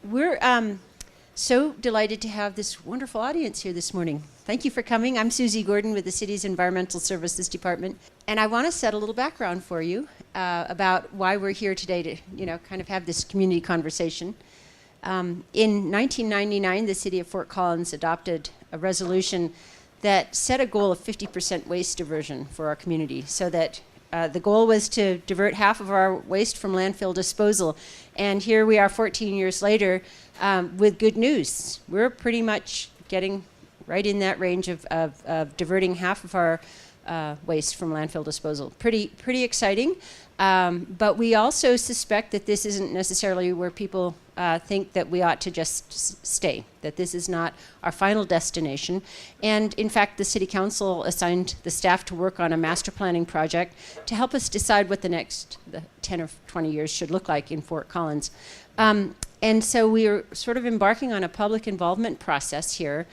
we're so delighted to have this wonderful audience here this morning. Thank you for coming. I'm Susie Gordon with the city's Environmental Services Department, and I want to set a little background for you about why we're here today to, kind of have this community conversation. In 1999, the city of Fort Collins adopted a resolution that set a goal of 50% waste diversion for our community, so that the goal was to divert half of our waste from landfill disposal. And here we are 14 years later with good news. We're pretty much getting right in that range of diverting half of our waste from landfill disposal. Pretty exciting. But we also suspect that this isn't necessarily where people think that we ought to just stay, that this is not our final destination. And in fact, the City Council assigned the staff to work on a master planning project to help us decide what the 10 or 20 years should look like in Fort Collins. And so we are sort of embarking on a public involvement process here.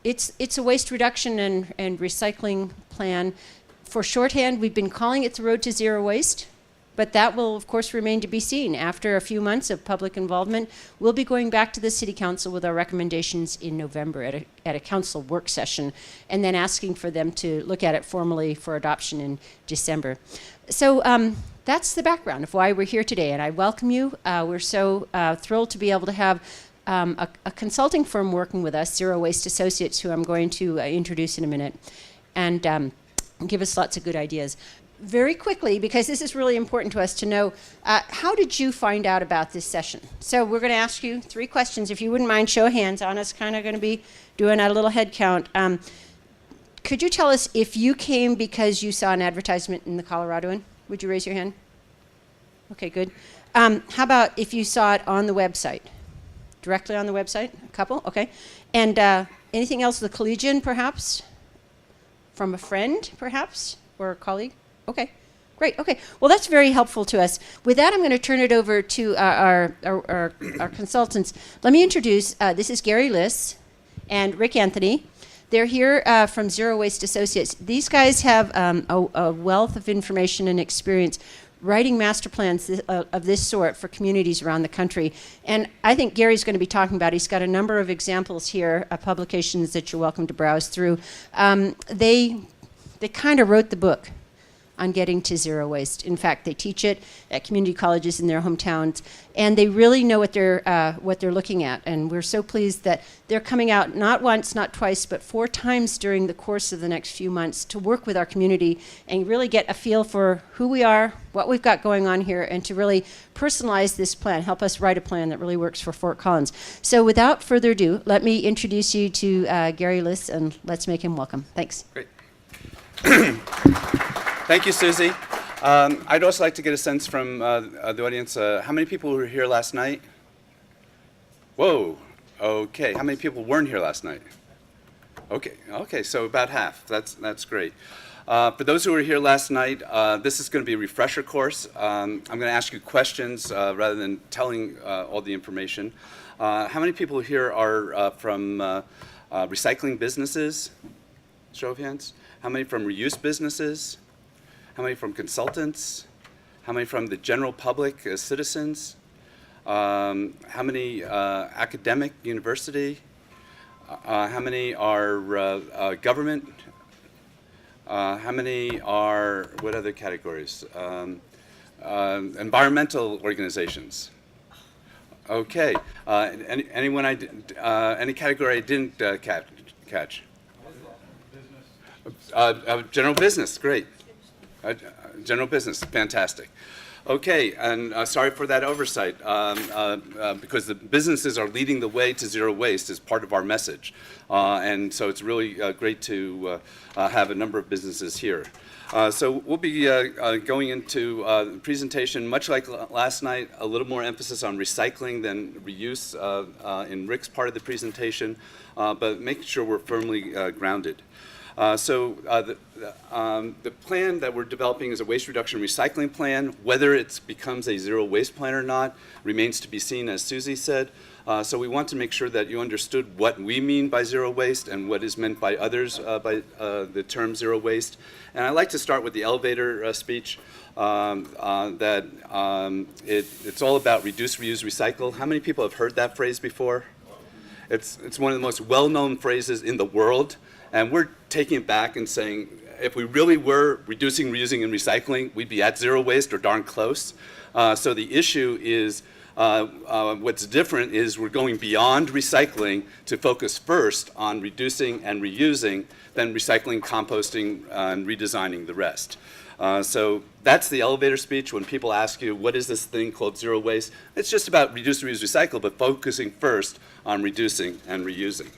It's a waste reduction and recycling plan. For shorthand, we've been calling it the Road to Zero Waste, but that will, of course, remain to be seen. After a few months of public involvement, we'll be going back to the City Council with our recommendations in November at a council work session, and then asking for them to look at it formally for adoption in December. So that's the background of why we're here today, and I welcome you. We're so thrilled to be able to have a consulting firm working with us, Zero Waste Associates, who I'm going to introduce in a minute, and give us lots of good ideas. Very quickly, because this is really important to us to know, how did you find out about this session? So we're going to ask you 3 questions. If you wouldn't mind, show of hands. Anna's kind of going to be doing a little head count. Could you tell us if you came because you saw an advertisement in the Coloradoan? Would you raise your hand? Okay, good. How about if you saw it on the website? Directly on the website? A couple? Okay. And anything else? The Collegian, perhaps? From a friend, perhaps? Or a colleague? Okay, great. Okay, well, that's very helpful to us. With that, I'm going to turn it over to our consultants. Let me introduce, this is Gary Liss and Rick Anthony. They're here from Zero Waste Associates. These guys have a wealth of information and experience writing master plans of this sort for communities around the country. And I think Gary's going to be talking about, he's got a number of examples here, publications that you're welcome to browse through. They kind of wrote the book on getting to zero waste. In fact, they teach it at community colleges in their hometowns, and they really know what they're looking at. And we're so pleased that they're coming out not once, not twice, but 4 times during the course of the next few months to work with our community and really get a feel for who we are, what we've got going on here, and to really personalize this plan, help us write a plan that really works for Fort Collins. So without further ado, let me introduce you to Gary Liss, and let's make him welcome. Thanks. Great. Thank you, Susie. I'd also like to get a sense from the audience. How many people were here last night? Whoa. Okay. How many people weren't here last night? Okay. So about half. That's great. For those who were here last night, this is going to be a refresher course. I'm going to ask you questions rather than telling all the information. How many people here are from recycling businesses? Show of hands. How many from reuse businesses? How many from consultants? How many from the general public as citizens? How many academic, university? How many are government? How many are, what other categories? Environmental organizations. Okay. Anyone any category I didn't catch? General business, great. General business, fantastic. Okay, and sorry for that oversight, because the businesses are leading the way to zero waste as part of our message. And so it's really great to have a number of businesses here. So we'll be going into the presentation, much like last night, a little more emphasis on recycling than reuse in Rick's part of the presentation, but making sure we're firmly grounded. The plan that we're developing is a waste reduction recycling plan. Whether it becomes a zero waste plan or not remains to be seen, as Susie said. So we want to make sure that you understood what we mean by zero waste and what is meant by others by the term zero waste. And I'd like to start with the elevator speech. It's all about reduce, reuse, recycle. How many people have heard that phrase before? It's one of the most well-known phrases in the world, and we're taking it back and saying, if we really were reducing, reusing, and recycling, we'd be at zero waste or darn close. So the issue is, what's different is we're going beyond recycling to focus first on reducing and reusing, then recycling, composting, and redesigning the rest. So that's the elevator speech. When people ask you, what is this thing called zero waste? It's just about reduce, reuse, recycle, but focusing first on reducing and reusing.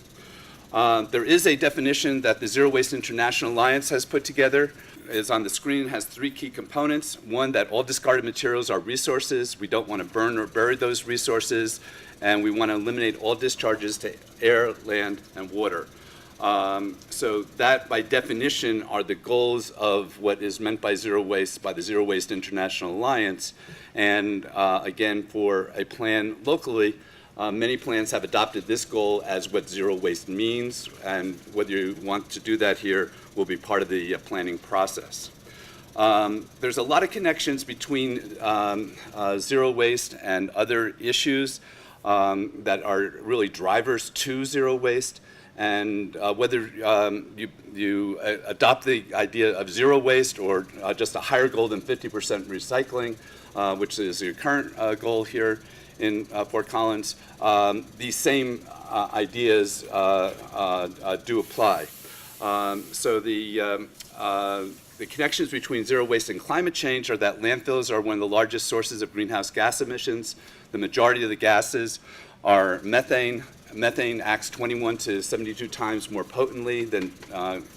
There is a definition that the Zero Waste International Alliance has put together. It's on the screen, has three key components. One, that all discarded materials are resources. We don't want to burn or bury those resources, and we want to eliminate all discharges to air, land, and water. So that, by definition, are the goals of what is meant by zero waste by the Zero Waste International Alliance. And again, for a plan locally, many plans have adopted this goal as what zero waste means, and whether you want to do that here will be part of the planning process. There's a lot of connections between zero waste and other issues that are really drivers to zero waste. And whether you adopt the idea of zero waste or just a higher goal than 50% recycling, which is your current goal here in Fort Collins, these same ideas do apply. So the connections between zero waste and climate change are that landfills are one of the largest sources of greenhouse gas emissions. The majority of the gases are methane. Methane acts 21 to 72 times more potently than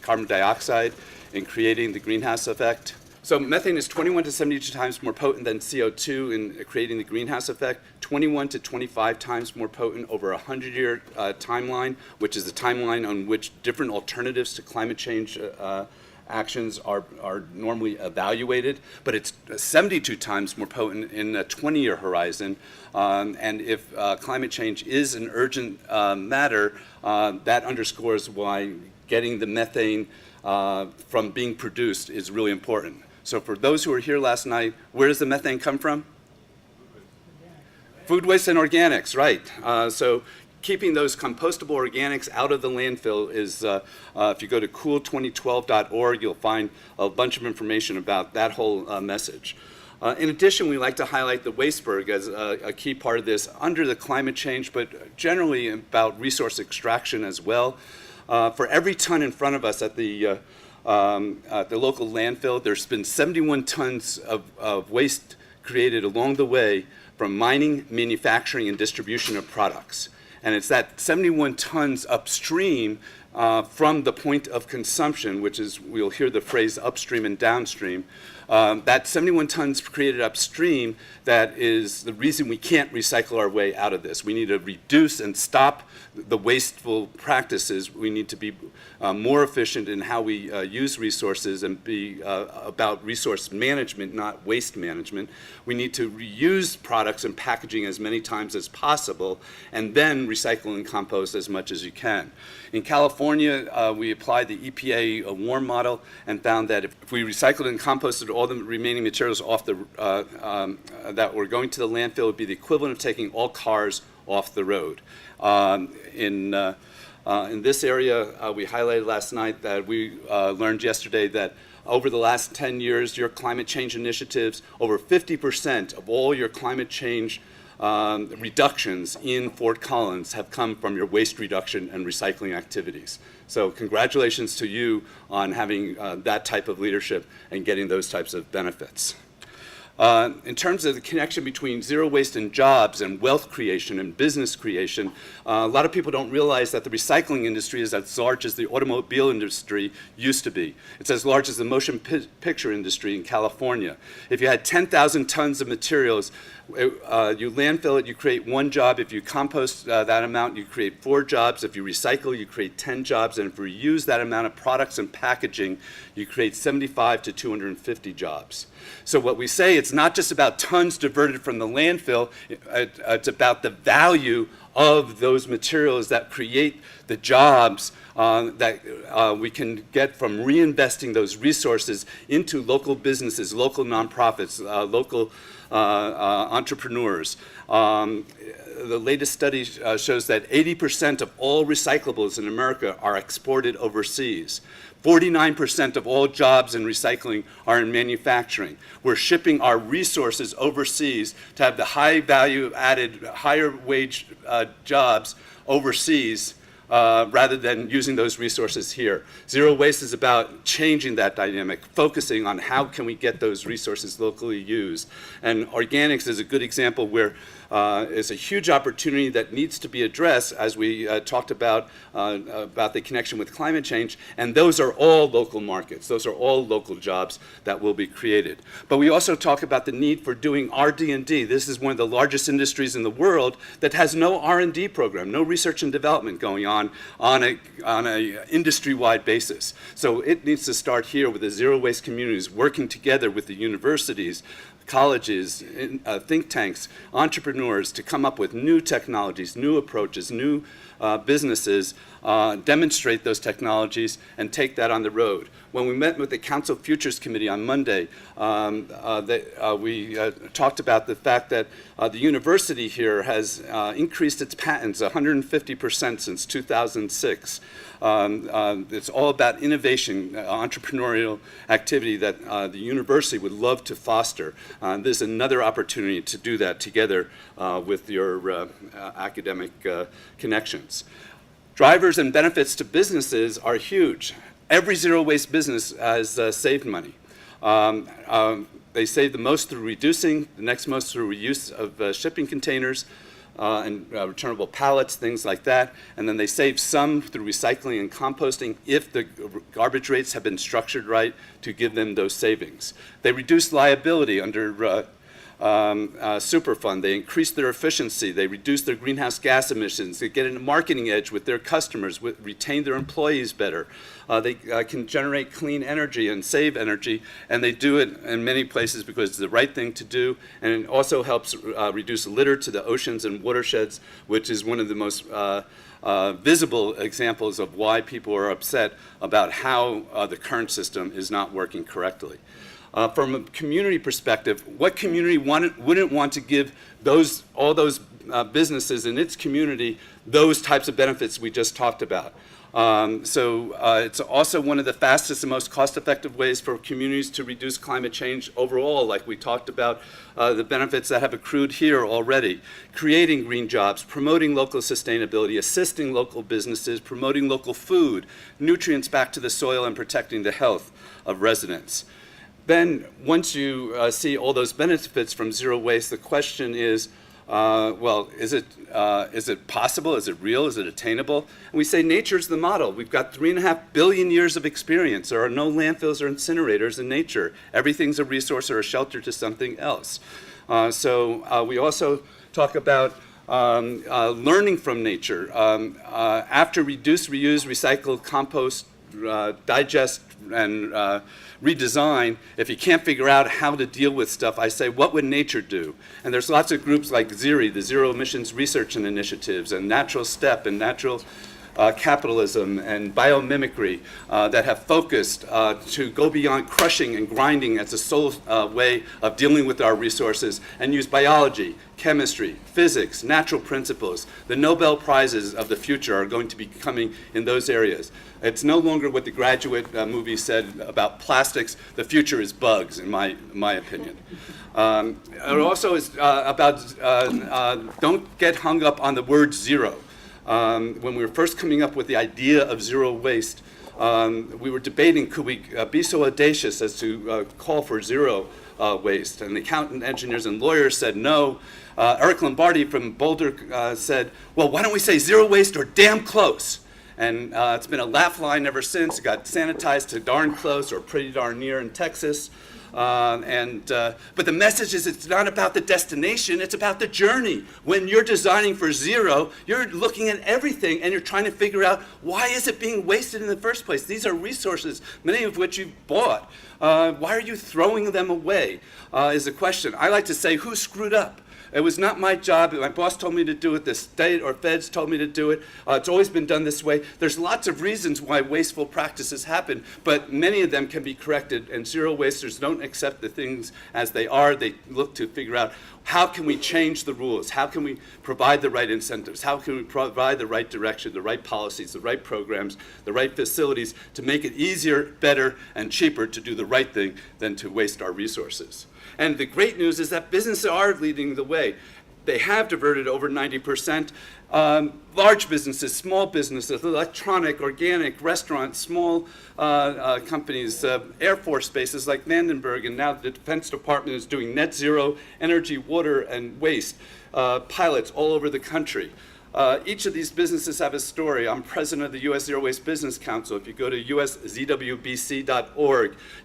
carbon dioxide in creating the greenhouse effect. So methane is 21 to 72 times more potent than CO2 in creating the greenhouse effect, 21 to 25 times more potent over a 100-year timeline, which is the timeline on which different alternatives to climate change actions are normally evaluated, but it's 72 times more potent in a 20-year horizon. And if climate change is an urgent matter, that underscores why getting the methane from being produced is really important. So for those who were here last night, where does the methane come from? Food waste and organics, right. So keeping those compostable organics out of the landfill is, if you go to cool2012.org, you'll find a bunch of information about that whole message. In addition, we like to highlight the wasteberg as a key part of this under the climate change, but generally about resource extraction as well. For every ton in front of us at the local landfill, there's been 71 tons of waste created along the way from mining, manufacturing, and distribution of products. And it's that 71 tons upstream from the point of consumption, which is, we'll hear the phrase upstream and downstream. That 71 tons created upstream, that is the reason we can't recycle our way out of this. We need to reduce and stop the wasteful practices. We need to be more efficient in how we use resources and be about resource management, not waste management. We need to reuse products and packaging as many times as possible, and then recycle and compost as much as you can. In California, we applied the EPA WARM model and found that if we recycled and composted all the remaining materials off the that were going to the landfill, it would be the equivalent of taking all cars off the road. In this area, we highlighted last night that we learned yesterday that over the last 10 years, your climate change initiatives, over 50% of all your climate change reductions in Fort Collins have come from your waste reduction and recycling activities. So congratulations to you on having that type of leadership and getting those types of benefits. In terms of the connection between zero waste and jobs and wealth creation and business creation, a lot of people don't realize that the recycling industry is as large as the automobile industry used to be. It's as large as the motion picture industry in California. If you had 10,000 tons of materials, you landfill it, you create 1 job. If you compost that amount, you create 4 jobs. If you recycle, you create 10 jobs. And if you reuse that amount of products and packaging, you create 75 to 250 jobs. So what we say, it's not just about tons diverted from the landfill, it's about the value of those materials that create the jobs that we can get from reinvesting those resources into local businesses, local nonprofits, local entrepreneurs. The latest study shows that 80% of all recyclables in America are exported overseas. 49% of all jobs in recycling are in manufacturing. We're shipping our resources overseas to have the high value added, higher wage jobs overseas rather than using those resources here. Zero waste is about changing that dynamic, focusing on how can we get those resources locally used. And organics is a good example where it's a huge opportunity that needs to be addressed, as we talked about the connection with climate change, and those are all local markets. Those are all local jobs that will be created. But we also talk about the need for doing RD&D. This is one of the largest industries in the world that has no R&D program, no research and development going on a industry-wide basis. So it needs to start here with the zero waste communities working together with the universities, colleges, think tanks, entrepreneurs to come up with new technologies, new approaches, new businesses, demonstrate those technologies, and take that on the road. When we met with the Council Futures Committee on Monday, we talked about the fact that the university here has increased its patents 150% since 2006. It's all about innovation, entrepreneurial activity that the university would love to foster. There's another opportunity to do that together with your academic connections. Drivers and benefits to businesses are huge. Every zero waste business has saved money. They save the most through reducing, the next most through reuse of shipping containers and returnable pallets, things like that. And then they save some through recycling and composting if the garbage rates have been structured right to give them those savings. They reduce liability under Superfund. They increase their efficiency. They reduce their greenhouse gas emissions. They get a marketing edge with their customers, retain their employees better. They can generate clean energy and save energy, and they do it in many places because it's the right thing to do, and it also helps reduce litter to the oceans and watersheds, which is one of the most visible examples of why people are upset about how the current system is not working correctly. From a community perspective, what community wouldn't want to give all those businesses in its community those types of benefits we just talked about? It's also one of the fastest and most cost-effective ways for communities to reduce climate change overall, like we talked about the benefits that have accrued here already. Creating green jobs, promoting local sustainability, assisting local businesses, promoting local food, nutrients back to the soil, and protecting the health of residents. Then, once you see all those benefits from zero waste, the question is, well, is it possible? Is it real? Is it attainable? And we say nature's the model. We've got 3.5 billion years of experience. There are no landfills or incinerators in nature. Everything's a resource or a shelter to something else. We also talk about learning from nature. After reduce, reuse, recycle, compost, digest, and redesign, if you can't figure out how to deal with stuff, I say, what would nature do? And there's lots of groups like ZERI, the Zero Emissions Research and Initiatives, and Natural Step, and Natural Capitalism, and Biomimicry that have focused to go beyond crushing and grinding as a sole way of dealing with our resources, and use biology, chemistry, physics, natural principles. The Nobel Prizes of the future are going to be coming in those areas. It's no longer what the Graduate movie said about plastics. The future is bugs, in my opinion. It also is about don't get hung up on the word zero. When we were first coming up with the idea of zero waste, we were debating, could we be so audacious as to call for zero waste? And the accountant, engineers, and lawyers said no. Eric Lombardi from Boulder said, well, why don't we say zero waste or damn close? And it's been a laugh line ever since. It got sanitized to darn close or pretty darn near in Texas. But the message is it's not about the destination, it's about the journey. When you're designing for zero, you're looking at everything and you're trying to figure out why is it being wasted in the first place? These are resources, many of which you've bought. Why are you throwing them away is the question. I like to say, who screwed up? It was not my job. My boss told me to do it. The state or feds told me to do it. It's always been done this way. There's lots of reasons why wasteful practices happen, but many of them can be corrected, and zero wasters don't accept the things as they are. They look to figure out how can we change the rules? How can we provide the right incentives? How can we provide the right direction, the right policies, the right programs, the right facilities to make it easier, better, and cheaper to do the right thing than to waste our resources? And the great news is that businesses are leading the way. They have diverted over 90%. Large businesses, small businesses, electronic, organic, restaurants, small companies, Air Force bases like Vandenberg, and now the Defense Department is doing net zero energy, water, and waste pilots all over the country. Each of these businesses have a story. I'm president of the U.S. Zero Waste Business Council. If you go to uszwbc.org,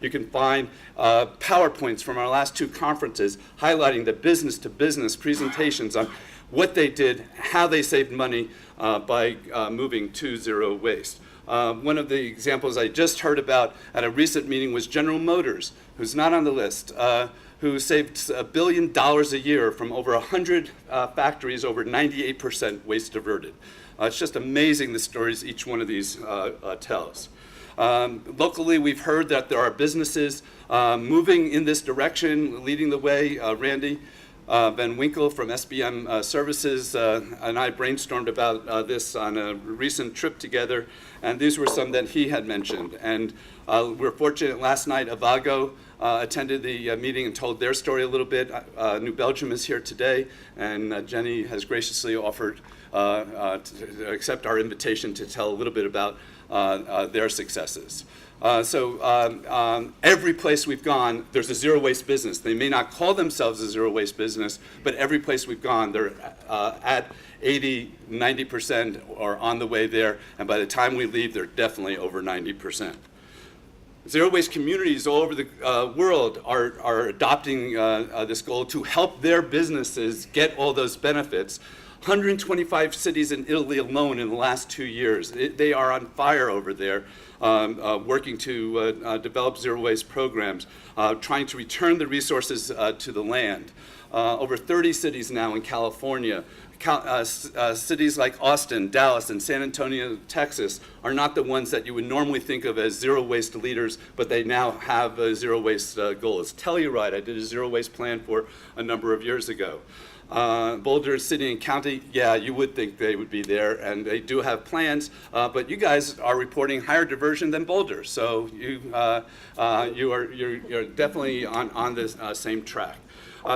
you can find PowerPoints from our last two conferences highlighting the business-to-business presentations on what they did, how they saved money by moving to zero waste. One of the examples I just heard about at a recent meeting was General Motors, who's not on the list, who saved $1 billion a year from over 100 factories, over 98% waste diverted. It's just amazing the stories each one of these tells. Locally, we've heard that there are businesses moving in this direction, leading the way. Randy Van Winkle from SBM Services and I brainstormed about this on a recent trip together, and these were some that he had mentioned. And we're fortunate last night, Avago attended the meeting and told their story a little bit. New Belgium is here today, and Jenny has graciously offered to accept our invitation to tell a little bit about their successes. Every place we've gone, there's a zero waste business. They may not call themselves a zero waste business, but every place we've gone, they're at 80, 90% or on the way there, and by the time we leave, they're definitely over 90%. Zero waste communities all over the world are adopting this goal to help their businesses get all those benefits. 125 cities in Italy alone in the last 2 years. They are on fire over there, working to develop zero waste programs, trying to return the resources to the land. Over 30 cities now in California. Cities like Austin, Dallas, and San Antonio, Texas are not the ones that you would normally think of as zero waste leaders, but they now have zero waste goals. Telluride, I did a zero waste plan for a number of years ago. Boulder City and County, yeah, you would think they would be there, and they do have plans, but you guys are reporting higher diversion than Boulder, so you're definitely on this same track.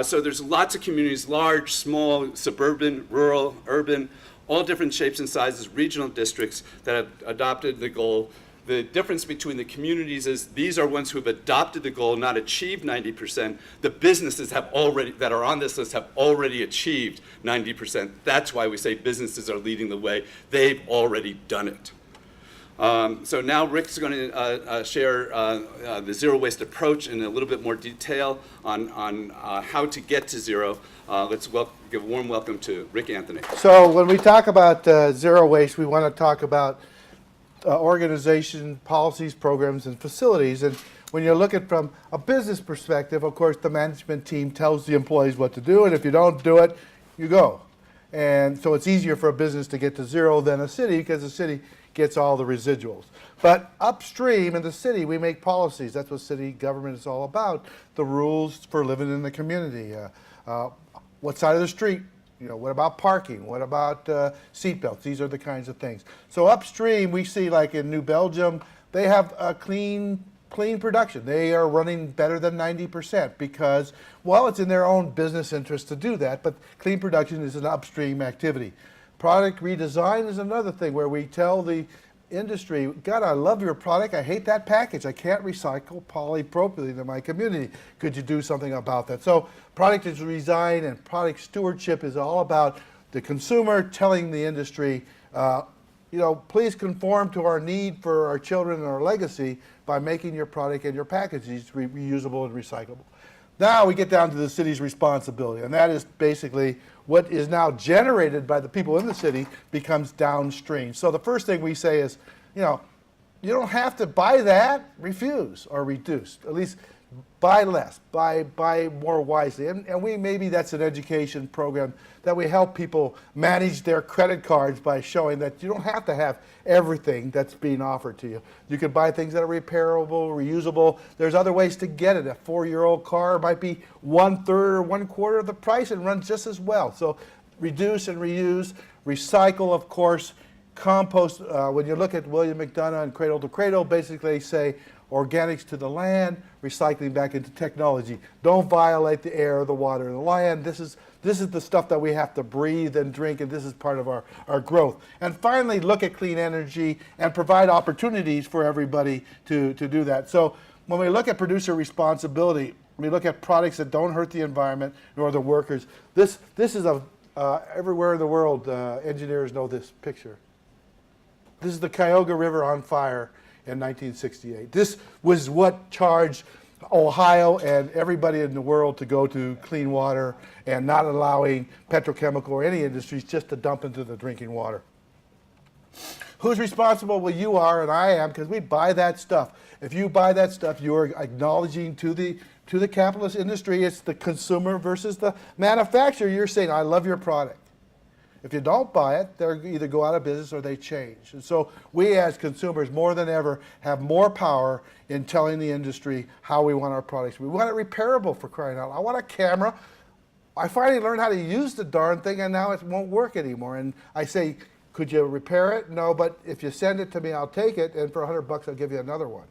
So there's lots of communities, large, small, suburban, rural, urban, all different shapes and sizes, regional districts that have adopted the goal. The difference between the communities is these are ones who have adopted the goal, not achieved 90%. The businesses that are on this list have already achieved 90%. That's why we say businesses are leading the way. They've already done it. So now Rick's going to share the zero waste approach in a little bit more detail on how to get to zero. Let's give a warm welcome to Rick Anthony. So when we talk about zero waste, we want to talk about organization, policies, programs, and facilities. And when you look at it from a business perspective, of course, the management team tells the employees what to do, and if you don't do it, you go. And so it's easier for a business to get to zero than a city because the city gets all the residuals. But upstream in the city, we make policies. That's what city government is all about, the rules for living in the community. What side of the street? What about parking? What about seatbelts? These are the kinds of things. So upstream, we see like in New Belgium, they have a clean production. They are running better than 90% because, well, it's in their own business interest to do that, but clean production is an upstream activity. Product redesign is another thing where we tell the industry, God, I love your product. I hate that package. I can't recycle polypropylene in my community. Could you do something about that? So product design and product stewardship is all about the consumer telling the industry, please conform to our need for our children and our legacy by making your product and your packages reusable and recyclable. Now we get down to the city's responsibility, and that is basically what is now generated by the people in the city becomes downstream. So the first thing we say is, you don't have to buy that, refuse or reduce. At least buy less, buy more wisely. And maybe that's an education program that we help people manage their credit cards by showing that you don't have to have everything that's being offered to you. You can buy things that are repairable, reusable. There's other ways to get it. A 4-year-old car might be 1/3 or 1/4 of the price and runs just as well. So reduce and reuse, recycle, of course, compost. When you look at William McDonough and Cradle to Cradle, basically say organics to the land, recycling back into technology. Don't violate the air, the water, and the land. This is the stuff that we have to breathe and drink, and this is part of our growth. And finally, look at clean energy and provide opportunities for everybody to do that. So when we look at producer responsibility, we look at products that don't hurt the environment nor the workers. This is everywhere in the world, engineers know this picture. This is the Cuyahoga River on fire in 1968. This was what charged Ohio and everybody in the world to go to clean water and not allowing petrochemical or any industries just to dump into the drinking water. Who's responsible? Well, you are and I am, because we buy that stuff. If you buy that stuff, you are acknowledging to the capitalist industry, it's the consumer versus the manufacturer. You're saying, I love your product. If you don't buy it, they'll either go out of business or they change. And so we as consumers, more than ever, have more power in telling the industry how we want our products. We want it repairable, for crying out loud. I want a camera. I finally learned how to use the darn thing, and now it won't work anymore. And I say, could you repair it? No, but if you send it to me, I'll take it, and for $100, I'll give you another one.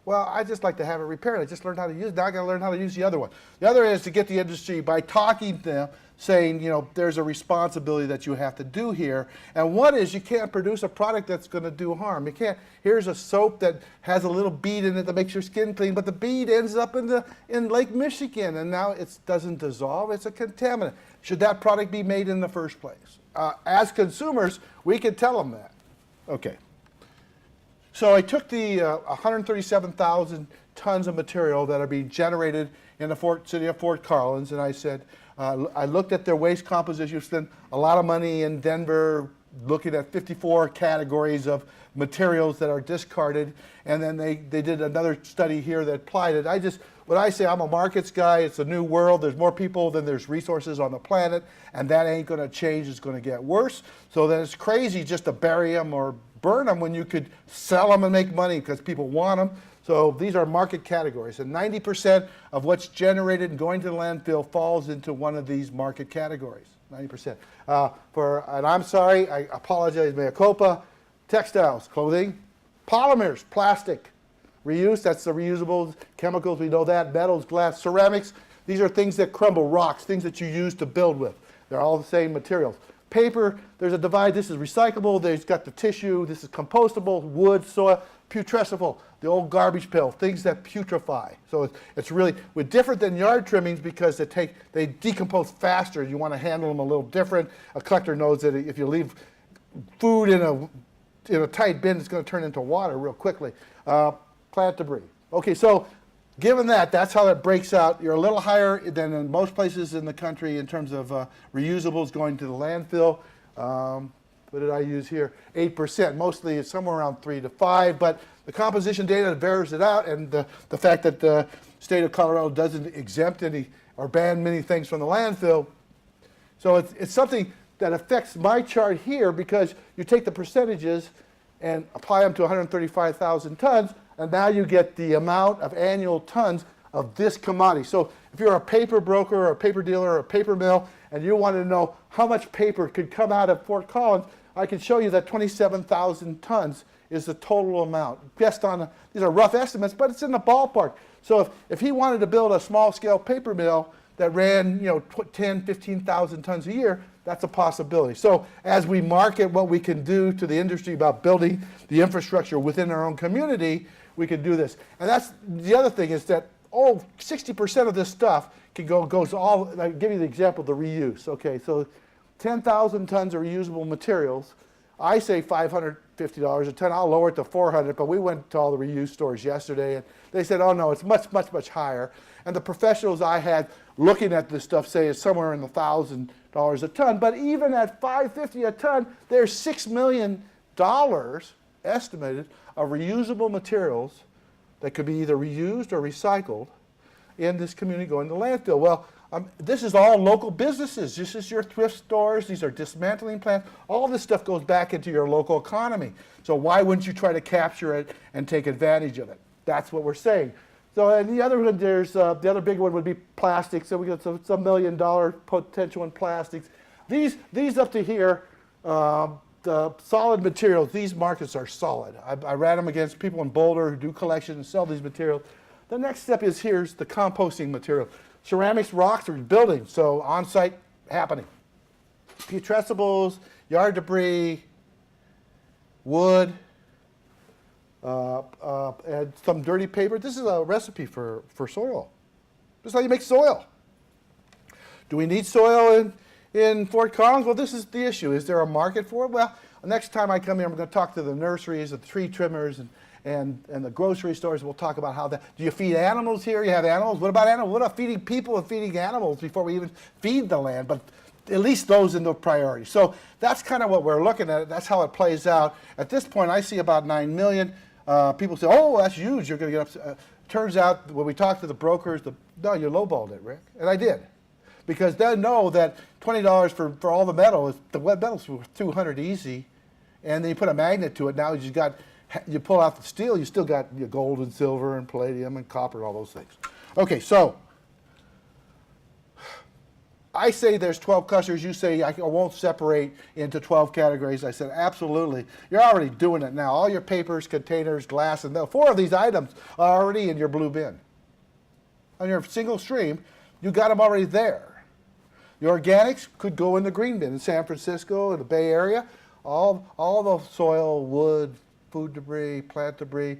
Well, I just like to have it repaired. I just learned how to use it. Now I got to learn how to use the other one. The other is to get the industry by talking to them, saying, there's a responsibility that you have to do here. And one is you can't produce a product that's going to do harm. You can't. Here's a soap that has a little bead in it that makes your skin clean, but the bead ends up in Lake Michigan, and now it doesn't dissolve. It's a contaminant. Should that product be made in the first place? As consumers, we can tell them that. Okay. So I took the 137,000 tons of material that are being generated in the city of Fort Collins, and I said, I looked at their waste composition. We spent a lot of money in Denver looking at 54 categories of materials that are discarded, and then they did another study here that applied it. What I say, I'm a markets guy. It's a new world. There's more people than there's resources on the planet, and that ain't going to change. It's going to get worse. So then it's crazy just to bury them or burn them when you could sell them and make money because people want them. So these are market categories, and 90% of what's generated and going to the landfill falls into one of these market categories, 90%. And I'm sorry, I apologize, mea culpa, textiles, clothing, polymers, plastic, reuse, that's the reusables, chemicals, we know that, metals, glass, ceramics, these are things that crumble, rocks, things that you use to build with. They're all the same materials. Paper, there's a divide, this is recyclable, there's got the tissue, this is compostable, wood, soil, putrescible, the old garbage pail, things that putrefy. So it's really, we're different than yard trimmings because they decompose faster. You want to handle them a little different. A collector knows that if you leave food in a tight bin, it's going to turn into water real quickly. Plant debris. Okay, so given that, that's how it breaks out. You're a little higher than in most places in the country in terms of reusables going to the landfill. What did I use here? 8%. Mostly it's somewhere around 3 to 5, but the composition data bears it out, and the fact that the state of Colorado doesn't exempt any or ban many things from the landfill. So it's something that affects my chart here because you take the percentages and apply them to 135,000 tons, and now you get the amount of annual tons of this commodity. So if you're a paper broker or a paper dealer or a paper mill, and you want to know how much paper could come out of Fort Collins, I can show you that 27,000 tons is the total amount. These are rough estimates, but it's in the ballpark. So if he wanted to build a small-scale paper mill, that ran, 10, 15,000 tons a year, that's a possibility. So as we market what we can do to the industry about building the infrastructure within our own community, we can do this. And that's the other thing is that 60% of this stuff goes all. I'll give you the example of the reuse. Okay, so 10,000 tons of reusable materials. I say $550 a ton. I'll lower it to $400, but we went to all the reuse stores yesterday, and they said, oh no, it's much, much, much higher. And the professionals I had looking at this stuff say it's somewhere in the $1,000 a ton. But even at $550 a ton, there's $6 million estimated of reusable materials that could be either reused or recycled in this community going to landfill. Well, this is all local businesses. This is your thrift stores. These are dismantling plants. All this stuff goes back into your local economy. So why wouldn't you try to capture it and take advantage of it? That's what we're saying. So, and the other one, the other big one would be plastics. So we got some $1 million potential in plastics. These up to here, the solid materials, these markets are solid. I ran them against people in Boulder who do collection and sell these materials. The next step is here's the composting material. Ceramics, rocks are building, so on-site happening. Putrescibles, yard debris, wood, and some dirty paper. This is a recipe for soil. This is how you make soil. Do we need soil in Fort Collins? Well, this is the issue. Is there a market for it? Well, next time I come here, I'm going to talk to the nurseries, the tree trimmers, and the grocery stores. We'll talk about how that. Do you feed animals here? You have animals. What about animals? What about feeding people and feeding animals before we even feed the land? But at least those in the priority. So that's kind of what we're looking at. That's how it plays out. At this point, I see about 9 million. People say, oh, that's huge. You're going to get up. Turns out when we talked to the brokers, no, you lowballed it, Rick. And I did. Because they know that $20 for all the metal, the wet metal's worth $200 easy. And then you put a magnet to it. Now you pull out the steel, you still got your gold and silver and palladium and copper and all those things. Okay, so I say there's 12 clusters. You say I won't separate into 12 categories. I said absolutely. You're already doing it now. All your papers, containers, glass, and 4 of these items are already in your blue bin. On your single stream, you got them already there. Your organics could go in the green bin in San Francisco, in the Bay Area. All the soil, wood, food debris, plant debris,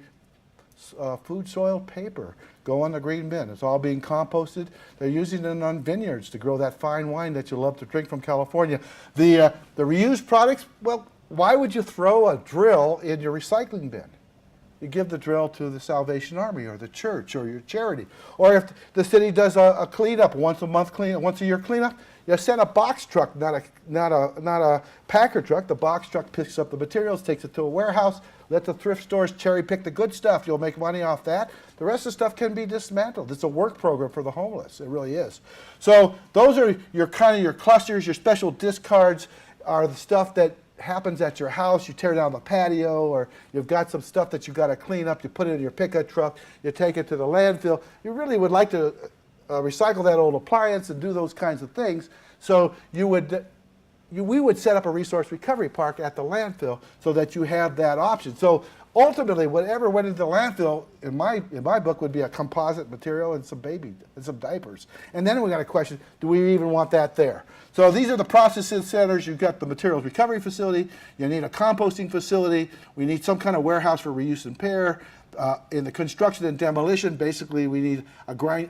food soil, paper go on the green bin. It's all being composted. They're using it on vineyards to grow that fine wine that you love to drink from California. The reused products, well, why would you throw a drill in your recycling bin? You give the drill to the Salvation Army or the church or your charity. Or if the city does a cleanup, once a year cleanup, you send a box truck, not a packer truck. The box truck picks up the materials, takes it to a warehouse, let the thrift stores cherry pick the good stuff. You'll make money off that. The rest of the stuff can be dismantled. It's a work program for the homeless. It really is. So those are your clusters, your special discards are the stuff that happens at your house. You tear down the patio, or you've got some stuff that you've got to clean up. You put it in your pickup truck. You take it to the landfill. You really would like to recycle that old appliance and do those kinds of things. So we would set up a resource recovery park at the landfill so that you have that option. So ultimately, whatever went into the landfill, in my book, would be a composite material and some diapers. And then we got a question: do we even want that there? So these are the processing centers. You've got the materials recovery facility. You need a composting facility. We need some kind of warehouse for reuse and repair. In the construction and demolition, basically we need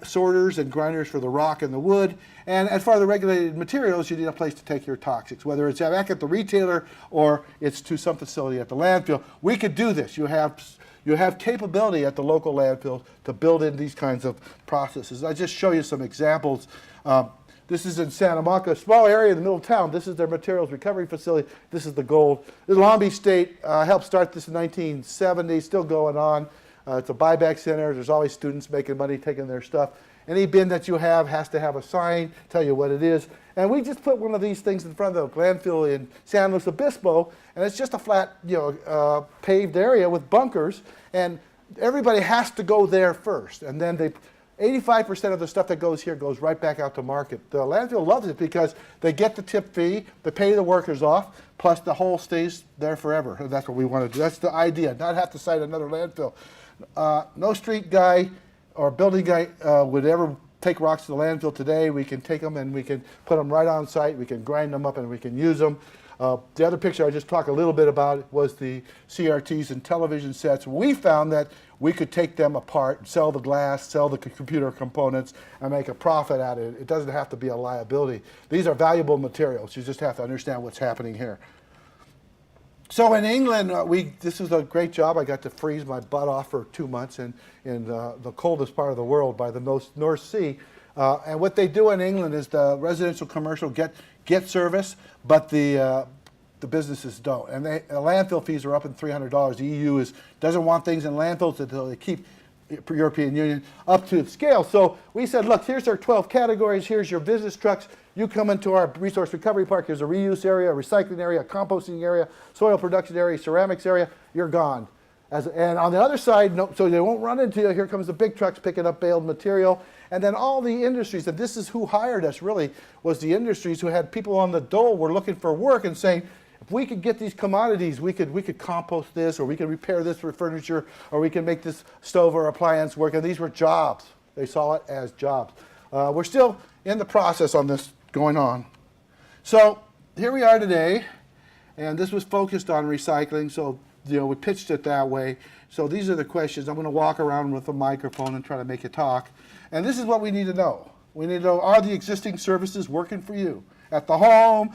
sorters and grinders for the rock and the wood. And as far as the regulated materials, you need a place to take your toxics, whether it's back at the retailer or it's to some facility at the landfill. We could do this. You have capability at the local landfill to build in these kinds of processes. I just show you some examples. This is in Santa Monica, a small area in the middle of town. This is their materials recovery facility. This is the gold. The Long Beach State helped start this in 1970, still going on. It's a buyback center. There's always students making money taking their stuff. Any bin that you have has to have a sign, tell you what it is. And we just put one of these things in front of the landfill in San Luis Obispo, and it's just a flat, paved area with bunkers, and everybody has to go there first. And then 85% of the stuff that goes here goes right back out to market. The landfill loves it because they get the tip fee, they pay the workers off, plus the hole stays there forever. And that's what we want to do. That's the idea, not have to site another landfill. No street guy or building guy would ever take rocks to the landfill today, we can take them and we can put them right on site, we can grind them up and we can use them. The other picture I just talked a little bit about was the CRTs and television sets. We found that we could take them apart, sell the glass, sell the computer components, and make a profit out of it. It doesn't have to be a liability. These are valuable materials. You just have to understand what's happening here. So in England, this was a great job. I got to freeze my butt off for 2 months in the coldest part of the world by the North Sea. And what they do in England is the residential commercial get service, but the businesses don't. And the landfill fees are up in $300. The EU doesn't want things in landfills until they keep European Union up to scale. So we said, look, here's our 12 categories. Here's your business trucks. You come into our resource recovery park. Here's a reuse area, a recycling area, a composting area, soil production area, ceramics area. You're gone. And on the other side, so they won't run into you, here comes the big trucks picking up baled material. And then all the industries, and this is who hired us really, was the industries who had people on the dole were looking for work and saying, if we could get these commodities, we could compost this, or we could repair this for furniture, or we can make this stove or appliance work. And these were jobs. They saw it as jobs. We're still in the process on this going on. So here we are today, and this was focused on recycling. So we pitched it that way. So these are the questions. I'm going to walk around with a microphone and try to make it talk. And this is what we need to know. We need to know, are the existing services working for you? At the home,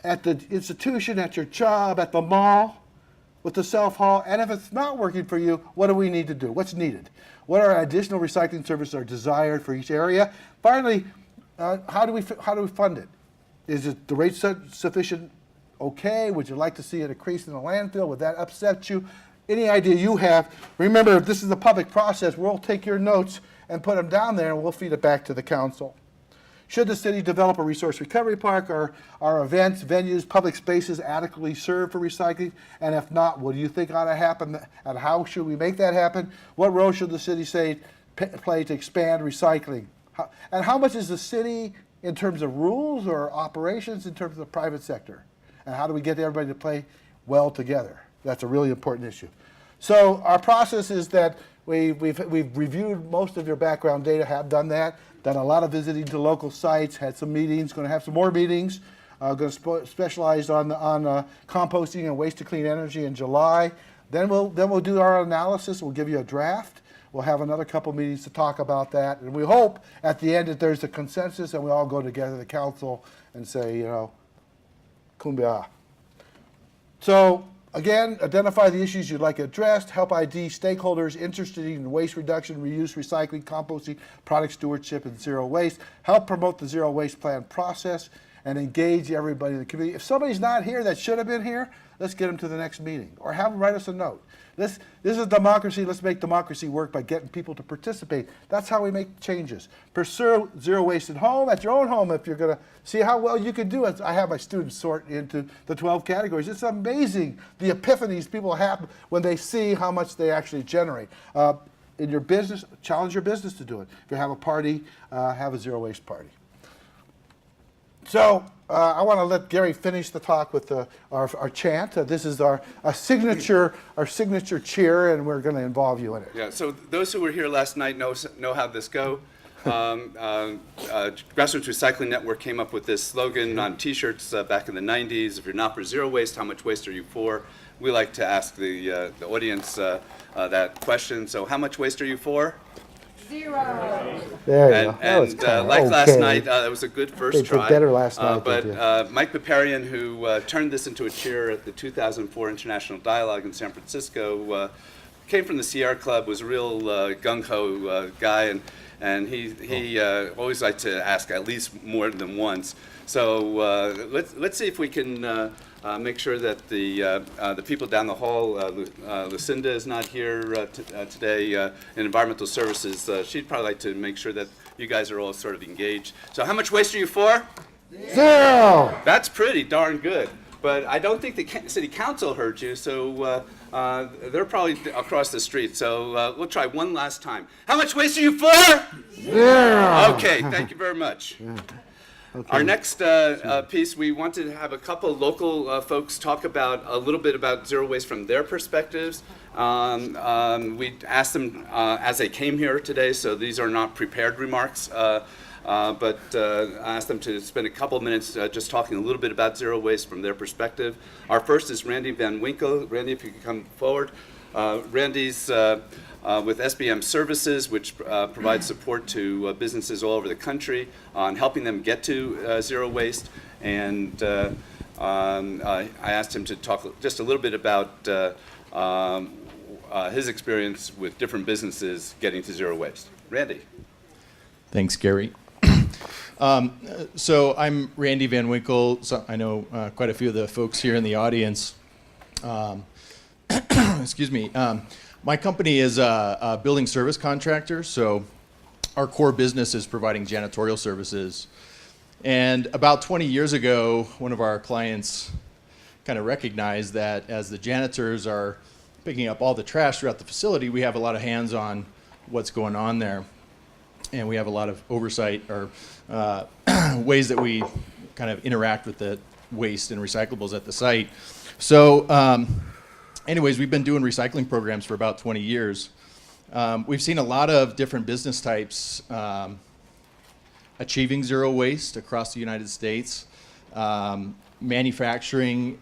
at the institution, at your job, at the mall, with the self-haul? And if it's not working for you, what do we need to do? What's needed? What are additional recycling services are desired for each area? Finally, how do we fund it? Is it the rate sufficient? Okay. Would you like to see it increase in the landfill? Would that upset you? Any idea you have? Remember, if this is a public process, we'll take your notes and put them down there, and we'll feed it back to the council. Should the city develop a resource recovery park? Are events, venues, public spaces adequately served for recycling? And if not, what do you think ought to happen? And how should we make that happen? What role should the city play to expand recycling? And how much is the city in terms of rules or operations in terms of the private sector? And how do we get everybody to play well together? That's a really important issue. So our process is that we've reviewed most of your background data, have done that, done a lot of visiting to local sites, had some meetings, going to have some more meetings, going to specialize on composting and waste to clean energy in July. Then we'll do our analysis. We'll give you a draft. We'll have another couple meetings to talk about that. And we hope at the end that there's a consensus and we all go together, the council, and say, kumbaya. So again, identify the issues you'd like addressed, help ID stakeholders interested in waste reduction, reuse, recycling, composting, product stewardship, and zero waste, help promote the zero waste plan process, and engage everybody in the community. If somebody's not here that should have been here, let's get them to the next meeting, or have them write us a note. This is democracy. Let's make democracy work by getting people to participate. That's how we make changes. Pursue zero waste at home, at your own home, if you're going to see how well you can do it. I have my students sort into the 12 categories. It's amazing the epiphanies people have when they see how much they actually generate. In your business, challenge your business to do it. If you have a party, have a zero waste party. So I want to let Gary finish the talk with our chant. This is our signature cheer, and we're going to involve you in it. Yeah. So those who were here last night know how this go. Grassroots Recycling Network came up with this slogan on T-shirts back in the '90s. If you're not for zero waste, how much waste are you for? We like to ask the audience that question. So, how much waste are you for? Zero. There you go. And like last night, it was a good first They did try. better last night, But Mike Peparian, who turned this into a cheer at the 2004 International Dialogue in San Francisco, came from the Sierra Club, was a real gung-ho guy, and he always liked to ask at least more than once. So let's see if we can make sure that the people down the hall, Lucinda is not here today in Environmental Services. She'd probably like to make sure that you guys are all sort of engaged. So how much waste are you for? Zero. That's pretty darn good. But I don't think the city council heard you, so they're probably across the street. So we'll try one last time. How much waste are you for? Zero. Okay, thank you very much. Our next piece, we wanted to have a couple local folks talk about a little bit about zero waste from their perspectives. We asked them as they came here today, so these are not prepared remarks, but I asked them to spend a couple minutes just talking a little bit about zero waste from their perspective. Our first is Randy Van Winkle. Randy, if you could come forward. Randy's with SBM Services, which provides support to businesses all over the country on helping them get to zero waste. And I asked him to talk just a little bit about his experience with different businesses getting to zero waste. Randy. Thanks, Gary. So I'm Randy Van Winkle. So I know quite a few of the folks here in the audience. Excuse me. My company is a building service contractor, so our core business is providing janitorial services. And about 20 years ago, one of our clients kind of recognized that as the janitors are picking up all the trash throughout the facility, we have a lot of hands on what's going on there. And we have a lot of oversight or ways that we kind of interact with the waste and recyclables at the site. So anyways, we've been doing recycling programs for about 20 years. We've seen a lot of different business types achieving zero waste across the United States. Manufacturing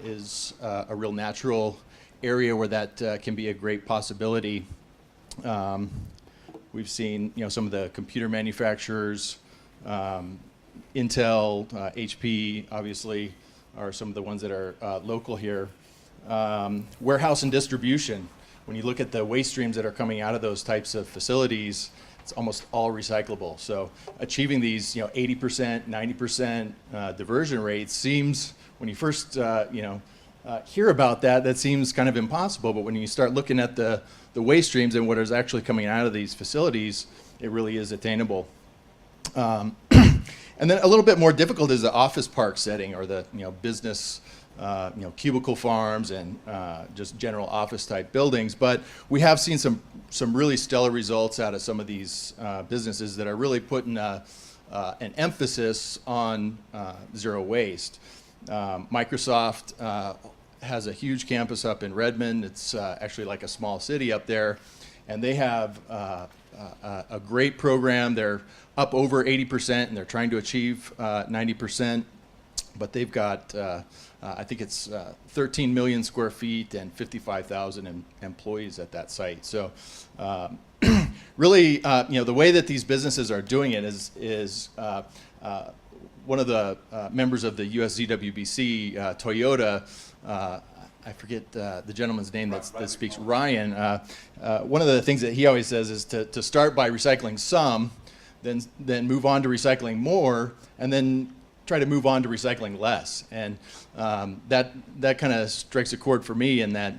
is a real natural area where that can be a great possibility. We've seen, some of the computer manufacturers, Intel, HP, obviously, are some of the ones that are local here. Warehouse and distribution. When you look at the waste streams that are coming out of those types of facilities, it's almost all recyclable. So achieving these, 80%, 90% diversion rates seems, when you first, hear about that, that seems kind of impossible. But when you start looking at the waste streams and what is actually coming out of these facilities, it really is attainable. And then a little bit more difficult is the office park setting or the business, cubicle farms and just general office type buildings. But we have seen some really stellar results out of some of these businesses that are really putting an emphasis on zero waste. Microsoft has a huge campus up in Redmond. It's actually like a small city up there, and they have a great program. They're up over 80%, and they're trying to achieve 90%. But they've got, I think it's 13 million square feet and 55,000 employees at that site. So really, the way that these businesses are doing it is one of the members of the US ZWBC, Toyota, I forget the gentleman's name that speaks, Ryan. One of the things that he always says is to start by recycling some, then move on to recycling more, and then try to move on to recycling less. And that kind of strikes a chord for me in that,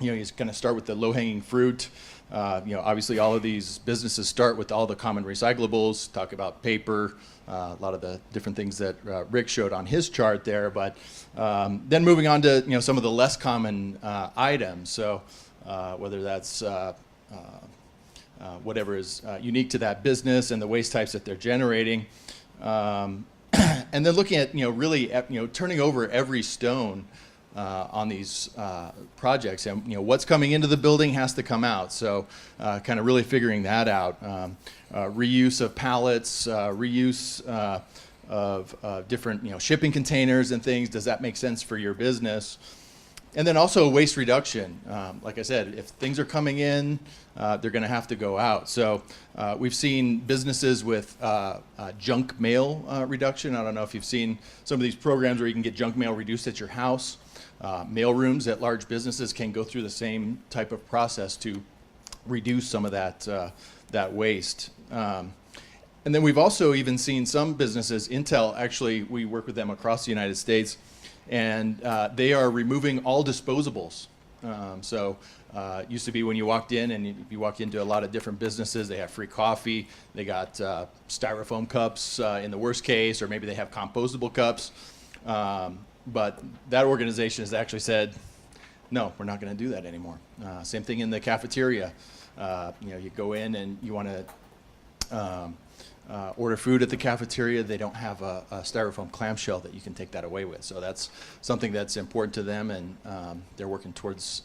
you kind of start with the low-hanging fruit. Obviously all of these businesses start with all the common recyclables, talk about paper, a lot of the different things that Rick showed on his chart there, but then moving on to some of the less common items. So whether that's whatever is unique to that business and the waste types that they're generating, and then looking at really turning over every stone on these projects, and what's coming into the building has to come out. So kind of really figuring that out. Reuse of pallets, reuse of different shipping containers and things. Does that make sense for your business? And then also waste reduction. Like I said, if things are coming in, they're going to have to go out. So we've seen businesses with junk mail reduction. I don't know if you've seen some of these programs where you can get junk mail reduced at your house. Mail rooms at large businesses can go through the same type of process to reduce some of that waste. And then we've also even seen some businesses, Intel, actually, we work with them across the United States, and they are removing all disposables. Used to be when you walked in, and you walk into a lot of different businesses, they have free coffee, they got styrofoam cups in the worst case, or maybe they have compostable cups. But that organization has actually said, no, we're not going to do that anymore. Same thing in the cafeteria. You go in and you want to order food at the cafeteria, they don't have a styrofoam clamshell that you can take that away with. So that's something that's important to them, and they're working towards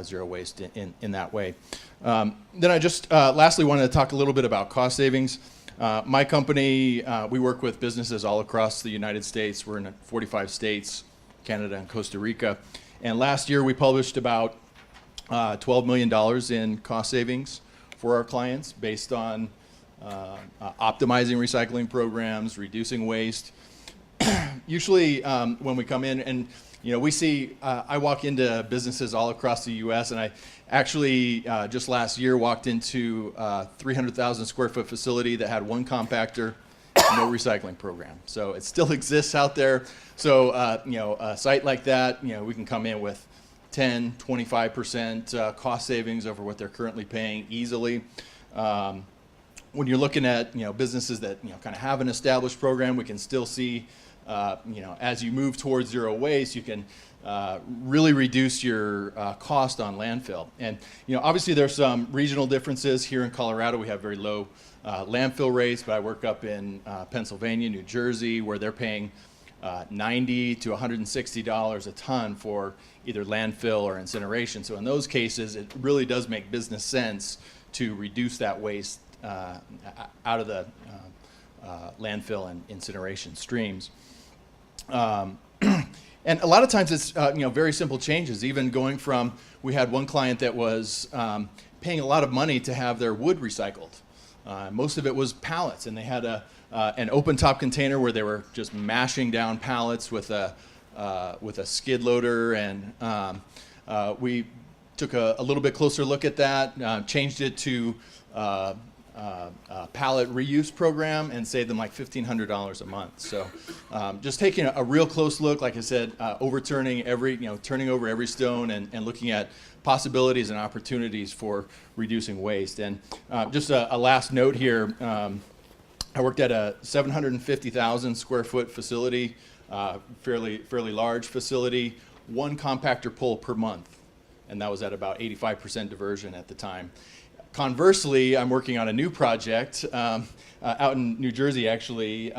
zero waste in that way. Then I just lastly wanted to talk a little bit about cost savings. My company, we work with businesses all across the United States. We're in 45 states, Canada and Costa Rica. And last year we published about $12 million in cost savings for our clients based on optimizing recycling programs, reducing waste. Usually when we come in and we see, I walk into businesses all across the U.S. and I actually just last year walked into a 300,000 square foot facility that had one compactor, no recycling program. So it still exists out there. So a site like that, we can come in with 10, 25% cost savings over what they're currently paying easily. When you're looking at businesses that kind of have an established program, we can still see as you move towards zero waste, you can really reduce your cost on landfill. And obviously there's some regional differences. Here in Colorado, we have very low landfill rates, but I work up in Pennsylvania, New Jersey, where they're paying $90 to $160 a ton for either landfill or incineration. So in those cases, it really does make business sense to reduce that waste out of the landfill and incineration streams. And a lot of times it's very simple changes, even going from, we had one client that was paying a lot of money to have their wood recycled. Most of it was pallets, and they had an open top container where they were just mashing down pallets with a skid loader, and we took a little bit closer look at that, changed it to pallet reuse program, and saved them like $1,500 a month. So just taking a real close look, like I said, overturning turning over every stone and looking at possibilities and opportunities for reducing waste. And just a last note here, I worked at a 750,000 square foot facility, fairly large facility, one compactor pull per month, and that was at about 85% diversion at the time. Conversely, I'm working on a new project out in New Jersey, actually,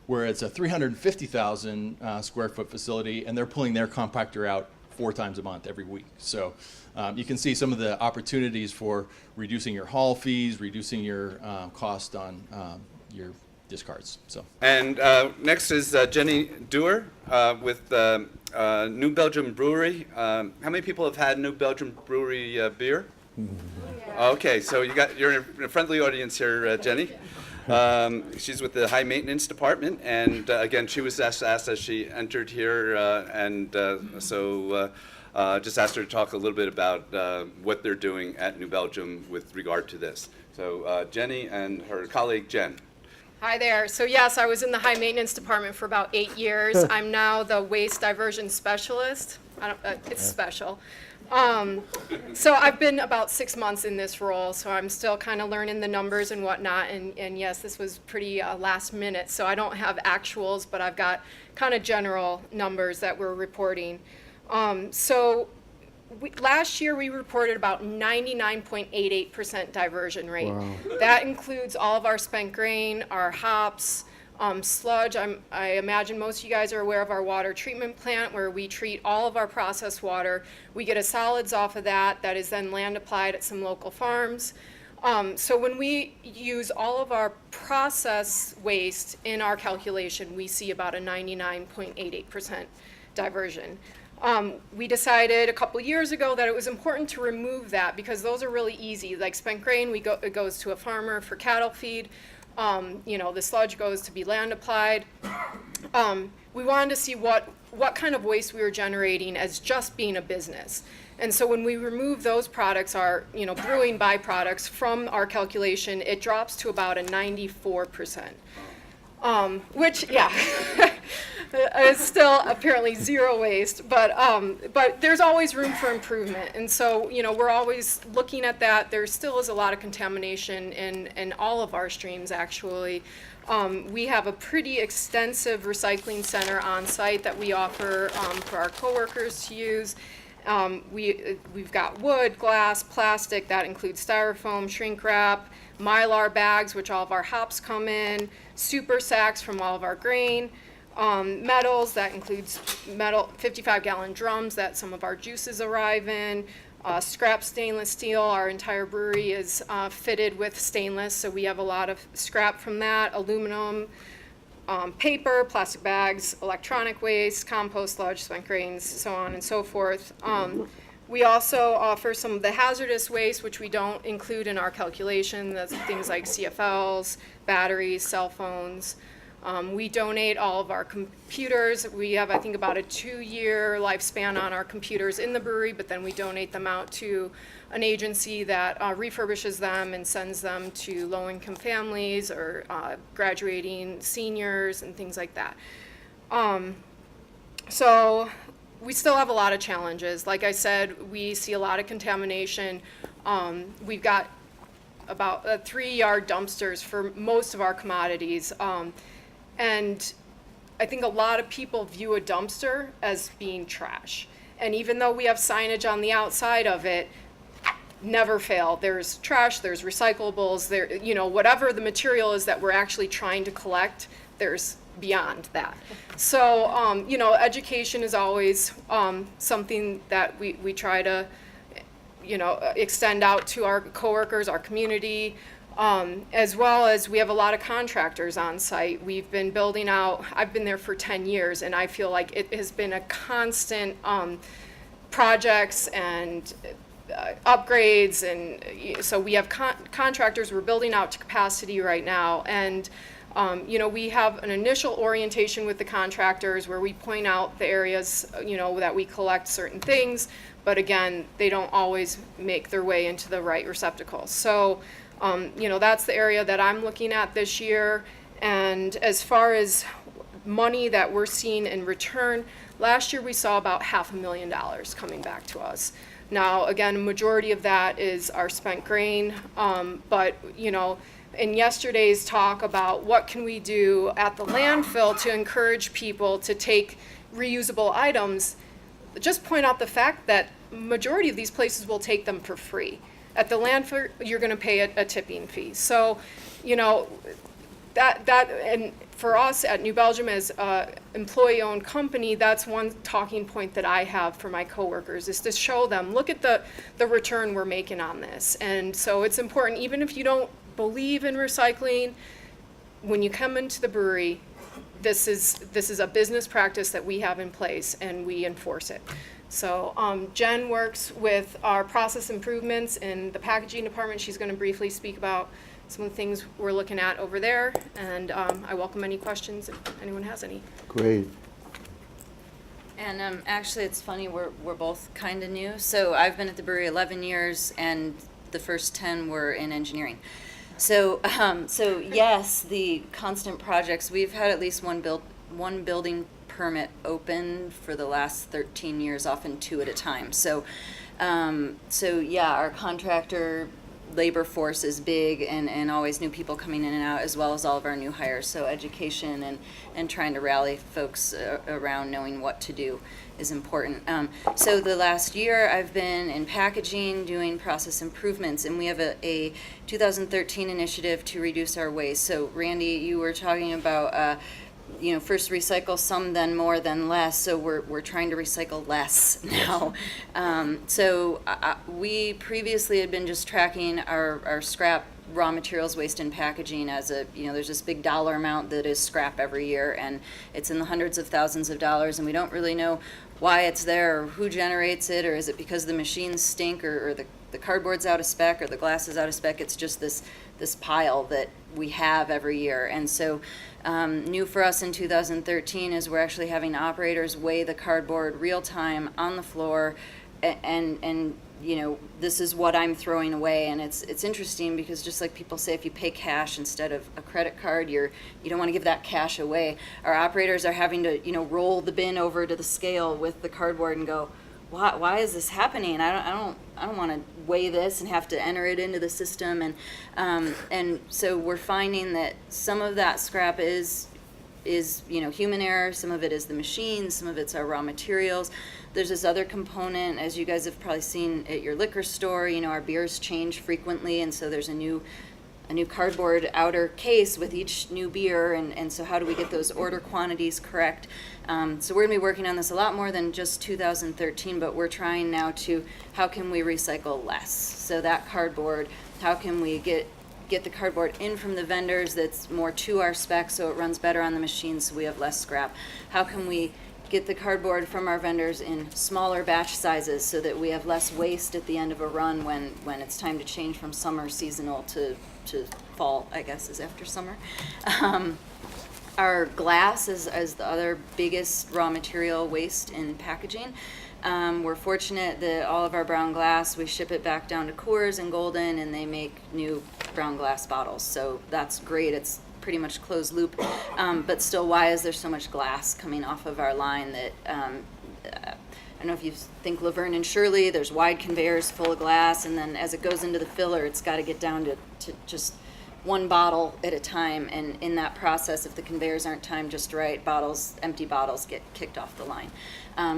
where it's a 350,000 square foot facility, and they're pulling their compactor out 4 times a month every week. So you can see some of the opportunities for reducing your haul fees, reducing your cost on your discards. So. And next is Jenny Dewar with New Belgium Brewery. How many people have had New Belgium Brewery beer? Okay, so you're in a friendly audience here, Jenny. She's with the High Maintenance Department, and again, she was asked as she entered here, so just asked her to talk a little bit about what they're doing at New Belgium with regard to this. So Jenny and her colleague Jen. Hi there. So yes, I was in the High Maintenance Department for about 8 years. I'm now the Waste Diversion Specialist. It's special. So I've been about 6 months in this role, so I'm still kind of learning the numbers and whatnot, and yes, this was pretty last minute, so I don't have actuals, but I've got kind of general numbers that we're reporting. Last year we reported about 99.88% diversion rate. Wow. That includes all of our spent grain, our hops, sludge. I imagine most of you guys are aware of our water treatment plant, where we treat all of our processed water. We get a solids off of that is then land applied at some local farms. So when we use all of our process waste in our calculation, we see about a 99.88% diversion. We decided a couple years ago that it was important to remove that because those are really easy. Like spent grain, it goes to a farmer for cattle feed. The sludge goes to be land applied. We wanted to see what kind of waste we were generating as just being a business. And so when we remove those products, our brewing byproducts from our calculation, it drops to about a 94%. Which, yeah, is still apparently zero waste, but there's always room for improvement. And so, we're always looking at that. There still is a lot of contamination in all of our streams, actually. We have a pretty extensive recycling center on site that we offer for our coworkers to use. We've got wood, glass, plastic, that includes styrofoam, shrink wrap. Mylar bags, which all of our hops come in, super sacks from all of our grain, metals, that includes metal 55-gallon drums that some of our juices arrive in, scrap stainless steel. Our entire brewery is fitted with stainless, so we have a lot of scrap from that, aluminum, paper, plastic bags, electronic waste, compost, sludge, spent grains, so on and so forth. We also offer some of the hazardous waste, which we don't include in our calculation. That's things like CFLs, batteries, cell phones. We donate all of our computers. We have, I think, about a 2-year lifespan on our computers in the brewery, but then we donate them out to an agency that refurbishes them and sends them to low-income families or graduating seniors and things like that. So we still have a lot of challenges. Like I said, we see a lot of contamination. We've got about 3-yard dumpsters for most of our commodities. And I think a lot of people view a dumpster as being trash. And even though we have signage on the outside of it, never fail. There's trash, there's recyclables, there, you know, whatever the material is that we're actually trying to collect, there's beyond that. So, you know, education is always something that we try to, you know, extend out to our coworkers, our community. As well as we have a lot of contractors on site. We've been building out, I've been there for 10 years, and I feel like it has been a constant projects and upgrades, and so we have contractors. We're building out to capacity right now, and you know, we have an initial orientation with the contractors where we point out the areas, you know, that we collect certain things, but again, they don't always make their way into the right receptacles. So you know, that's the area that I'm looking at this year. And as far as money that we're seeing in return, last year we saw about $500,000 coming back to us. Now, again, a majority of that is our spent grain, but, you know, in yesterday's talk about what can we do at the landfill to encourage people to take reusable items, just point out the fact that majority of these places will take them for free. At the landfill, you're going to pay a tipping fee. So, you know, that and for us at New Belgium as an employee-owned company, that's one talking point that I have for my coworkers, is to show them, look at the return we're making on this. And so it's important, even if you don't believe in recycling, when you come into the brewery, this is a business practice that we have in place, and we enforce it. So Jen works with our process improvements in the packaging department. She's going to briefly speak about some of the things we're looking at over there, and I welcome any questions if anyone has any. Great. And actually, it's funny, we're both kind of new. So I've been at the brewery 11 years, and the first 10 were in engineering. So yes, the constant projects. We've had at least one building permit open for the last 13 years, often 2 at a time. So yeah, our contractor labor force is big, and always new people coming in and out, as well as all of our new hires. So education and trying to rally folks around knowing what to do is important. So the last year I've been in packaging doing process improvements, and we have a 2013 initiative to reduce our waste. So Randy, you were talking about you know, first recycle some, then more, then less. So we're trying to recycle less now. So we previously had been just tracking our scrap raw materials waste and packaging as a, you know, there's this big dollar amount that is scrap every year, and it's in the hundreds of thousands of dollars, and we don't really know why it's there or who generates it, or is it because the machines stink, or the cardboard's out of spec, or the glass is out of spec. It's just this pile that we have every year. And so new for us in 2013 is we're actually having operators weigh the cardboard real time on the floor, and you know, this is what I'm throwing away. And it's interesting because, just like people say, if you pay cash instead of a credit card, you don't want to give that cash away. Our operators are having to, you know, roll the bin over to the scale with the cardboard and go, why is this happening? I don't want to weigh this and have to enter it into the system. And so we're finding that some of that scrap is, you know, human error. Some of it is the machines. Some of it's our raw materials. There's this other component, as you guys have probably seen at your liquor store. You know, our beers change frequently, and so there's a new a new cardboard outer case with each new beer, and so how do we get those order quantities correct? So we're going to be working on this a lot more than just 2013, but we're trying now to, how can we recycle less? So that cardboard, how can we get the cardboard in from the vendors that's more to our spec so it runs better on the machine so we have less scrap? How can we get the cardboard from our vendors in smaller batch sizes so that we have less waste at the end of a run when it's time to change from summer seasonal to fall, I guess, is after summer. Our glass is the other biggest raw material waste in packaging. We're fortunate that all of our brown glass, we ship it back down to Coors and Golden, and they make new brown glass bottles. So that's great. It's pretty much closed loop. But still, why is there so much glass coming off of our line that, I don't know if you think Laverne and Shirley, there's wide conveyors full of glass, and then as it goes into the filler, it's got to get down to just one bottle at a time, and in that process, if the conveyors aren't timed just right, empty bottles get kicked off the line.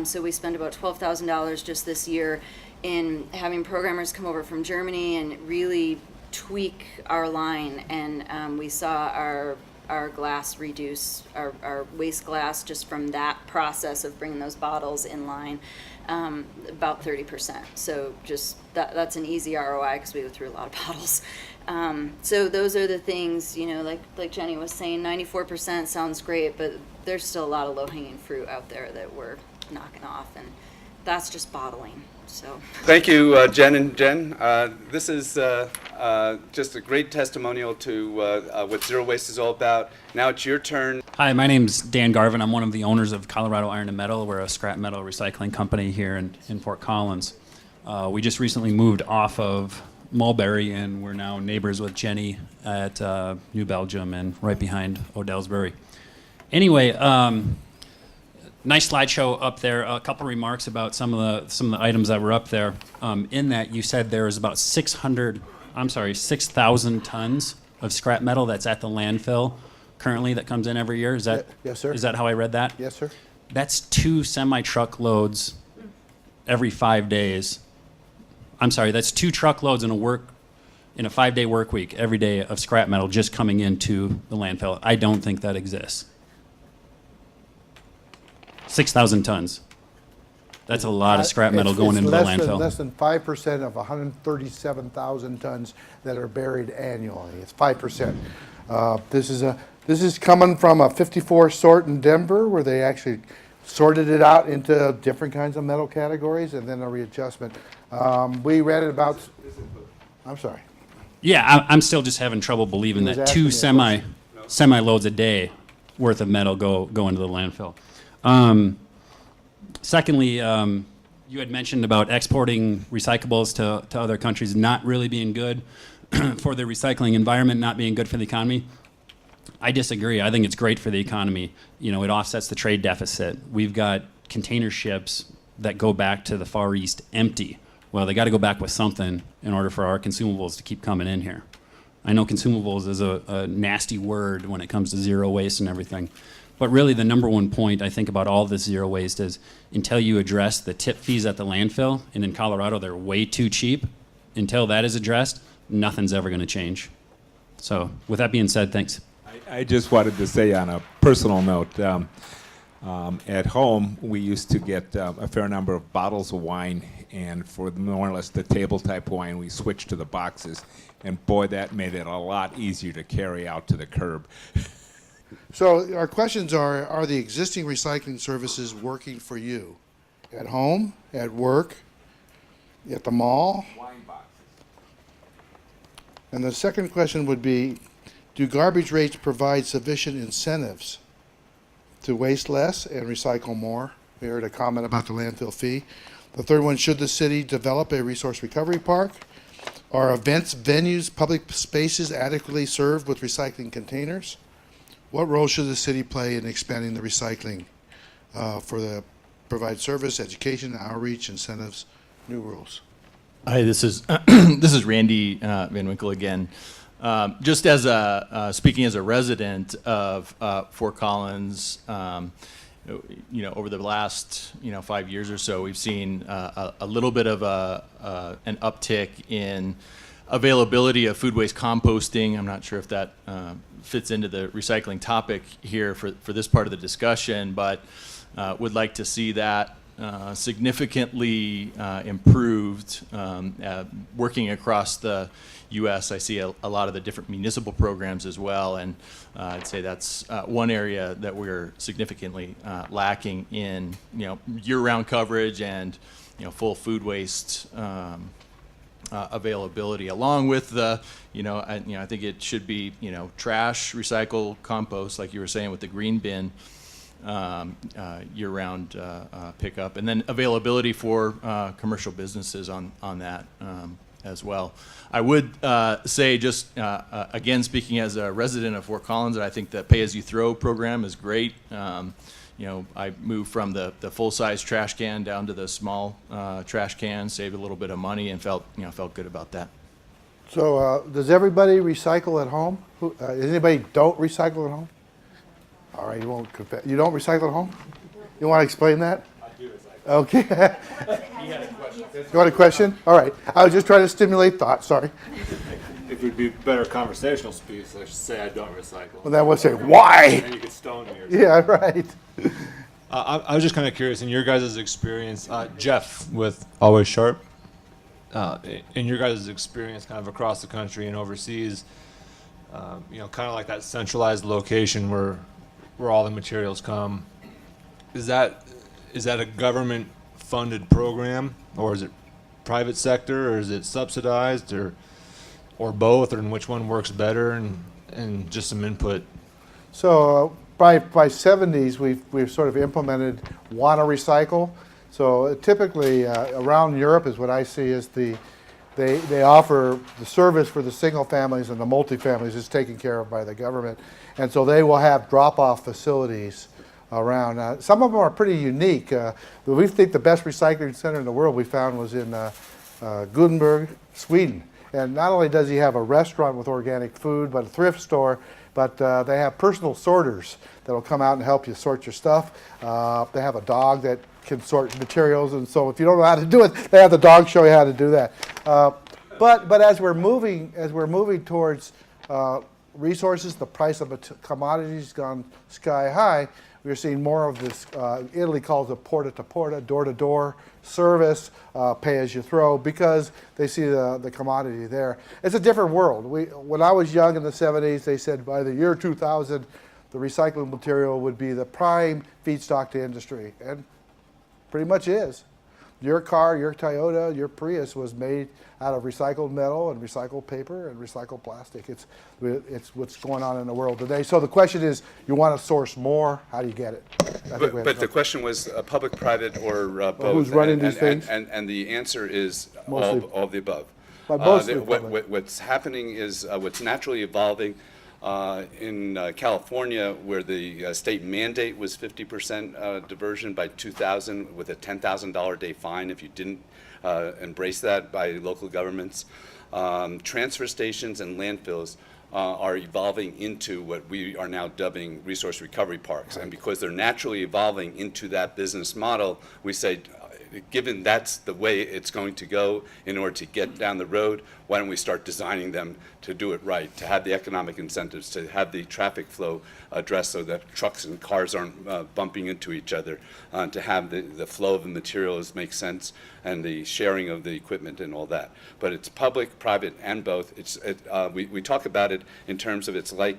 So we spend about $12,000 just this year in having programmers come over from Germany and really tweak our line, and we saw our glass reduce, our waste glass just from that process of bringing those bottles in line, about 30%. So just that's an easy ROI because we go through a lot of bottles. So those are the things, like Jenny was saying, 94% sounds great, but there's still a lot of low-hanging fruit out there that we're knocking off, and that's just bottling. So Thank you, Jen and Jen. This is just a great testimonial to what Zero Waste is all about. Now it's your turn. Hi, my name's Dan Garvin. I'm one of the owners of Colorado Iron and Metal. We're a scrap metal recycling company here in Fort Collins. We just recently moved off of Mulberry, and we're now neighbors with Jenny at New Belgium and right behind Odellsbury. Anyway, nice slideshow up there. A couple remarks about some of the items that were up there. In that, you said there is about 6,000 tons of scrap metal that's at the landfill currently that comes in every year. Is that Yes, sir. Is that how I read that? Yes, sir. That's 2 semi-truck loads every 5 days. I'm sorry, that's 2 truckloads in a 5-day work week every day of scrap metal just coming into the landfill. I don't think that exists. 6,000 tons. That's a lot of scrap metal going into the landfill. Less than 5% of 137,000 tons that are buried annually. It's 5%. This is coming from a 54 sort in Denver, where they actually sorted it out into different kinds of metal categories and then a readjustment. We read it about. I'm sorry. Yeah, I'm still just having trouble believing He was that asking 2 me a semi loads a day worth of metal go into the landfill. Secondly, you had mentioned about exporting recyclables to other countries not really being good for the recycling environment, not being good for the economy. I disagree. I think it's great for the economy. It offsets the trade deficit. We've got container ships that go back to the Far East empty. Well, they got to go back with something in order for our consumables to keep coming in here. I know consumables is a nasty word when it comes to zero waste and everything. But really the number one point I think about all this zero waste is until you address the tip fees at the landfill, and in Colorado they're way too cheap, until that is addressed, nothing's ever going to change. So with that being said, thanks. I just wanted to say on a personal note, at home we used to get a fair number of bottles of wine, and for more or less the table type wine we switched to the boxes, and boy, that made it a lot easier to carry out to the curb. So our questions are the existing recycling services working for you? At home, at work, at the mall? Wine boxes. And the second question would be, do garbage rates provide sufficient incentives to waste less and recycle more? We heard a comment about the landfill fee. The third one, should the city develop a resource recovery park? Are events, venues, public spaces adequately served with recycling containers? What role should the city play in expanding the recycling provide service, education, outreach, incentives, new rules? Hi, this is this is Randy Van Winkle again. Just as speaking as a resident of Fort Collins, over the last 5 years or so, we've seen a little bit of an uptick in availability of food waste composting. I'm not sure if that fits into the recycling topic here for this part of the discussion, but would like to see that significantly improved. Working across the U.S., I see a lot of the different municipal programs as well, and I'd say that's one area that we're significantly lacking in, year-round coverage and, full food waste availability, along with the, I think it should be, trash, recycle, compost, like you were saying with the green bin, year-round pickup, and then availability for commercial businesses on that as well. I would say, just again, speaking as a resident of Fort Collins, that I think the pay-as-you-throw program is great. I moved from the full-size trash can down to the small trash can, saved a little bit of money, and felt good about that. So does everybody recycle at home? Does anybody don't recycle at home? All right, you won't confess. You don't recycle at home? You want to explain that? I do recycle. Okay. You want a question? All right. I was just trying to stimulate thought. Sorry. If it would be better conversational piece, I should say I don't recycle. Well, then we'll say, why? And then you could stone me or something. Yeah, right. I was just kind of curious, in your guys' experience, Jeff with Always Sharp, in your guys' experience kind of across the country and overseas, kind of like that centralized location where all the materials come, is that a government funded program, or is it private sector, or is it subsidized, or both, or in which one works better, and just some input? So by 70s, we've sort of implemented Wanna Recycle. So typically around Europe is what I see is they offer the service for the single families, and the multifamilies is taken care of by the government. And so they will have drop-off facilities around. Some of them are pretty unique. We think the best recycling center in the world we found was in Gothenburg, Sweden. And not only does he have a restaurant with organic food, but a thrift store, but they have personal sorters that will come out and help you sort your stuff. They have a dog that can sort materials, and so if you don't know how to do it, they have the dog show you how to do that. But as we're moving towards resources, the price of commodities has gone sky high. We're seeing more of this, Italy calls it porta-to-porta, door-to-door service, pay-as-you-throw, because they see the commodity there. It's a different world. When I was young in the 70s, they said by the year 2000, the recycling material would be the prime feedstock to industry, and pretty much is. Your car, your Toyota, your Prius was made out of recycled metal and recycled paper and recycled plastic. It's what's going on in the world today. So the question is, you want to source more? How do you get it? But the question was public, private, or both. Who's running these things? And the answer is Mostly- all of the above. But mostly public. What's happening is what's naturally evolving in California, where the state mandate was 50% diversion by 2000, with a $10,000 a day fine if you didn't embrace that by local governments. Transfer stations and landfills are evolving into what we are now dubbing resource recovery parks. And because they're naturally evolving into that business model, we say, given that's the way it's going to go in order to get down the road, why don't we start designing them to do it right, to have the economic incentives, to have the traffic flow addressed so that trucks and cars aren't bumping into each other, to have the flow of the materials make sense, and the sharing of the equipment and all that. But it's public, private, and both. We talk about it in terms of it's like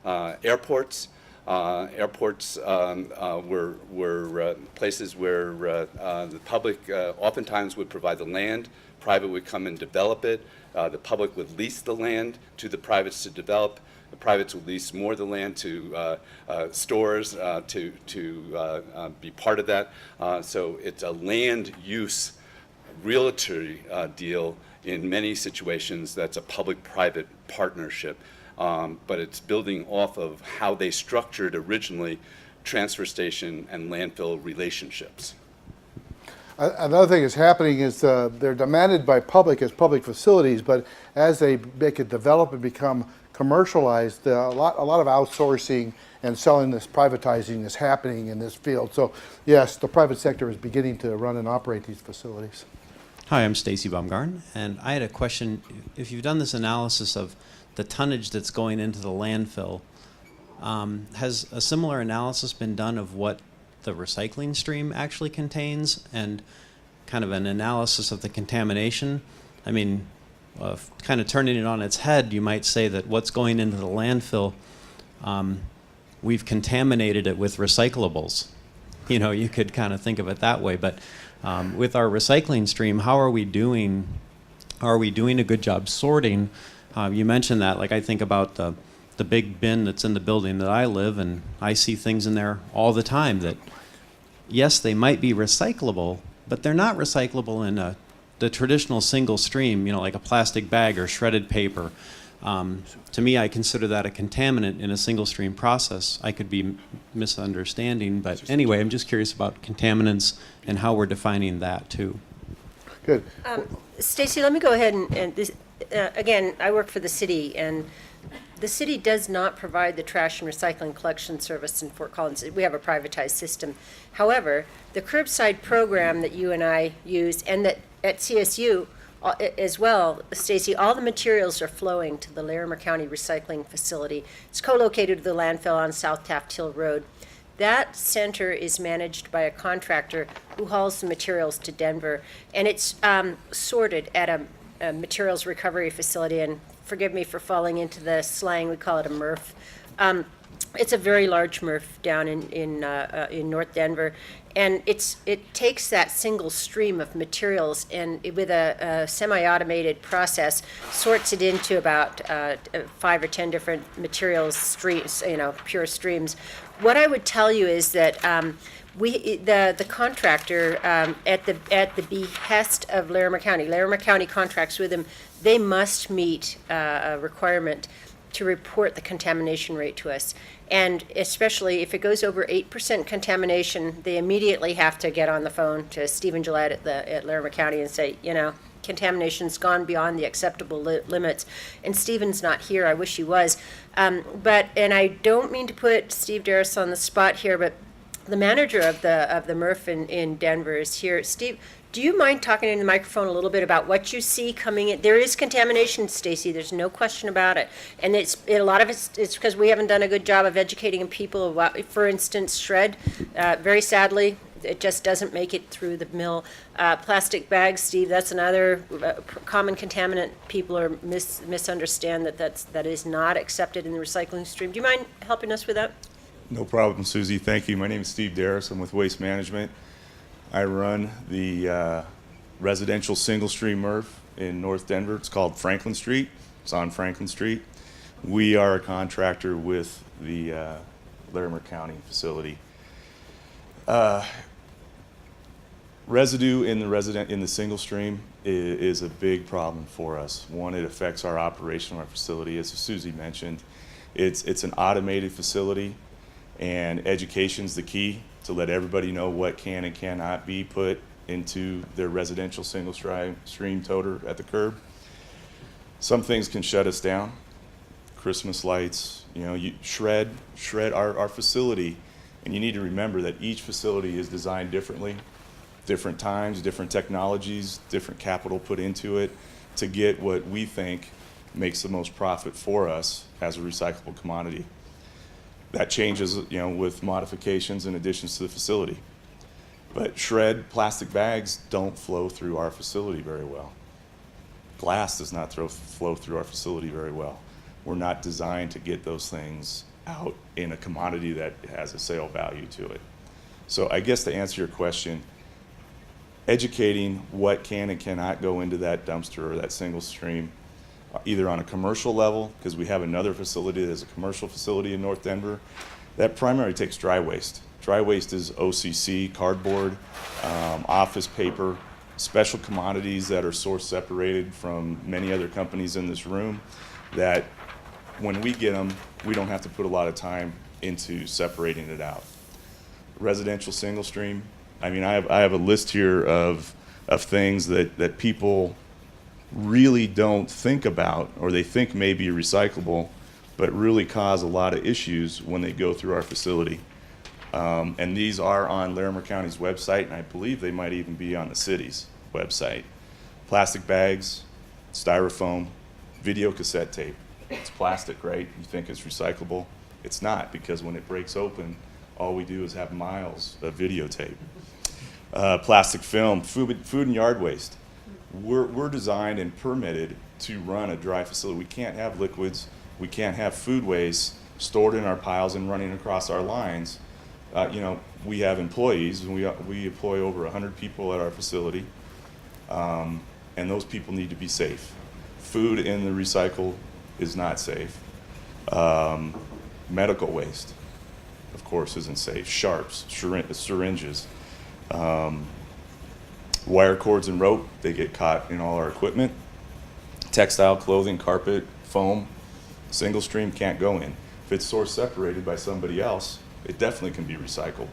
airports. Airports were places where the public oftentimes would provide the land, private would come and develop it, the public would lease the land to the privates to develop, the privates would lease more of the land to stores to be part of that. So it's a land use realty deal in many situations. That's a public-private partnership. But it's building off of how they structured originally transfer station and landfill relationships. Another thing that's happening is they're demanded by public as public facilities, but as they make it develop and become commercialized, a lot of outsourcing and selling this, privatizing is happening in this field. So yes, the private sector is beginning to run and operate these facilities. Hi, I'm Stacy Baumgarten, and I had a question. If you've done this analysis of the tonnage that's going into the landfill, has a similar analysis been done of what the recycling stream actually contains, and kind of an analysis of the contamination? I mean, kind of turning it on its head, you might say that what's going into the landfill, we've contaminated it with recyclables. You know, you could kind of think of it that way, but with our recycling stream, how are we doing? Are we doing a good job sorting? You mentioned that, like I think about the big bin that's in the building that I live, and I see things in there all the time that, yes, they might be recyclable, but they're not recyclable in the traditional single stream, you know, like a plastic bag or shredded paper. To me, I consider that a contaminant in a single stream process. I could be misunderstanding, but anyway, I'm just curious about contaminants and how we're defining that too. Good. Stacy, let me go ahead and this, again, I work for the city, and the city does not provide the trash and recycling collection service in Fort Collins. We have a privatized system. However, the curbside program that you and I use, and that at CSU as well, Stacy, all the materials are flowing to the Larimer County Recycling Facility. It's co-located with the landfill on South Taft Hill Road. That center is managed by a contractor who hauls the materials to Denver, and it's sorted at a materials recovery facility. And forgive me for falling into the slang, we call it a MRF. It's a very large MRF down in North Denver, and it takes that single stream of materials and with a semi-automated process sorts it into about 5 or 10 different materials streams, you know, pure streams. What I would tell you is that the contractor at the behest of Larimer County contracts with them. They must meet a requirement to report the contamination rate to us. And especially if it goes over 8% contamination, they immediately have to get on the phone to Stephen Gillette at Larimer County and say, you know, contamination's gone beyond the acceptable limits. And Stephen's not here. I wish he was. And I don't mean to put Steve Darris on the spot here, but the manager of the MRF in Denver is here. Steve, do you mind talking in the microphone a little bit about what you see coming in? There is contamination, Stacy. There's no question about it, and a lot of it's because we haven't done a good job of educating people about, for instance, shred. Very sadly, it just doesn't make it through the mill. Plastic bags, Steve. That's another common contaminant. People are misunderstand that is not accepted in the recycling stream. Do you mind helping us with that? No problem, Susie. Thank you. My name is Steve Darris. I'm with Waste Management. I run the residential single stream MRF in North Denver. It's called Franklin Street. It's on Franklin Street. We are a contractor with the Larimer County facility. Residue in the single stream is a big problem for us. One, it affects our operation of our facility. As Susie mentioned, it's an automated facility, and education's the key to let everybody know what can and cannot be put into their residential single stream toter at the curb. Some things can shut us down. Christmas lights, you know, you shred our facility, and you need to remember that each facility is designed differently, different times, different technologies, different capital put into it to get what we think makes the most profit for us as a recyclable commodity. That changes, you know, with modifications and additions to the facility. But shred plastic bags don't flow through our facility very well. Glass does not flow through our facility very well. We're not designed to get those things out in a commodity that has a sale value to it. So I guess to answer your question, educating what can and cannot go into that dumpster or that single stream, either on a commercial level, because we have another facility that's a commercial facility in North Denver, that primarily takes dry waste. Dry waste is OCC, cardboard, office paper, special commodities that are source separated from many other companies in this room, that when we get them, we don't have to put a lot of time into separating it out. Residential single stream, I mean, I have a list here of things that people really don't think about, or they think may be recyclable, but really cause a lot of issues when they go through our facility. And these are on Larimer County's website, and I believe they might even be on the city's website. plastic bags, styrofoam, video cassette tape. It's plastic, right? You think it's recyclable. It's not, because when it breaks open, all we do is have miles of videotape. Plastic film, food and yard waste. We're designed and permitted to run a dry facility. We can't have liquids, we can't have food waste stored in our piles and running across our lines. We have employees, and we employ over 100 people at our facility, and those people need to be safe. Food in the recycle is not safe. Medical waste, of course, isn't safe. Sharps, syringes, wire cords and rope, they get caught in all our equipment. Textile, clothing, carpet, foam, single stream can't go in. If it's source separated by somebody else, it definitely can be recycled.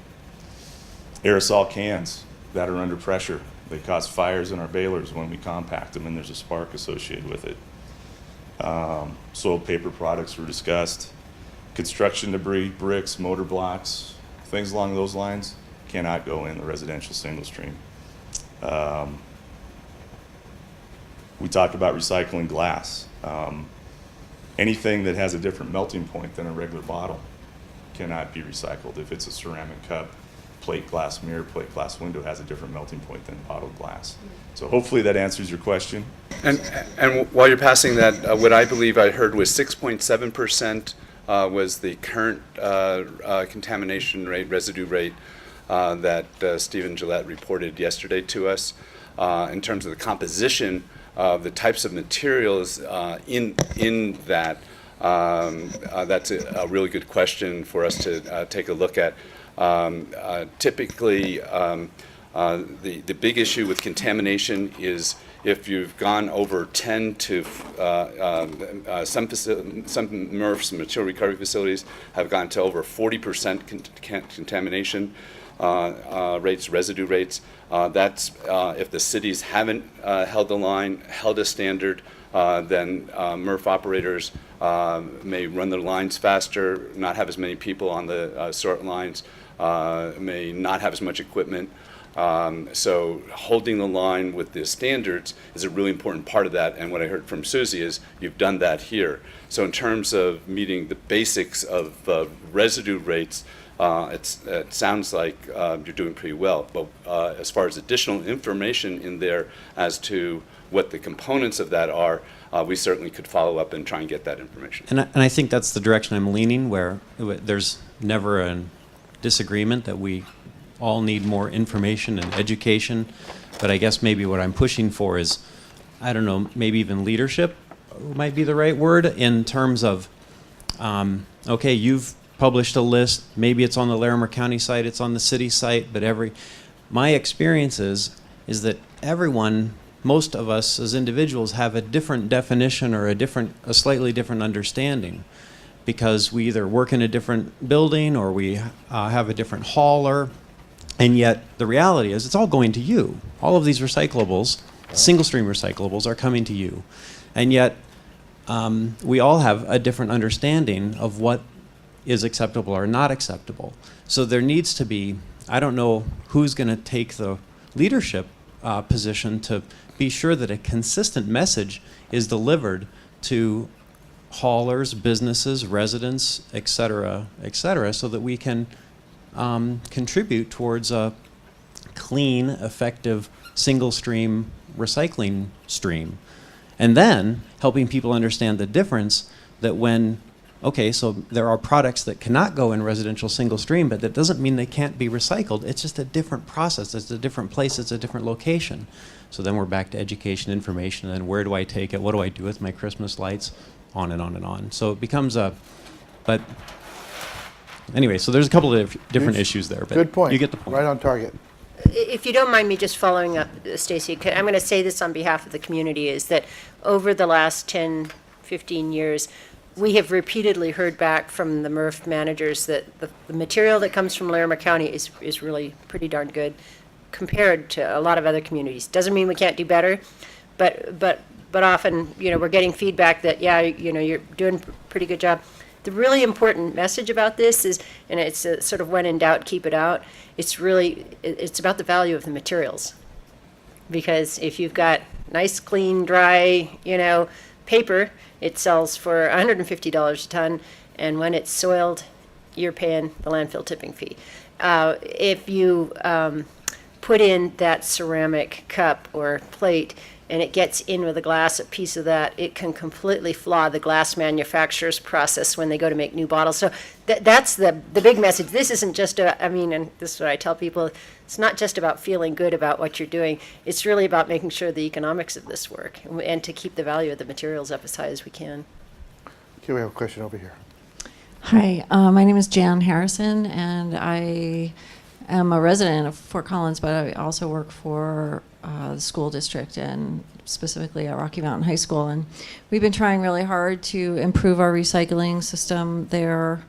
Aerosol cans that are under pressure, they cause fires in our balers when we compact them and there's a spark associated with it. Soiled paper products were discussed. Construction debris, bricks, motor blocks, things along those lines cannot go in the residential single stream. We talked about recycling glass. Anything that has a different melting point than a regular bottle cannot be recycled. If it's a ceramic cup, plate glass mirror, plate glass window has a different melting point than bottled glass. So hopefully that answers your question. And while you're passing that, what I believe I heard was 6.7% was the current contamination rate, residue rate that Stephen Gillette reported yesterday to us. In terms of the composition of the types of materials in that, that's a really good question for us to take a look at. Typically, the big issue with contamination is if you've gone over 10 to some MRFs, material recovery facilities, have gone to over 40% contamination rates, residue rates. That's if the cities haven't held the line, held a standard, then MRF operators may run their lines faster, not have as many people on the sort lines, may not have as much equipment. So holding the line with the standards is a really important part of that, and what I heard from Susie is you've done that here. So in terms of meeting the basics of residue rates, it sounds like you're doing pretty well, but as far as additional information in there as to what the components of that are, we certainly could follow up and try and get that information. And I think that's the direction I'm leaning, where there's never a disagreement that we all need more information and education. But I guess maybe what I'm pushing for is, I don't know, maybe even leadership might be the right word, in terms of, okay, you've published a list, maybe it's on the Larimer County site, it's on the city site, but my experience is that everyone, most of us as individuals, have a different definition or a slightly different understanding, because we either work in a different building or we have a different hauler, and yet the reality is it's all going to you. All of these recyclables, single stream recyclables, are coming to you, and yet we all have a different understanding of what is acceptable or not acceptable. So there needs to be, I don't know who's going to take the leadership position to be sure that a consistent message is delivered to haulers, businesses, residents, et cetera, so that we can contribute towards a clean, effective, single stream recycling stream. And then helping people understand the difference that when, okay, so there are products that cannot go in residential single stream, but that doesn't mean they can't be recycled. It's just a different process. It's a different place. It's a different location. So then we're back to education, information, and then where do I take it? What do I do with my Christmas lights? On and on and on. So it becomes but anyway, so there's a couple of different issues there. But Good point. You get the point. Right on target. If you don't mind me just following up, Stacy, I'm going to say this on behalf of the community, is that over the last 10, 15 years, we have repeatedly heard back from the MRF managers that the material that comes from Larimer County is really pretty darn good compared to a lot of other communities. Doesn't mean we can't do better, but often, we're getting feedback that, you're doing a pretty good job. The really important message about this is, and it's a sort of when in doubt, keep it out. It's about the value of the materials. because if you've got nice, clean, dry, paper, it sells for $150 a ton, and when it's soiled, you're paying the landfill tipping fee. If you put in that ceramic cup or plate and it gets in with a glass, a piece of that, it can completely flaw the glass manufacturer's process when they go to make new bottles. So that's the big message. This isn't just and this is what I tell people, it's not just about feeling good about what you're doing. It's really about making sure the economics of this work and to keep the value of the materials up as high as we can. Okay, we have a question over here. Hi, my name is Jan Harrison, and I am a resident of Fort Collins, but I also work for the school district, and specifically at Rocky Mountain High School. And we've been trying really hard to improve our recycling system there.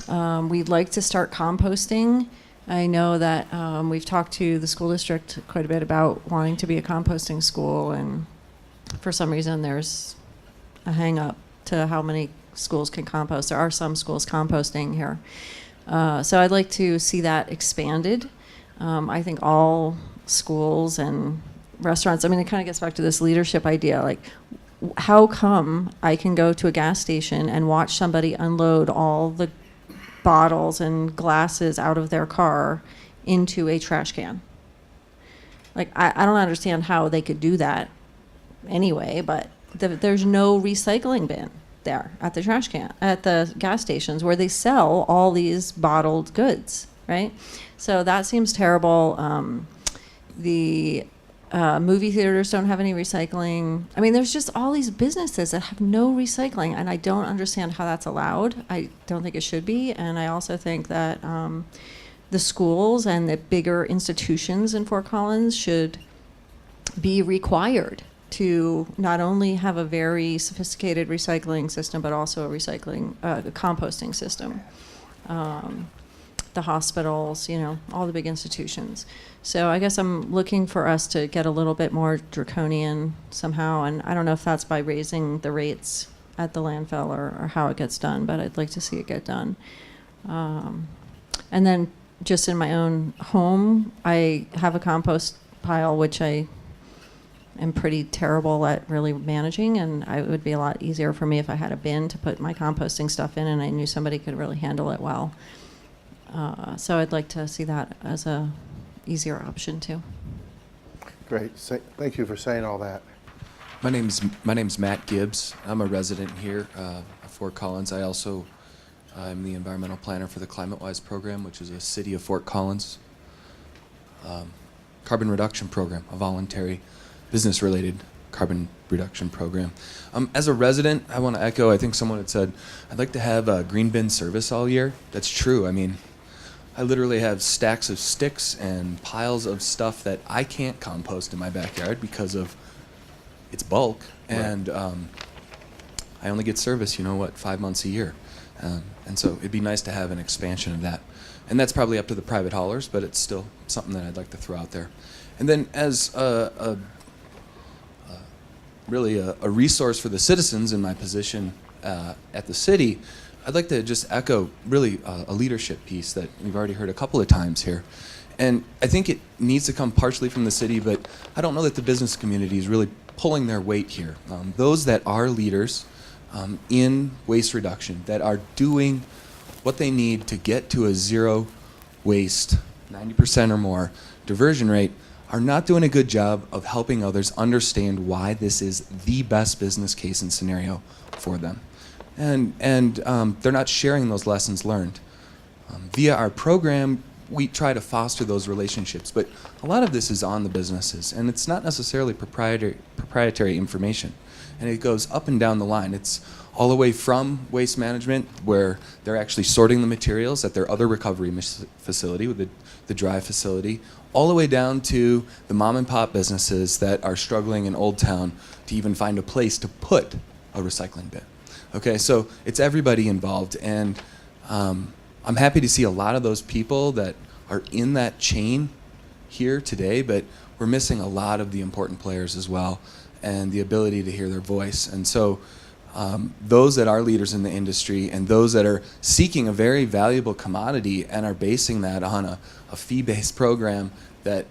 We'd like to start composting. I know that we've talked to the school district quite a bit about wanting to be a composting school, and for some reason there's a hang up to how many schools can compost. There are some schools composting here. So I'd like to see that expanded. I think all schools and restaurants, it kind of gets back to this leadership idea, like how come I can go to a gas station and watch somebody unload all the bottles and glasses out of their car into a trash can? Like, I don't understand how they could do that anyway, but there's no recycling bin there at the trash can, at the gas stations where they sell all these bottled goods, right? So that seems terrible. The movie theaters don't have any recycling. There's just all these businesses that have no recycling, and I don't understand how that's allowed. I don't think it should be, and I also think that the schools and the bigger institutions in Fort Collins should be required to not only have a very sophisticated recycling system, but also a composting system. The hospitals, all the big institutions. So I guess I'm looking for us to get a little bit more draconian somehow, and I don't know if that's by raising the rates at the landfill or how it gets done, but I'd like to see it get done. And then just in my own home, I have a compost pile, which I am pretty terrible at really managing, and it would be a lot easier for me if I had a bin to put my composting stuff in and I knew somebody could really handle it well. So I'd like to see that as a easier option too. Great. Thank you for saying all that. My name's Matt Gibbs. I'm a resident here at Fort Collins. I also am the environmental planner for the ClimateWise program, which is a City of Fort Collins carbon reduction program, a voluntary business-related carbon reduction program. As a resident, I want to echo, I think someone had said, I'd like to have a green bin service all year. That's true. I literally have stacks of sticks and piles of stuff that I can't compost in my backyard because of its bulk. Right. And I only get service, 5 months a year. And so it'd be nice to have an expansion of that. And that's probably up to the private haulers, but it's still something that I'd like to throw out there. And then as really a resource for the citizens in my position at the city, I'd like to just echo really a leadership piece that we've already heard a couple of times here. And I think it needs to come partially from the city, but I don't know that the business community is really pulling their weight here. Those that are leaders in waste reduction, that are doing what they need to get to a zero waste, 90% or more diversion rate, are not doing a good job of helping others understand why this is the best business case and scenario for them. And they're not sharing those lessons learned. Via our program, we try to foster those relationships, but a lot of this is on the businesses, and it's not necessarily proprietary information. And it goes up and down the line. It's all the way from waste management, where they're actually sorting the materials at their other recovery facility, with the dry facility, all the way down to the mom and pop businesses that are struggling in Old Town to even find a place to put a recycling bin. Okay, so it's everybody involved, and I'm happy to see a lot of those people that are in that chain here today, but we're missing a lot of the important players as well, and the ability to hear their voice. And so those that are leaders in the industry and those that are seeking a very valuable commodity and are basing that on a fee-based program that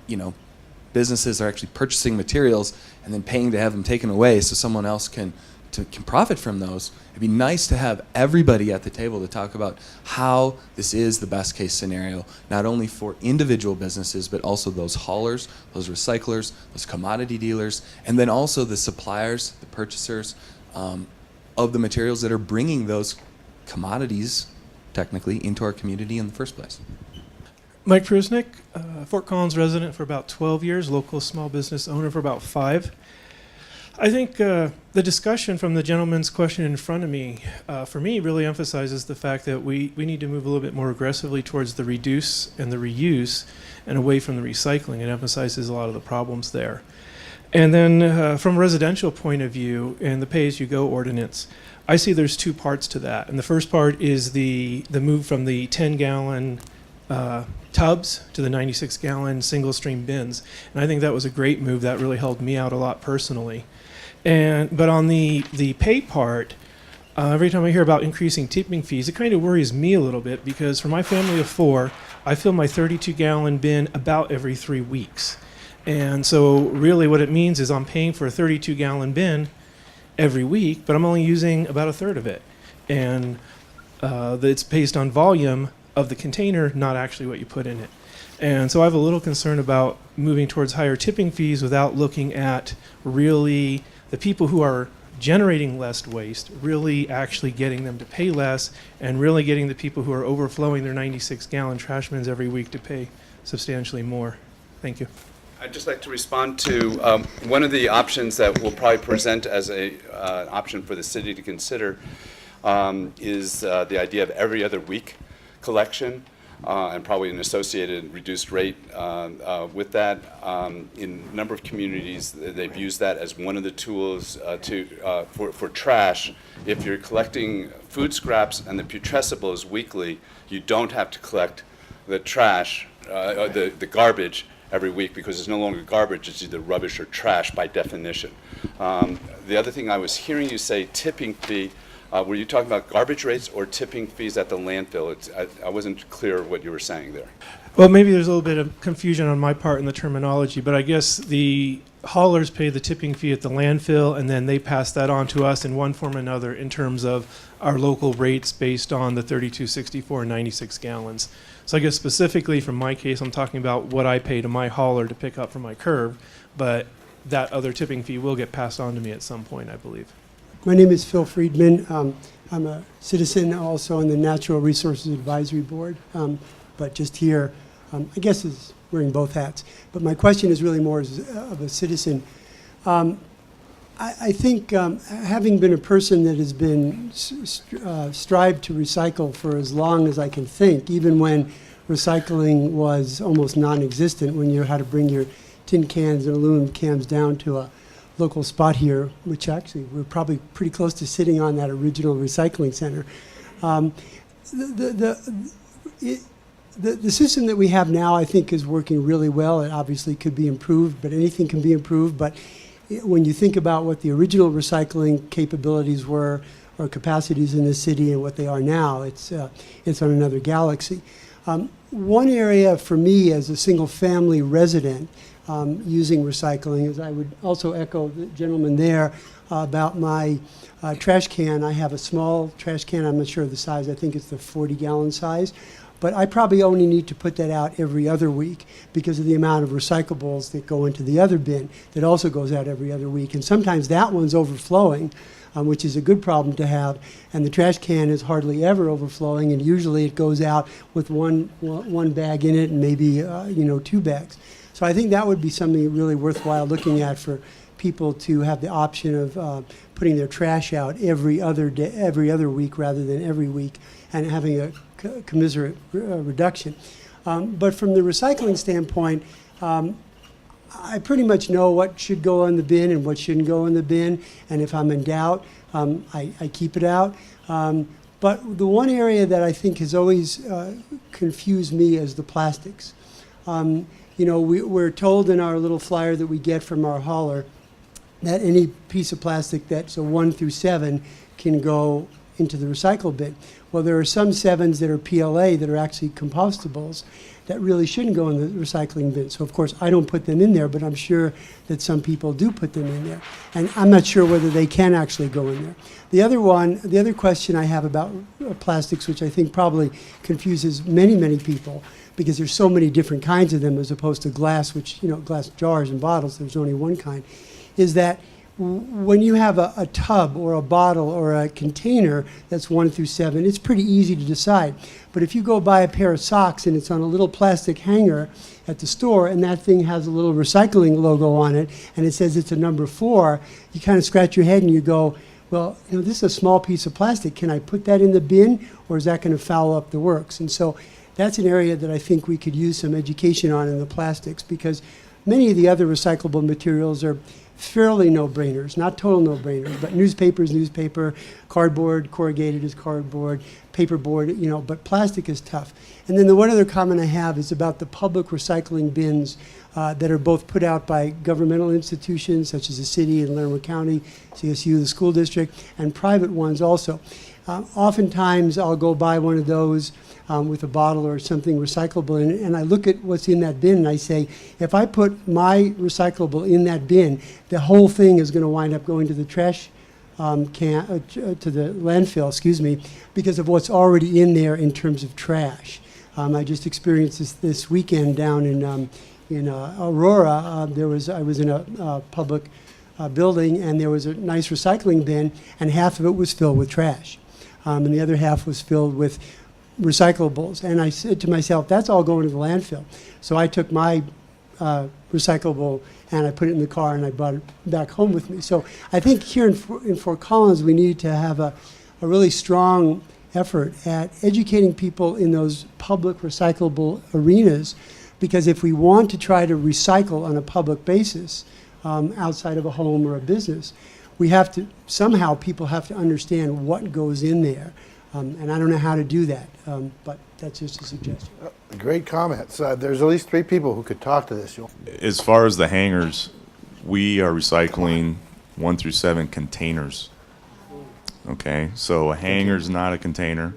businesses are actually purchasing materials and then paying to have them taken away so someone else can profit from those. It'd be nice to have everybody at the table to talk about how this is the best case scenario, not only for individual businesses, but also those haulers, those recyclers, those commodity dealers, and then also the suppliers, the purchasers of the materials that are bringing those commodities, technically, into our community in the first place. Mike Prusnick, Fort Collins resident for about 12 years, local small business owner for about 5. I think the discussion from the gentleman's question in front of me, for me, really emphasizes the fact that we need to move a little bit more aggressively towards the reduce and the reuse and away from the recycling. It emphasizes a lot of the problems there. And then from a residential point of view, in the pay-as-you-go ordinance, I see there's 2 parts to that. And the first part is the move from the 10-gallon tubs to the 96-gallon single-stream bins. And I think that was a great move. That really helped me out a lot personally. But on the pay part, every time I hear about increasing tipping fees, it kind of worries me a little bit, because for my family of 4, I fill my 32-gallon bin about every 3 weeks. And so really what it means is I'm paying for a 32-gallon bin every week, but I'm only using about a third of it. And it's based on volume of the container, not actually what you put in it. And so I have a little concern about moving towards higher tipping fees without looking at really the people who are generating less waste, really actually getting them to pay less, and really getting the people who are overflowing their 96-gallon trash bins every week to pay substantially more. Thank you. I'd just like to respond to one of the options that we'll probably present as a option for the city to consider is the idea of every other week collection, and probably an associated reduced rate with that. In a number of communities, they've used that as one of the tools for trash. If you're collecting food scraps and the putrescibles weekly, you don't have to collect the trash, the garbage every week, because it's no longer garbage, it's either rubbish or trash by definition. The other thing I was hearing you say, tipping fee, were you talking about garbage rates or tipping fees at the landfill? I wasn't clear what you were saying there. Well, maybe there's a little bit of confusion on my part in the terminology, but I guess the haulers pay the tipping fee at the landfill, and then they pass that on to us in one form or another in terms of our local rates based on the 32, 64, and 96 gallons. So I guess specifically from my case, I'm talking about what I pay to my hauler to pick up from my curb, but that other tipping fee will get passed on to me at some point, I believe. My name is Phil Friedman. I'm a citizen also on the Natural Resources Advisory Board, but just here, I guess is wearing both hats. But my question is really more as of a citizen. I think having been a person that has been strived to recycle for as long as I can think, even when recycling was almost non-existent, when you had to bring your tin cans and aluminum cans down to a local spot here, which actually we're probably pretty close to sitting on that original recycling center. The system that we have now, I think, is working really well. It obviously could be improved, but anything can be improved. But when you think about what the original recycling capabilities were or capacities in the city and what they are now, it's on another galaxy. One area for me as a single-family resident using recycling is I would also echo the gentleman there about my trash can. I have a small trash can. I'm not sure of the size. I think it's the 40-gallon size. But I probably only need to put that out every other week because of the amount of recyclables that go into the other bin that also goes out every other week. And sometimes that one's overflowing, which is a good problem to have. And the trash can is hardly ever overflowing, and usually it goes out with one bag in it and maybe 2 bags. So I think that would be something really worthwhile looking at for people to have the option of putting their trash out every other day, every other week rather than every week, and having a commensurate reduction. But from the recycling standpoint, I pretty much know what should go in the bin and what shouldn't go in the bin, and if I'm in doubt, I keep it out. But the one area that I think has always confused me is the plastics. We're told in our little flyer that we get from our hauler that any piece of plastic that's a 1 through 7 can go into the recycle bin. Well, there are some 7s that are PLA that are actually compostables that really shouldn't go in the recycling bin. So of course I don't put them in there, but I'm sure that some people do put them in there. And I'm not sure whether they can actually go in there. The other question I have about plastics, which I think probably confuses many, many people, because there's so many different kinds of them as opposed to glass, which, glass jars and bottles, there's only one kind, is that when you have a tub or a bottle or a container that's 1 through 7, it's pretty easy to decide. But if you go buy a pair of socks and it's on a little plastic hanger at the store and that thing has a little recycling logo on it and it says it's a number 4, you kind of scratch your head and you go, well, this is a small piece of plastic. Can I put that in the bin, or is that going to foul up the works? And so that's an area that I think we could use some education on in the plastics, because many of the other recyclable materials are fairly no-brainers, not total no-brainers, but newspaper is newspaper, cardboard, corrugated is cardboard, paperboard, but plastic is tough. And then the one other comment I have is about the public recycling bins that are both put out by governmental institutions such as the city and Larimer County, CSU, the school district, and private ones also. Oftentimes I'll go buy one of those with a bottle or something recyclable in it, and I look at what's in that bin and I say, if I put my recyclable in that bin, the whole thing is going to wind up going to the trash to the landfill, because of what's already in there in terms of trash. I just experienced this weekend down in Aurora. I was in a public building, and there was a nice recycling bin, and half of it was filled with trash, and the other half was filled with recyclables. And I said to myself, that's all going to the landfill. So I took my recyclable and I put it in the car and I brought it back home with me. So I think here in Fort Collins we need to have a really strong effort at educating people in those public recyclable arenas, because if we want to try to recycle on a public basis outside of a home or a business, we have to, somehow people have to understand what goes in there. And I don't know how to do that, but that's just a suggestion. Great comments. There's at least 3 people who could talk to this. As far as the hangers, we are recycling 1 through 7 containers. Okay, so a hanger is not a container.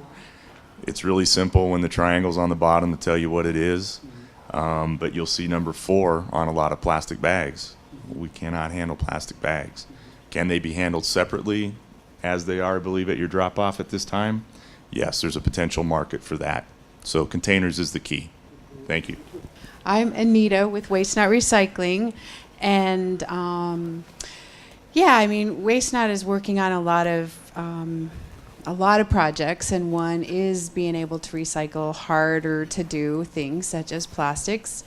It's really simple when the triangle's on the bottom to tell you what it is. But you'll see number 4 on a lot of plastic bags. We cannot handle plastic bags. Can they be handled separately, as they are, I believe, at your drop-off at this time? Yes, there's a potential market for that. So containers is the key. Thank you. I'm Anita with Waste Not Recycling, and Waste Not is working on a lot of projects, and one is being able to recycle harder to do things such as plastics.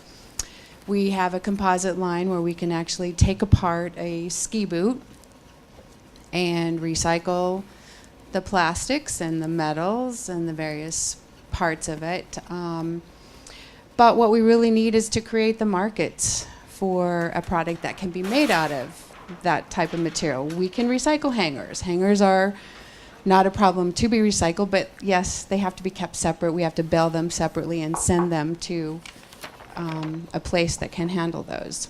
We have a composite line where we can actually take apart a ski boot and recycle the plastics and the metals and the various parts of it. But what we really need is to create the markets for a product that can be made out of that type of material. We can recycle hangers. Hangers are not a problem to be recycled, but yes, they have to be kept separate. We have to bale them separately and send them to a place that can handle those.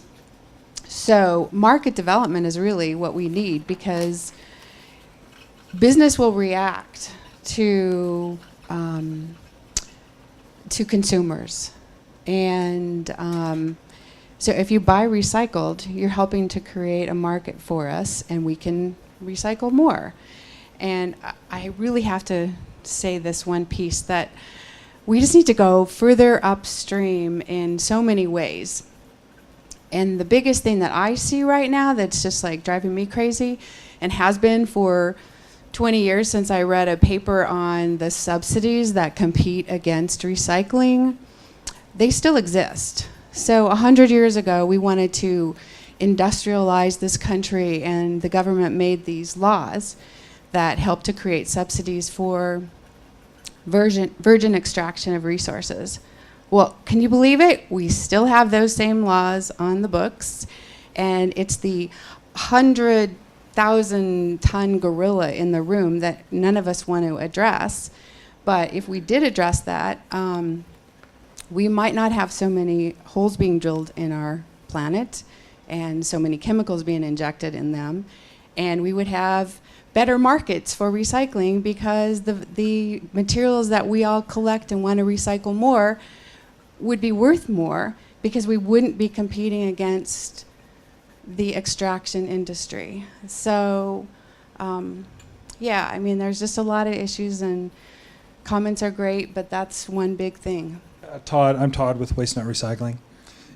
So market development is really what we need, because business will react to consumers. And so if you buy recycled, you're helping to create a market for us, and we can recycle more. And I really have to say this one piece, that we just need to go further upstream in so many ways. And the biggest thing that I see right now that's just like driving me crazy, and has been for 20 years since I read a paper on the subsidies that compete against recycling, they still exist. So 100 years ago, we wanted to industrialize this country, and the government made these laws that helped to create subsidies for virgin extraction of resources. Well, can you believe it? We still have those same laws on the books, and it's the 100,000-ton gorilla in the room that none of us want to address. But if we did address that, we might not have so many holes being drilled in our planet and so many chemicals being injected in them, and we would have better markets for recycling, because the materials that we all collect and want to recycle more would be worth more, because we wouldn't be competing against the extraction industry. So, yeah, I mean, there's just a lot of issues, and comments are great, but that's one big thing. I'm Todd with Waste Not Recycling.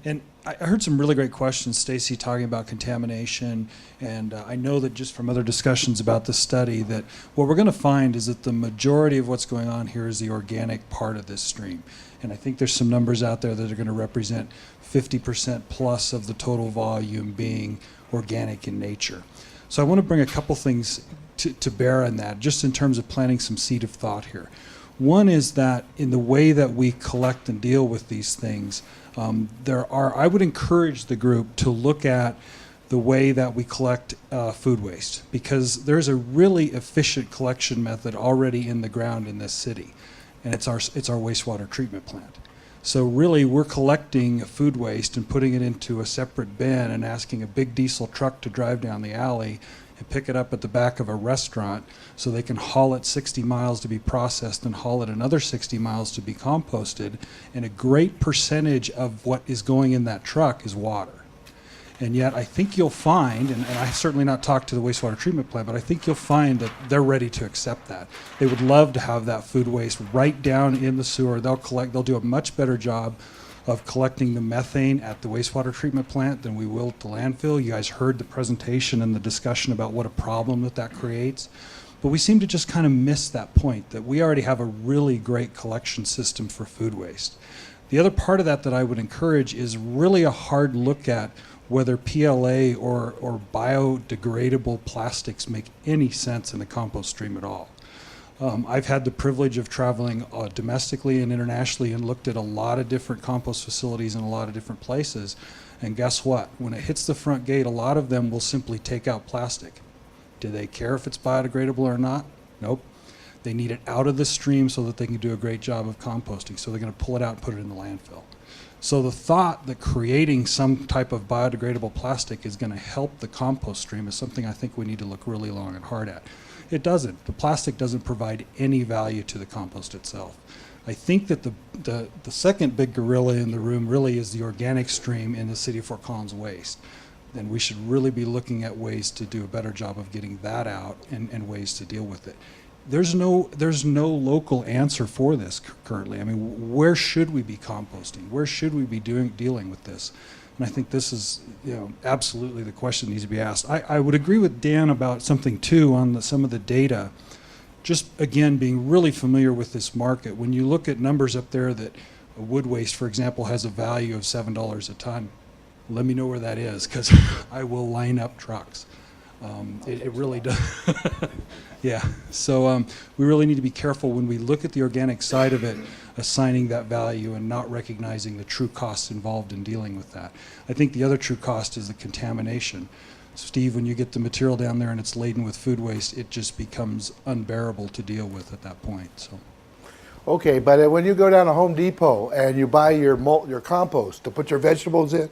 And I heard some really great questions, Stacy, talking about contamination, and I know that just from other discussions about the study that what we're going to find is that the majority of what's going on here is the organic part of this stream. And I think there's some numbers out there that are going to represent 50% plus of the total volume being organic in nature. So I want to bring a couple things to bear on that, just in terms of planting some seed of thought here. One is that in the way that we collect and deal with these things, I would encourage the group to look at the way that we collect food waste, because there's a really efficient collection method already in the ground in this city, and it's our wastewater treatment plant. So really, we're collecting food waste and putting it into a separate bin and asking a big diesel truck to drive down the alley and pick it up at the back of a restaurant so they can haul it 60 miles to be processed and haul it another 60 miles to be composted. And a great percentage of what is going in that truck is water. And yet I think you'll find, and I certainly not talked to the wastewater treatment plant, but I think you'll find that they're ready to accept that. They would love to have that food waste right down in the sewer. They'll do a much better job of collecting the methane at the wastewater treatment plant than we will at the landfill. You guys heard the presentation and the discussion about what a problem that creates. But we seem to just kind of miss that point, that we already have a really great collection system for food waste. The other part of that I would encourage is really a hard look at whether PLA or biodegradable plastics make any sense in the compost stream at all. I've had the privilege of traveling domestically and internationally and looked at a lot of different compost facilities in a lot of different places. And guess what? When it hits the front gate, a lot of them will simply take out plastic. Do they care if it's biodegradable or not? Nope. They need it out of the stream so that they can do a great job of composting. So they're going to pull it out and put it in the landfill. So the thought that creating some type of biodegradable plastic is going to help the compost stream is something I think we need to look really long and hard at. It doesn't. The plastic doesn't provide any value to the compost itself. I think that the second big gorilla in the room really is the organic stream in the city of Fort Collins waste. Then we should really be looking at ways to do a better job of getting that out and ways to deal with it. There's no local answer for this currently. I mean, where should we be composting? Where should we be dealing with this? And I think this is, absolutely the question that needs to be asked. I would agree with Dan about something too on some of the data. Just again, being really familiar with this market. When you look at numbers up there that wood waste, for example, has a value of $7 a ton, let me know where that is, because I will line up trucks. It really does. Yeah, so we really need to be careful when we look at the organic side of it, assigning that value and not recognizing the true costs involved in dealing with that. I think the other true cost is the contamination. Steve, when you get the material down there and it's laden with food waste, it just becomes unbearable to deal with at that point. So. Okay, but when you go down to Home Depot and you buy your compost to put your vegetables in,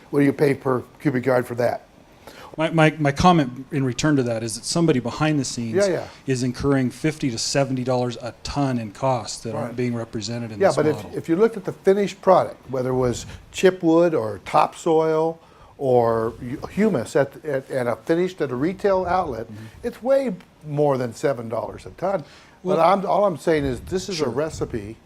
what do you pay per cubic yard for that? My comment in return to that is that somebody behind the scenes is incurring $50 to $70 a ton in costs that aren't being represented in this model. Yeah, but if you looked at the finished product, whether it was chipwood or topsoil or humus at a finished at a retail outlet, it's way more than $7 a ton. Well, but all I'm saying is this is a recipe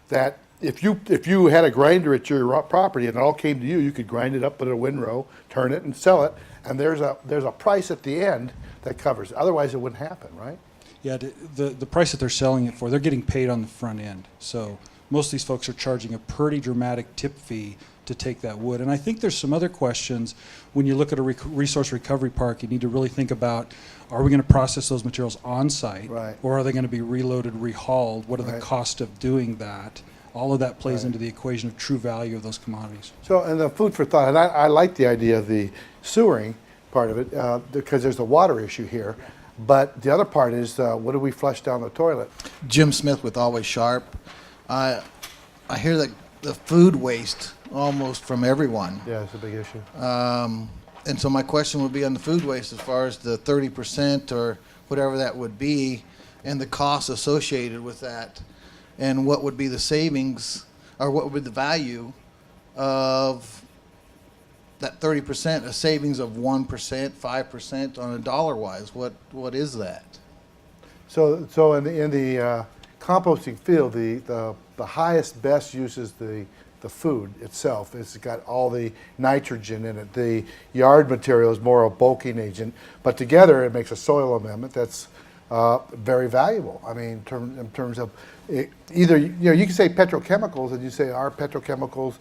that if you had a grinder at your property and it all came to you, you could grind it up, put it in a windrow, turn it, and sell it. And there's a price at the end that covers it. Otherwise, it wouldn't happen, right? Yeah, the price that they're selling it for, they're getting paid on the front end. So most of these folks are charging a pretty dramatic tip fee to take that wood. And I think there's some other questions. When you look at a resource recovery park, you need to really think about, are we going to process those materials on site? Right. Or are they going to be reloaded, rehauled? What are the costs of doing that? All of that plays into the equation of true value of those commodities. So, and the food for thought, and I like the idea of the sewering part of it because there's a water issue here. But the other part is, what do we flush down the toilet? Jim Smith with Always Sharp. I hear that the food waste almost from everyone. Yeah, it's a big issue. And so my question would be on the food waste as far as the 30% or whatever that would be, and the costs associated with that, and what would be the savings, or what would be the value of that 30%, a savings of 1%, 5% on a dollar-wise? What is that? So in the composting field, the highest, best use is the food itself. It's got all the nitrogen in it. The yard material is more a bulking agent, but together it makes a soil amendment that's very valuable. I mean, in terms of either, you can say petrochemicals, and you say, are petrochemicals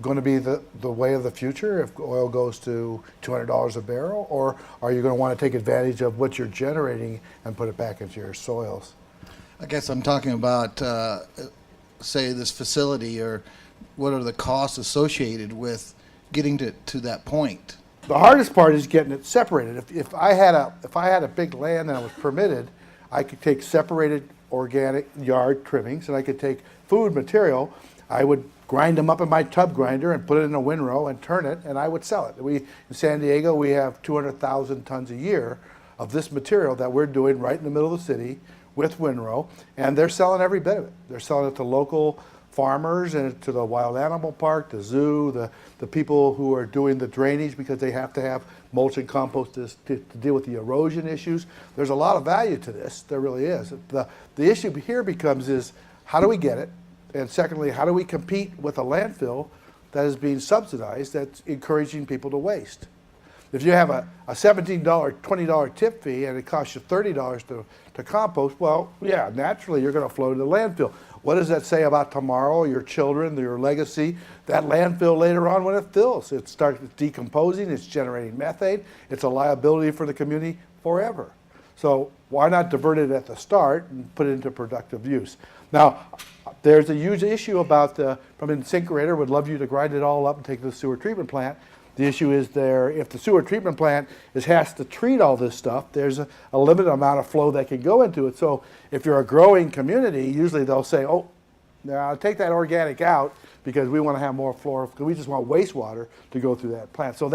going to be the way of the future if oil goes to $200 a barrel, or are you going to want to take advantage of what you're generating and put it back into your soils? I guess I'm talking about, say, this facility, or what are the costs associated with getting to that point? The hardest part is getting it separated. If I had a big land and I was permitted, I could take separated organic yard trimmings, and I could take food material. I would grind them up in my tub grinder and put it in a windrow and turn it, and I would sell it. In San Diego, we have 200,000 tons a year of this material that we're doing right in the middle of the city with windrow, and they're selling every bit of it. They're selling it to local farmers and to the wild animal park, the zoo, the people who are doing the drainage because they have to have mulch and compost to deal with the erosion issues. There's a lot of value to this. There really is. The issue here becomes is how do we get it? And secondly, how do we compete with a landfill that is being subsidized that's encouraging people to waste? If you have a $17, $20 tip fee and it costs you $30 to compost, well, yeah, naturally you're going to flow to the landfill. What does that say about tomorrow, your children, your legacy? That landfill later on when it fills, it starts decomposing, it's generating methane, it's a liability for the community forever. So why not divert it at the start and put it into productive use? Now, there's a huge issue about from InSinkErator, would love you to grind it all up and take it to the sewer treatment plant. The issue is if the sewer treatment plant has to treat all this stuff, there's a limited amount of flow that can go into it. So if you're a growing community, usually they'll say, oh, now take that organic out because we want to have more flow, because we just want wastewater to go through that plant. So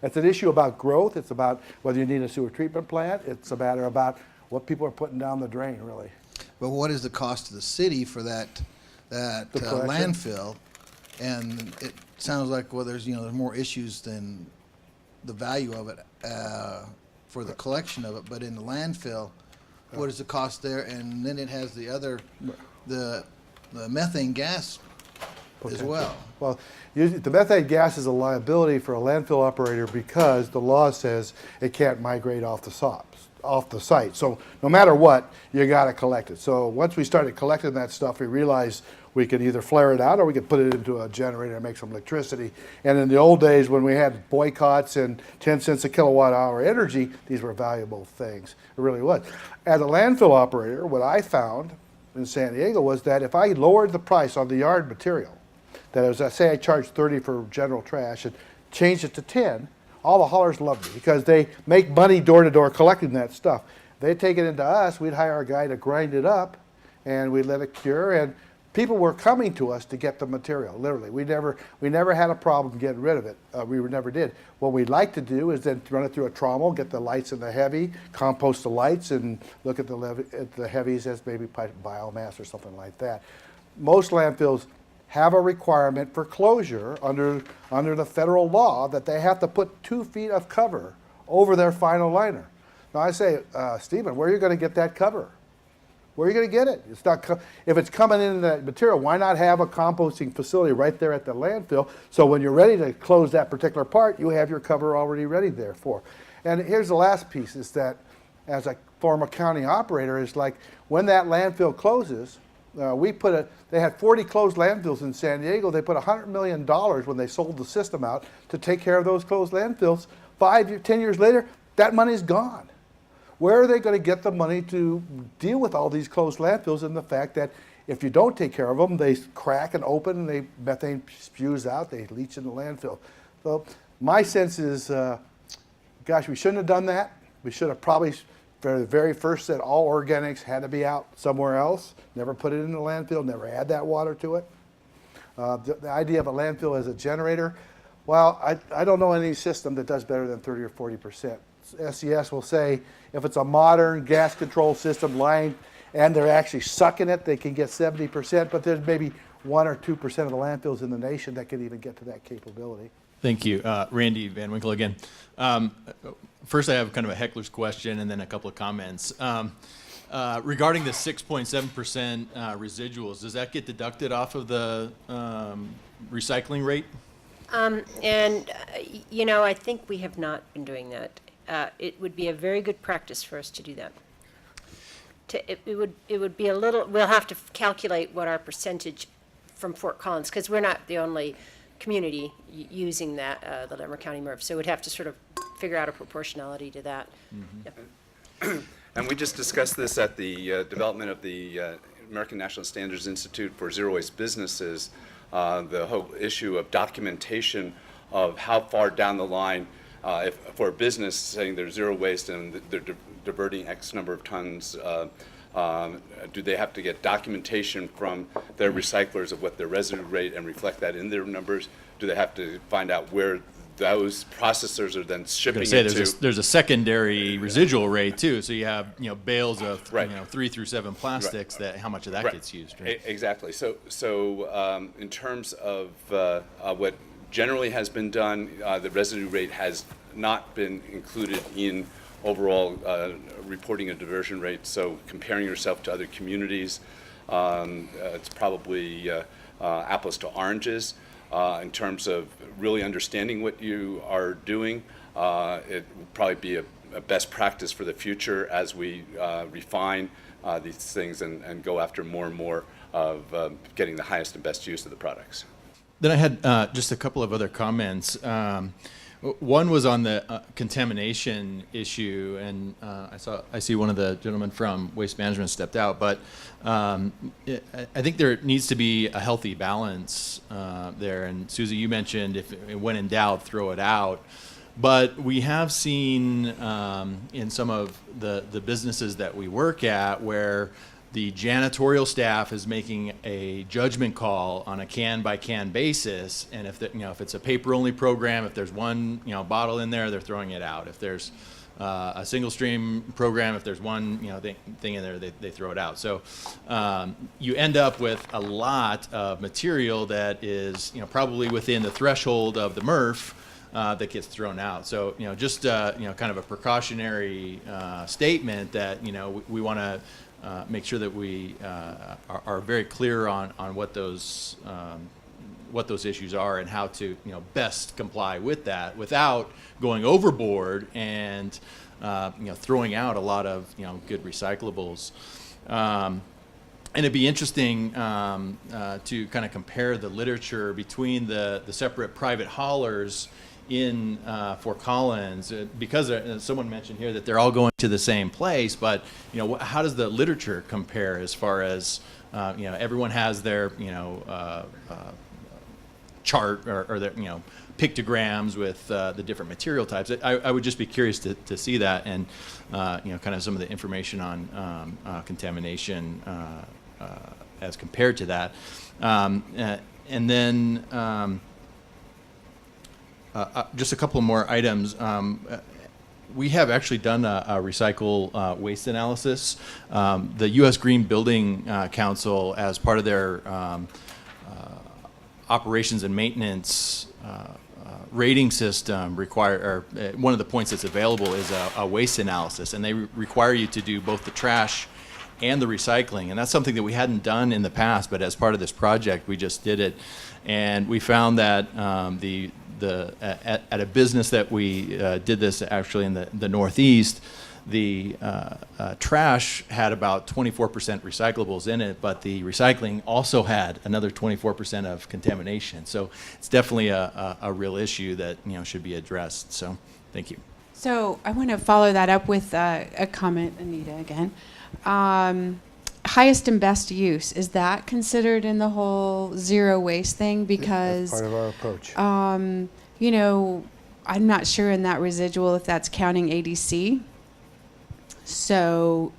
it's an issue about growth. It's about whether you need a sewer treatment plant. It's a matter about what people are putting down the drain, really. But what is the cost to the city for that landfill? And it sounds like, well, there's more issues than the value of it for the collection of it. But in the landfill, what is the cost there? And then it has the methane gas as well. Well, the methane gas is a liability for a landfill operator because the law says it can't migrate off the site. So no matter what, you got to collect it. So once we started collecting that stuff, we realized we could either flare it out or we could put it into a generator and make some electricity. And in the old days when we had boycotts and 10 cents a kilowatt hour energy, these were valuable things. It really was. As a landfill operator, what I found in San Diego was that if I lowered the price on the yard material, that is, say I charged 30 for general trash and changed it to 10, all the haulers loved me because they make money door to door collecting that stuff. They'd take it into us, we'd hire a guy to grind it up, and we'd let it cure, and people were coming to us to get the material, literally. We never had a problem getting rid of it. We never did. What we'd like to do is then run it through a trommel, get the lights and the heavy, compost the lights, and look at the heavies as maybe biomass or something like that. Most landfills have a requirement for closure under the federal law that they have to put 2 feet of cover over their final liner. Now I say, Stephen, where are you going to get that cover? Where are you going to get it? It's not if it's coming in that material, why not have a composting facility right there at the landfill so when you're ready to close that particular part, you have your cover already ready there for. And here's the last piece is that as a former county operator is like when that landfill closes, they had 40 closed landfills in San Diego. They put $100 million when they sold the system out to take care of those closed landfills. 10 years later, that money's gone. Where are they going to get the money to deal with all these closed landfills and the fact that if you don't take care of them, they crack and open and methane spews out, they leach in the landfill. So my sense is, gosh, we shouldn't have done that. We should have probably, for the very first, said all organics had to be out somewhere else, never put it in the landfill, never add that water to it. The idea of a landfill as a generator, well, I don't know any system that does better than 30 or 40% SES will say if it's a modern gas control system line and they're actually sucking it, they can get 70%, but there's maybe 1 or 2% of the landfills in the nation that can even get to that capability. Thank you. Randy Van Winkle again. First, I have kind of a heckler's question and then a couple of comments. Regarding the 6.7% residuals, does that get deducted off of the recycling rate? You know, I think we have not been doing that. It would be a very good practice for us to do that. It would be a little, we'll have to calculate what our percentage from Fort Collins, because we're not the only community using that, the Lemmer County MRF. So we'd have to sort of figure out a proportionality to that. Yep. And we just discussed this at the development of the American National Standards Institute for Zero Waste Businesses, the whole issue of documentation of how far down the line, if for a business saying they're zero waste and they're diverting X number of tons, do they have to get documentation from their recyclers of what their residue rate and reflect that in their numbers? Do they have to find out where those processors are then shipping it to? There's a secondary residual rate too. So you have bales of 3 through 7 plastics. That how much of that gets used? Right? Exactly. So in terms of what generally has been done, the residue rate has not been included in overall reporting a diversion rate. So comparing yourself to other communities, it's probably apples to oranges. In terms of really understanding what you are doing, it will probably be a best practice for the future as we refine these things and go after more and more of getting the highest and best use of the products. Then I had just a couple of other comments. One was on the contamination issue, and I see one of the gentlemen from Waste Management stepped out, but I think there needs to be a healthy balance there. And Susie, you mentioned if when in doubt, throw it out. But we have seen in some of the businesses that we work at where the janitorial staff is making a judgment call on a can-by-can basis, and if if it's a paper-only program, if there's one bottle in there, they're throwing it out. If there's a single-stream program, if there's one thing in there, they throw it out. So you end up with a lot of material that is probably within the threshold of the MRF that gets thrown out. So just kind of a precautionary statement that we want to make sure that we are very clear on what those issues are and how to best comply with that without going overboard and throwing out a lot of good recyclables. And it'd be interesting to kind of compare the literature between the separate private haulers in Fort Collins, because someone mentioned here that they're all going to the same place, but how does the literature compare as far as everyone has their chart or their pictograms with the different material types? I would just be curious to see that, and kind of some of the information on contamination as compared to that, and then. Just a couple of more items. We have actually done a recycle waste analysis. The U.S. Green Building Council, as part of their operations and maintenance rating system, one of the points that's available is a waste analysis, and they require you to do both the trash and the recycling, and that's something that we hadn't done in the past, but as part of this project, we just did it, and we found that at a business that we did this actually in the Northeast, the trash had about 24% recyclables in it, but the recycling also had another 24% of contamination. So it's definitely a real issue that should be addressed. So thank you. So I want to follow that up with a comment, Anita, again. Highest and best use, is that considered in the whole zero waste thing? Because that's part of our approach. I'm not sure in that residual if that's counting ADC. So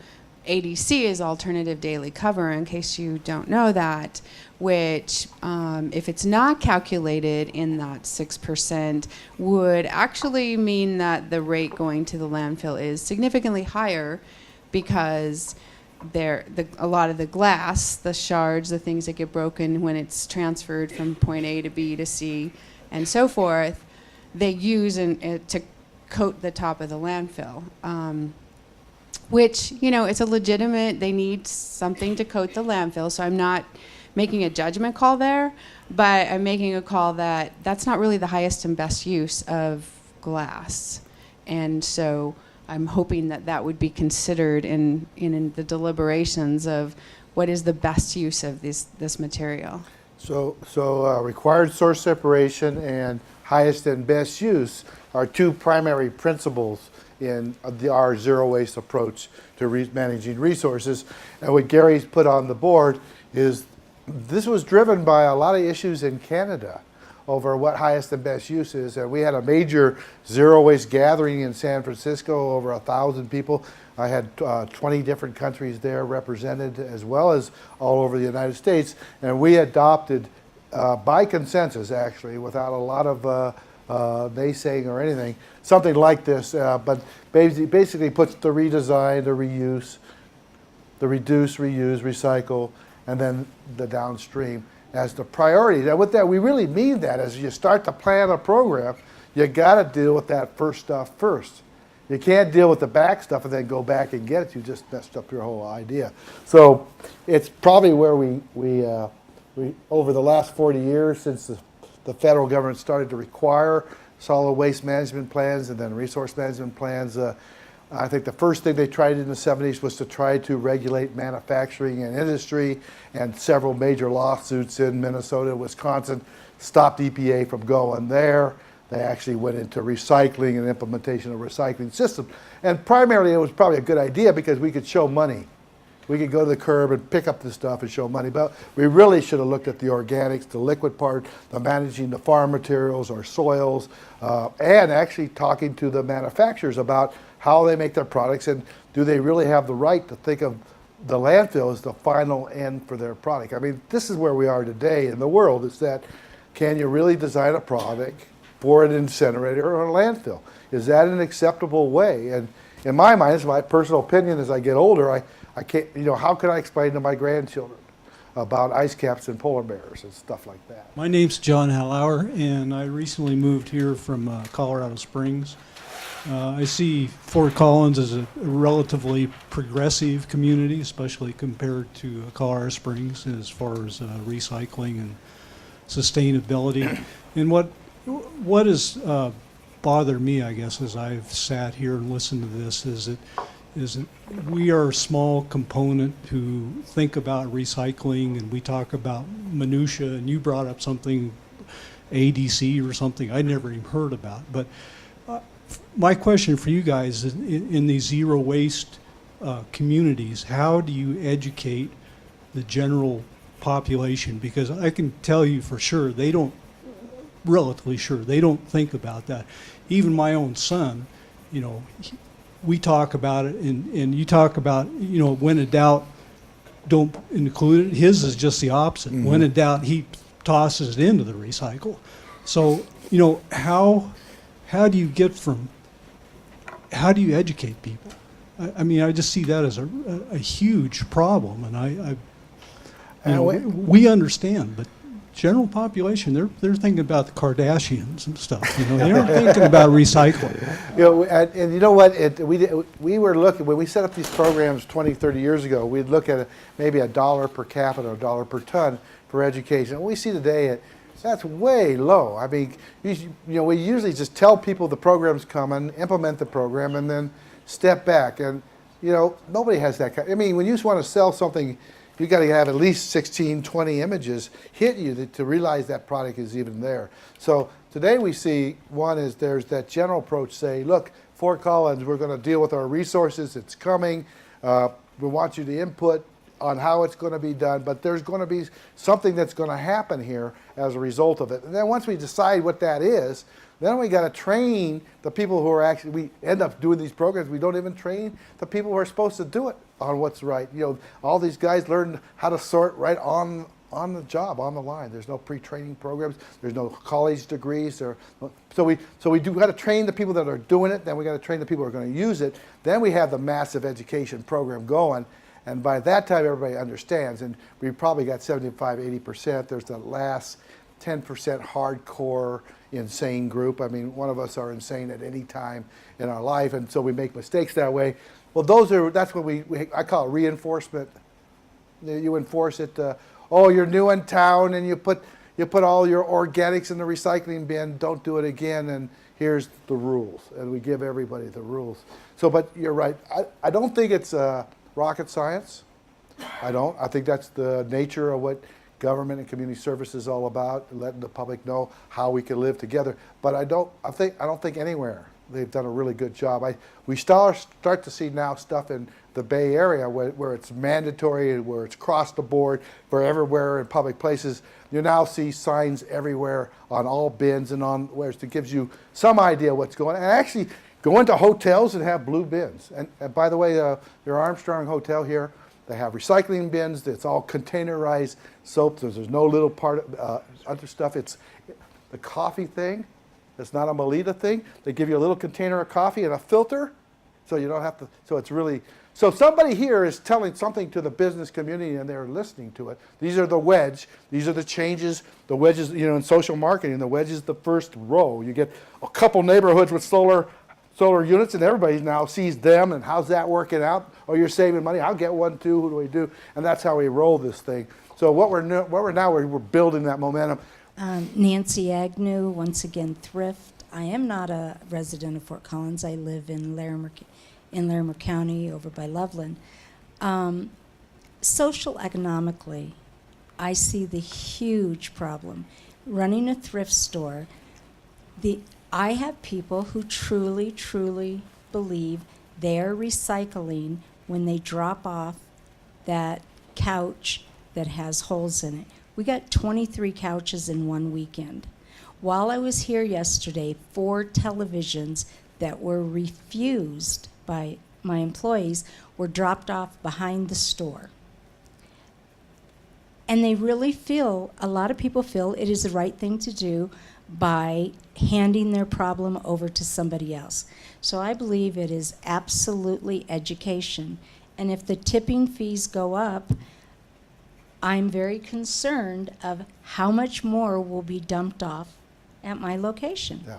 ADC is alternative daily cover, in case you don't know that, which, if it's not calculated in that 6%, would actually mean that the rate going to the landfill is significantly higher, because a lot of the glass, the shards, the things that get broken when it's transferred from point A to B to C and so forth, they use to coat the top of the landfill. Which, it's a legitimate, they need something to coat the landfill, so I'm not making a judgment call there, but I'm making a call that that's not really the highest and best use of glass. And so I'm hoping that that would be considered in the deliberations of what is the best use of this material. So required source separation and highest and best use are two primary principles in our zero waste approach to managing resources. And what Gary's put on the board is this was driven by a lot of issues in Canada over what highest and best use is. And we had a major zero waste gathering in San Francisco, over 1,000 people. I had 20 different countries there represented, as well as all over the United States. And we adopted, by consensus actually, without a lot of naysaying or anything, something like this, but basically puts the redesign, the reuse, the reduce, reuse, recycle, and then the downstream as the priority. Now with that, we really mean that as you start to plan a program, you gotta deal with that first stuff first. You can't deal with the back stuff and then go back and get it. You just messed up your whole idea. So it's probably where we over the last 40 years, since the federal government started to require solid waste management plans and then resource management plans. I think the first thing they tried in the 70s was to try to regulate manufacturing and industry, and several major lawsuits in Minnesota and Wisconsin stopped EPA from going there. They actually went into recycling and implementation of a recycling system. And primarily it was probably a good idea because we could show money. We could go to the curb and pick up the stuff and show money, but we really should have looked at the organics, the liquid part, the managing the farm materials or soils, and actually talking to the manufacturers about how they make their products and do they really have the right to think of the landfill as the final end for their product. I mean, this is where we are today in the world, is that can you really design a product for an incinerator or a landfill? Is that an acceptable way? And in my mind, it's my personal opinion, as I get older, I can't, how can I explain to my grandchildren about ice caps and polar bears and stuff like that? My name's John Hallauer, and I recently moved here from Colorado Springs. I see Fort Collins as a relatively progressive community, especially compared to Colorado Springs as far as recycling and sustainability. And what has bothered me, I guess, as I've sat here and listened to this, is that we are a small component who think about recycling, and we talk about minutia, and you brought up something, ADC or something I never even heard about. But my question for you guys is, in these zero waste communities, how do you educate the general population? Because I can tell you for sure, relatively sure, they don't think about that. Even my own son, we talk about it, and you talk about, when in doubt, don't include it. His is just the opposite. Mm-hmm. When in doubt, he tosses it into the recycle. So, how do you educate people? I mean, I just see that as a huge problem, and we understand, but general population, they're thinking about the Kardashians and stuff. They aren't thinking about recycling. And you know what? We were looking, when we set up these programs 20, 30 years ago, we'd look at maybe $1 per capita, $1 per ton for education. And we see today that's way low. I mean, we usually just tell people the program's coming, implement the program, and then step back. And nobody has that kind. I mean, when you just want to sell something, you got to have at least 16, 20 images hit you to realize that product is even there. So today we see, one is there's that general approach, say, look, Fort Collins, we're going to deal with our resources, it's coming. We want you to input on how it's going to be done, but there's going to be something that's going to happen here as a result of it. And then once we decide what that is, then we got to train the people who are actually, we end up doing these programs, we don't even train the people who are supposed to do it on what's right. You know, all these guys learn how to sort right on the job, on the line. There's no pre-training programs, there's no college degrees. So we do got to train the people that are doing it, then we got to train the people who are going to use it. Then we have the massive education program going. And by that time, everybody understands. And we probably got 75, 80%. There's the last 10% hardcore insane group. I mean, one of us are insane at any time in our life, and so we make mistakes that way. Well, that's what I call it reinforcement. You enforce it. Oh, you're new in town, and you put all your organics in the recycling bin. Don't do it again. And here's the rules, and we give everybody the rules. So, but you're right. I don't think it's rocket science. I don't. I think that's the nature of what government and community service is all about, letting the public know how we can live together. But I don't think anywhere they've done a really good job. We start to see now stuff in the Bay Area where it's mandatory and where it's across the board for everywhere in public places. You now see signs everywhere on all bins and on where it gives you some idea what's going on. And actually go into hotels and have blue bins. And by the way, your Armstrong Hotel here, they have recycling bins. It's all containerized soap. There's no little part of other stuff. It's the coffee thing. It's not a Melita thing. They give you a little container of coffee and a filter, so you don't have to. So it's really. So somebody here is telling something to the business community, and they're listening to it. These are the wedge. These are the changes. The wedges, in social marketing, the wedge is the first row. You get a couple neighborhoods with solar units, and everybody now sees them, and how's that working out? Oh, you're saving money. I'll get one too. Who do we do? And that's how we roll this thing. So we're building that momentum. Nancy Agnew, once again, Thrift. I am not a resident of Fort Collins. I live in Larimer County, over by Loveland. Social economically, I see the huge problem. Running a thrift store, I have people who truly, truly believe they're recycling when they drop off that couch that has holes in it. We got 23 couches in one weekend. While I was here yesterday, 4 televisions that were refused by my employees were dropped off behind the store. And they really feel, a lot of people feel it is the right thing to do by handing their problem over to somebody else. So I believe it is absolutely education. And if the tipping fees go up, I'm very concerned of how much more will be dumped off at my location. Yeah.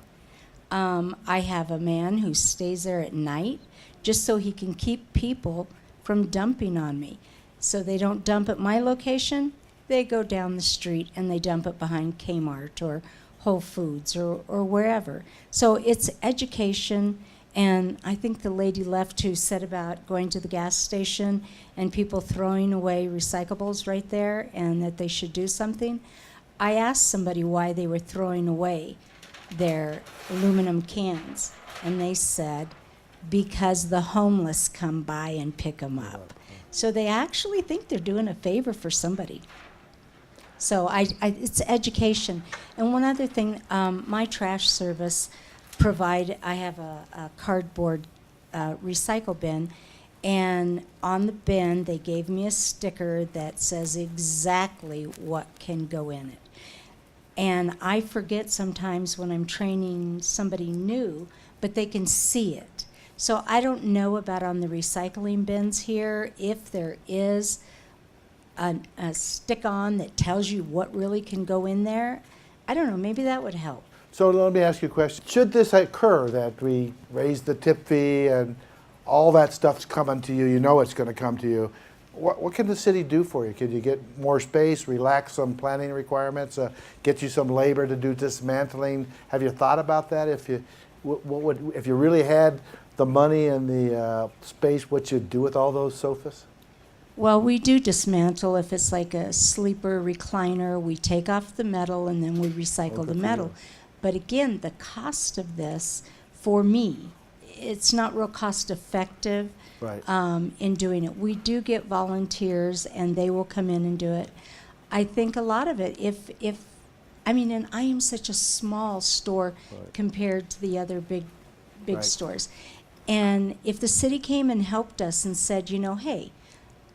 I have a man who stays there at night just so he can keep people from dumping on me. So they don't dump at my location, they go down the street and they dump it behind Kmart or Whole Foods or wherever. So it's education. And I think the lady left who said about going to the gas station and people throwing away recyclables right there and that they should do something. I asked somebody why they were throwing away their aluminum cans, and they said, because the homeless come by and pick them up. So they actually think they're doing a favor for somebody. So it's education. And one other thing, my trash service I have a cardboard recycle bin, and on the bin they gave me a sticker that says exactly what can go in it. And I forget sometimes when I'm training somebody new, but they can see it. So I don't know about on the recycling bins here if there is a stick-on that tells you what really can go in there. I don't know, maybe that would help. So let me ask you a question. Should this occur, that we raise the tip fee and all that stuff's coming to you, you know it's going to come to you, what can the city do for you? Can you get more space, relax some planning requirements, get you some labor to do dismantling? Have you thought about that? If you really had the money and the space, what you'd do with all those sofas? Well, we do dismantle. If it's like a sleeper recliner, we take off the metal and then we recycle the metal. But again, the cost of this, for me, it's not real cost effective Right. in doing it. We do get volunteers, and they will come in and do it. I think a lot of it, and I am such a small store compared to the other big Right. stores. And if the city came and helped us and said, hey,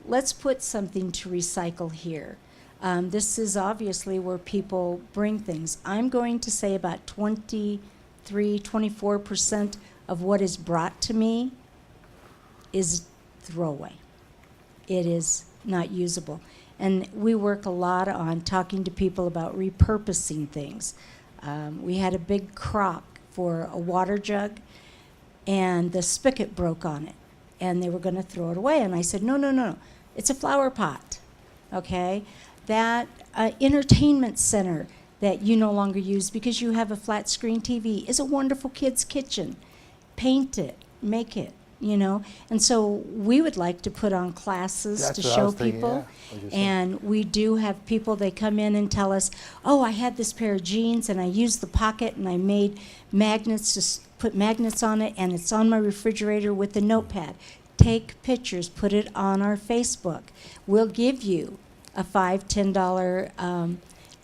let's put something to recycle here. This is obviously where people bring things. I'm going to say about 24% of what is brought to me is throwaway. It is not usable. And we work a lot on talking to people about repurposing things. We had a big crock for a water jug, and the spigot broke on it, and they were going to throw it away. And I said, no, it's a flower pot, okay? That entertainment center that you no longer use because you have a flat screen TV is a wonderful kid's kitchen. Paint it, make it, And so we would like to put on classes That's to what I show was thinking, people. yeah. I was just saying. And we do have people, they come in and tell us, I had this pair of jeans and I used the pocket and I made magnets, put magnets on it, and it's on my refrigerator with a notepad. Take pictures, put it on our Facebook. We'll give you a $5, $10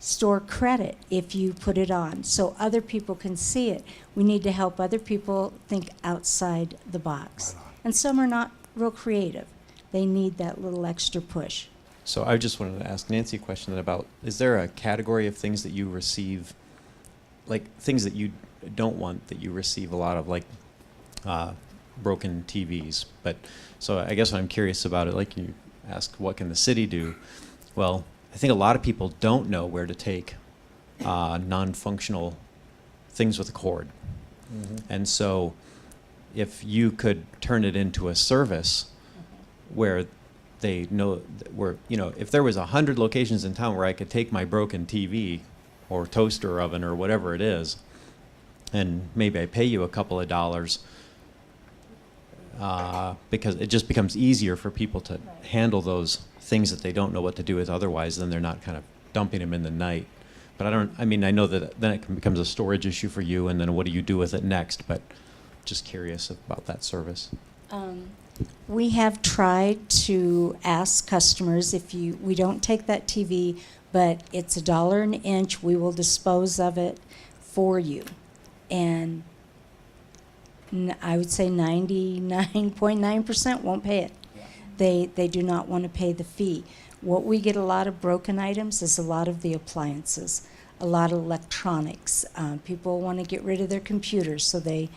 store credit if you put it on, so other people can see it. We need to help other people think outside the box. And some are not real creative. They need that little extra push. So I just wanted to ask Nancy a question about, is there a category of things that you receive, like things that you don't want that you receive a lot of, like broken TVs? But so I guess what I'm curious about it, like you asked, what can the city do? Well, I think a lot of people don't know where to take non-functional things with a cord. And so if you could turn it into a service where they know, if there was 100 locations in town where I could take my broken TV or toaster oven or whatever it is, and maybe I pay you a couple of dollars, because it just becomes easier for people to handle those things that they don't know what to do with otherwise, then they're not kind of dumping them in the night. But I know that then it becomes a storage issue for you, and then what do you do with it next? But just curious about that service. We have tried to ask customers, we don't take that TV, but it's $1 an inch, we will dispose of it for you. And I would say 99.9% won't pay it. They do not want to pay the fee. What we get a lot of broken items is a lot of the appliances, a lot of electronics. People want to get rid of their computers, so they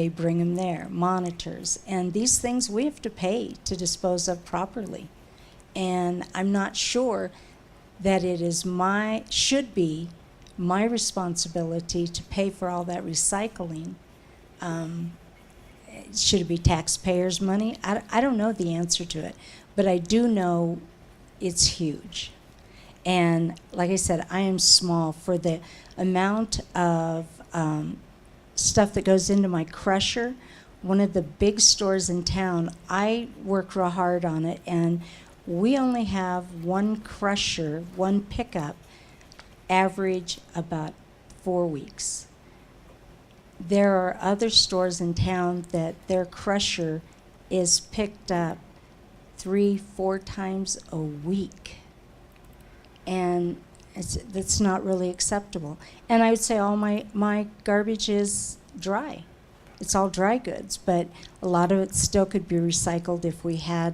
bring them there, monitors. And these things we have to pay to dispose of properly. And I'm not sure that it is should be my responsibility to pay for all that recycling. Should it be taxpayers' money? I don't know the answer to it, but I do know it's huge. And like I said, I am small for the amount of stuff that goes into my crusher. One of the big stores in town, I work real hard on it, and we only have one crusher, one pickup, average about 4 weeks. There are other stores in town that their crusher is picked up 3-4 times a week. And that's not really acceptable. And I would say all my garbage is dry. It's all dry goods, but a lot of it still could be recycled if we had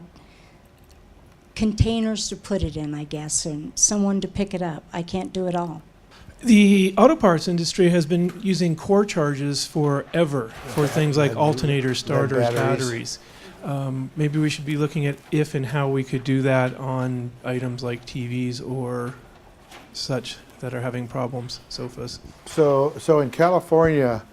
containers to put it in, I guess, and someone to pick it up. I can't do it all. The auto parts industry has been using core charges forever for things like alternators, starters, batteries. Maybe we should be looking at if and how we could do that on items like TVs or such that are having problems, sofas. So in California,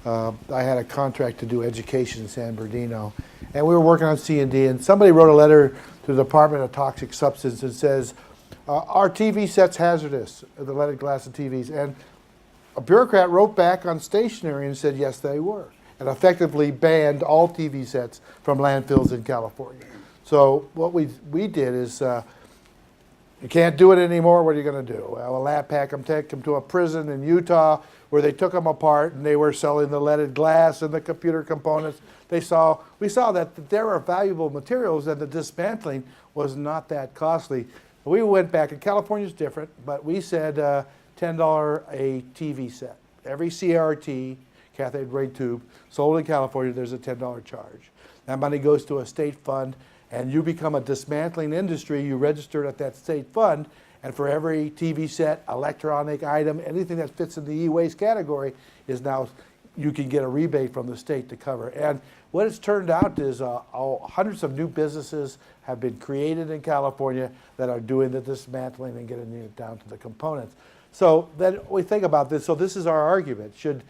I had a contract to do education in San Bernardino, and we were working on C&D, and somebody wrote a letter to the Department of Toxic Substances that says, our TV set's hazardous, the leaded glass of TVs. And a bureaucrat wrote back on stationery and said, yes, they were, and effectively banned all TV sets from landfills in California. So what we did is You can't do it anymore. What are you going to do? Well, Lab Pack them, take them to a prison in Utah where they took them apart and they were selling the leaded glass and the computer components. We saw that there are valuable materials and the dismantling was not that costly. We went back, and California's different, but we said $10 a TV set. Every CRT, cathode ray tube, sold in California, there's a $10 charge. That money goes to a state fund, and you become a dismantling industry. You register at that state fund, and for every TV set, electronic item, anything that fits in the e-waste category is now, you can get a rebate from the state to cover. And what it's turned out is hundreds of new businesses have been created in California that are doing the dismantling and getting it down to the components. So then we think about this. So this is our argument. Should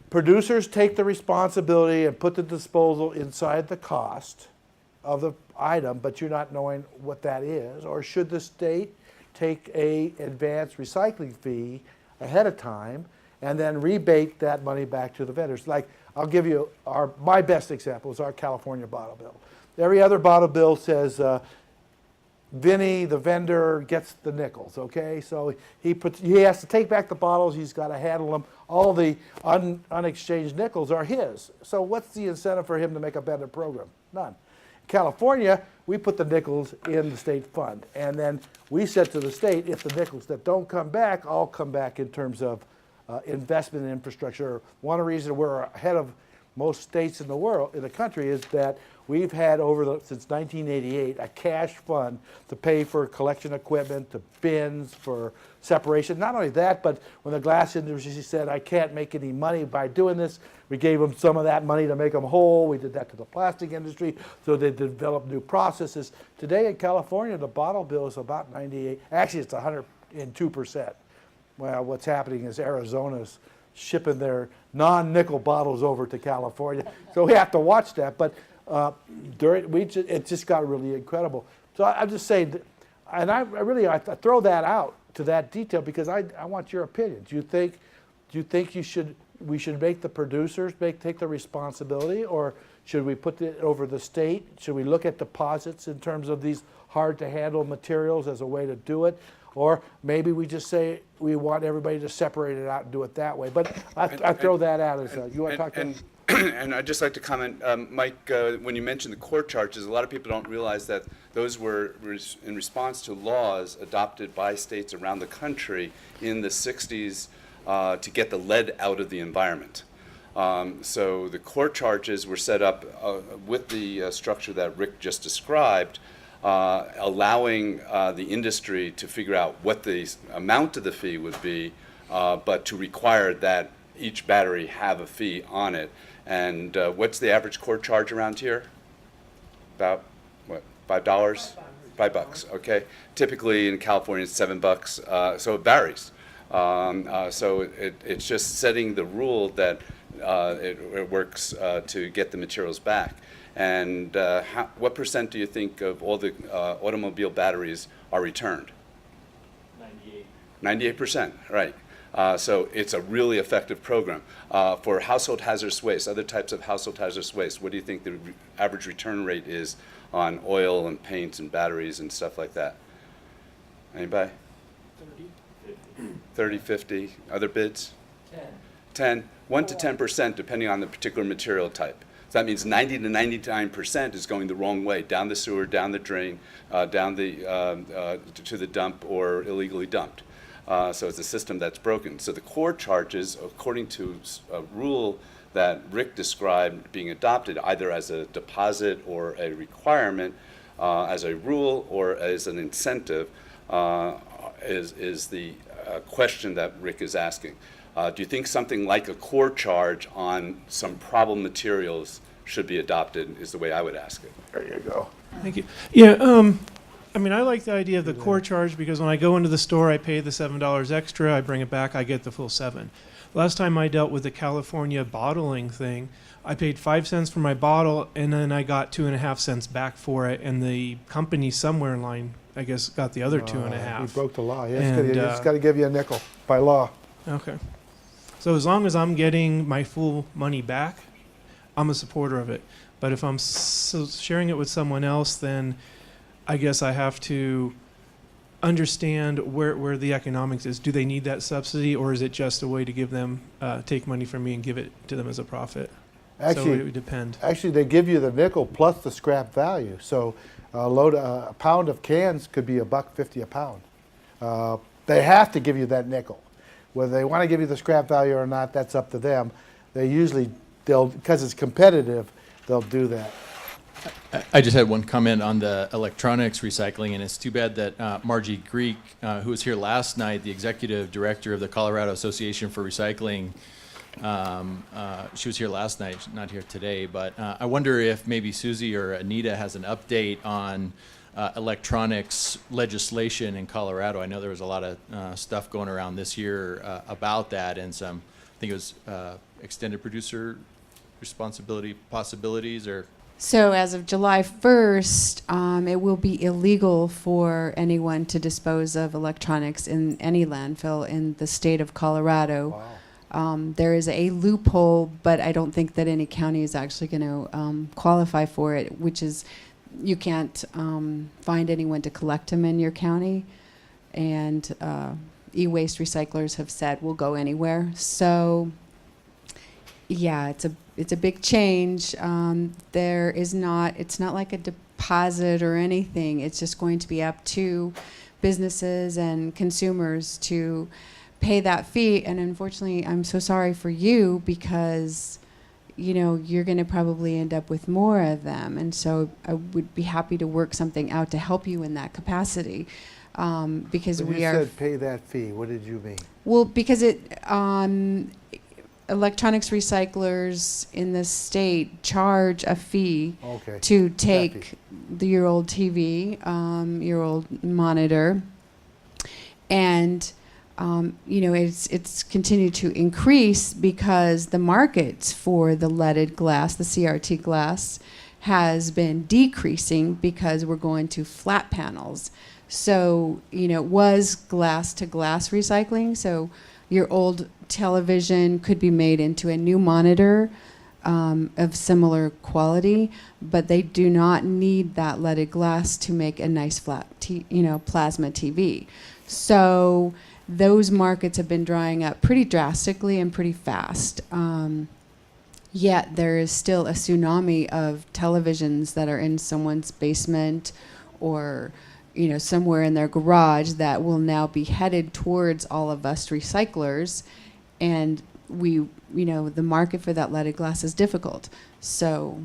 producers take the responsibility and put the disposal inside the cost of the item, but you're not knowing what that is? Or should the state take a advanced recycling fee ahead of time and then rebate that money back to the vendors? Like, I'll give you my best example is our California bottle bill. Every other bottle bill says Vinny, the vendor, gets the nickels, okay? So he has to take back the bottles, he's got to handle them. All the unexchanged nickels are his. So what's the incentive for him to make a better program? None. California, we put the nickels in the state fund. And then we said to the state, if the nickels that don't come back, all come back in terms of investment in infrastructure. One reason we're ahead of most states in the world, in the country, is that we've had since 1988 a cash fund to pay for collection equipment, to bins, for separation. Not only that, but when the glass industry said, I can't make any money by doing this, we gave them some of that money to make them whole. We did that to the plastic industry, so they developed new processes. Today in California, the bottle bill is about 98, actually it's 102%. Well, what's happening is Arizona's shipping their non-nickel bottles over to California. So we have to watch that. But it just got really incredible. So I'm just saying, and I throw that out to that detail because I want your opinion. Do you think we should make the producers take the responsibility, or should we put it over the state? Should we look at deposits in terms of these hard-to-handle materials as a way to do it? Or maybe we just say we want everybody to separate it out and do it that way. But I throw that out as you want to talk to And I'd just like to comment, Mike, when you mentioned the court charges, a lot of people don't realize that those were in response to laws adopted by states around the country in the 60s to get the lead out of the environment. So the court charges were set up with the structure that Rick just described, allowing the industry to figure out what the amount of the fee would be, but to require that each battery have a fee on it. And what's the average court charge around here? About, what, $5? $5, okay. Typically in California it's $7, so it varies. So it's just setting the rule that it works to get the materials back. And what percent do you think of all the automobile batteries are returned? 98%, right. So it's a really effective program. For household hazardous waste, other types of household hazardous waste, what do you think the average return rate is on oil and paints and batteries and stuff like that? Anybody? 30, 50. Other bids? 10. 1 to 10%, depending on the particular material type. So that means 90 to 99% is going the wrong way, down the sewer, down the drain, down the to the dump, or illegally dumped. So it's a system that's broken. So the core charges, according to a rule that Rick described being adopted either as a deposit or a requirement, as a rule or as an incentive, is the question that Rick is asking. Do you think something like a core charge on some problem materials should be adopted, is the way I would ask it. There you go. Thank you. Yeah, I mean, I like the idea of the core charge because when I go into the store, I pay the $7 extra, I bring it back, I get the full $7. Last time I dealt with the California bottling thing, I paid 5 cents for my bottle, and then I got 2.5 cents back for it, and the company somewhere in line, I guess, got the other 2.5. We broke the law. And, It's got to give you a nickel by law. Okay. So as long as I'm getting my full money back, I'm a supporter of it. But if I'm sharing it with someone else, then I guess I have to understand where the economics is. Do they need that subsidy, or is it just a way to give them, take money from me and give it to them as a profit? So it would depend. Actually, they give you the nickel plus the scrap value. So a pound of cans could be $1.50 a pound. They have to give you that nickel. Whether they want to give you the scrap value or not, that's up to them. Because it's competitive, they'll do that. I just had one comment on the electronics recycling, and it's too bad that Margie Greek, who was here last night, the executive director of the Colorado Association for Recycling, she was here last night, she's not here today, but I wonder if maybe Susie or Anita has an update on electronics legislation in Colorado. I know there was a lot of stuff going around this year about that, and some, I think it was extended producer responsibility possibilities, or So as of July 1st, it will be illegal for anyone to dispose of electronics in any landfill in the state of Colorado. Wow. There is a loophole, but I don't think that any county is actually going to qualify for it, which is you can't find anyone to collect them in your county. And e-waste recyclers have said we'll go anywhere. So yeah, it's a big change. It's not like a deposit or anything. It's just going to be up to businesses and consumers to pay that fee. And unfortunately, I'm so sorry for you because, you're going to probably end up with more of them. And so I would be happy to work something out to help you in that capacity. Because When you said pay that fee, what did you mean? Well, because electronics recyclers in the state charge a fee to take your old TV, your old monitor, and it's continued to increase because the markets for the leaded glass, the CRT glass, has been decreasing because we're going to flat panels. So, it was glass to glass recycling. So your old television could be made into a new monitor of similar quality, but they do not need that leaded glass to make a nice flat, plasma TV. So those markets have been drying up pretty drastically and pretty fast. Yet there is still a tsunami of televisions that are in someone's basement or somewhere in their garage that will now be headed towards all of us recyclers. And the market for that leaded glass is difficult. So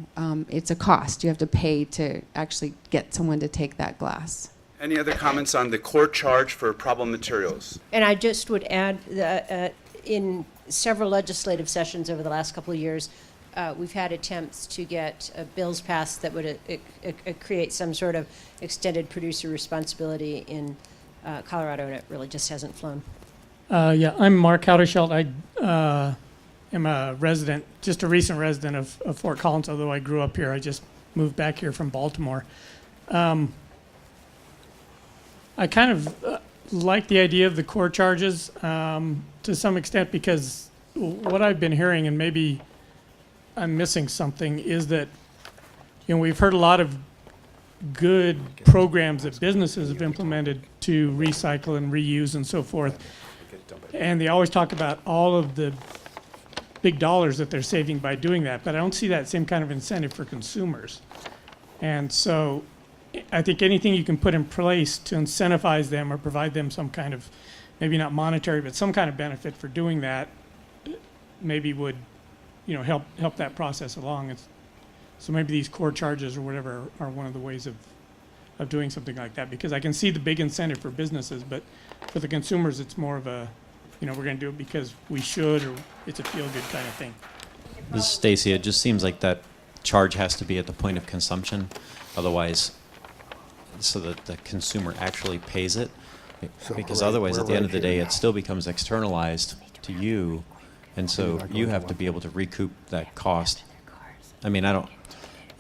it's a cost. You have to pay to actually get someone to take that glass. Any other comments on the core charge for problem materials? And I just would add that in several legislative sessions over the last couple of years, we've had attempts to get bills passed that would create some sort of extended producer responsibility in Colorado, and it really just hasn't flown. I'm Mark Hauderschelt. I am a resident, just a recent resident of Fort Collins, although I grew up here. I just moved back here from Baltimore. I kind of like the idea of the core charges to some extent because what I've been hearing, and maybe I'm missing something, is that we've heard a lot of good programs that businesses have implemented to recycle and reuse and so forth. And they always talk about all of the big dollars that they're saving by doing that, but I don't see that same kind of incentive for consumers. And so I think anything you can put in place to incentivize them or provide them some kind of, maybe not monetary, but some kind of benefit for doing that, maybe would, help that process along. So maybe these core charges or whatever are one of the ways of doing something like that, because I can see the big incentive for businesses, but for the consumers, it's more of a, we're going to do it because we should, or it's a feel-good kind of thing. This is Stacy. It just seems like that charge has to be at the point of consumption, otherwise, so that the consumer actually pays it. Because otherwise, at the end of the day, it still becomes externalized to you, and so you have to be able to recoup that cost. I mean, I don't,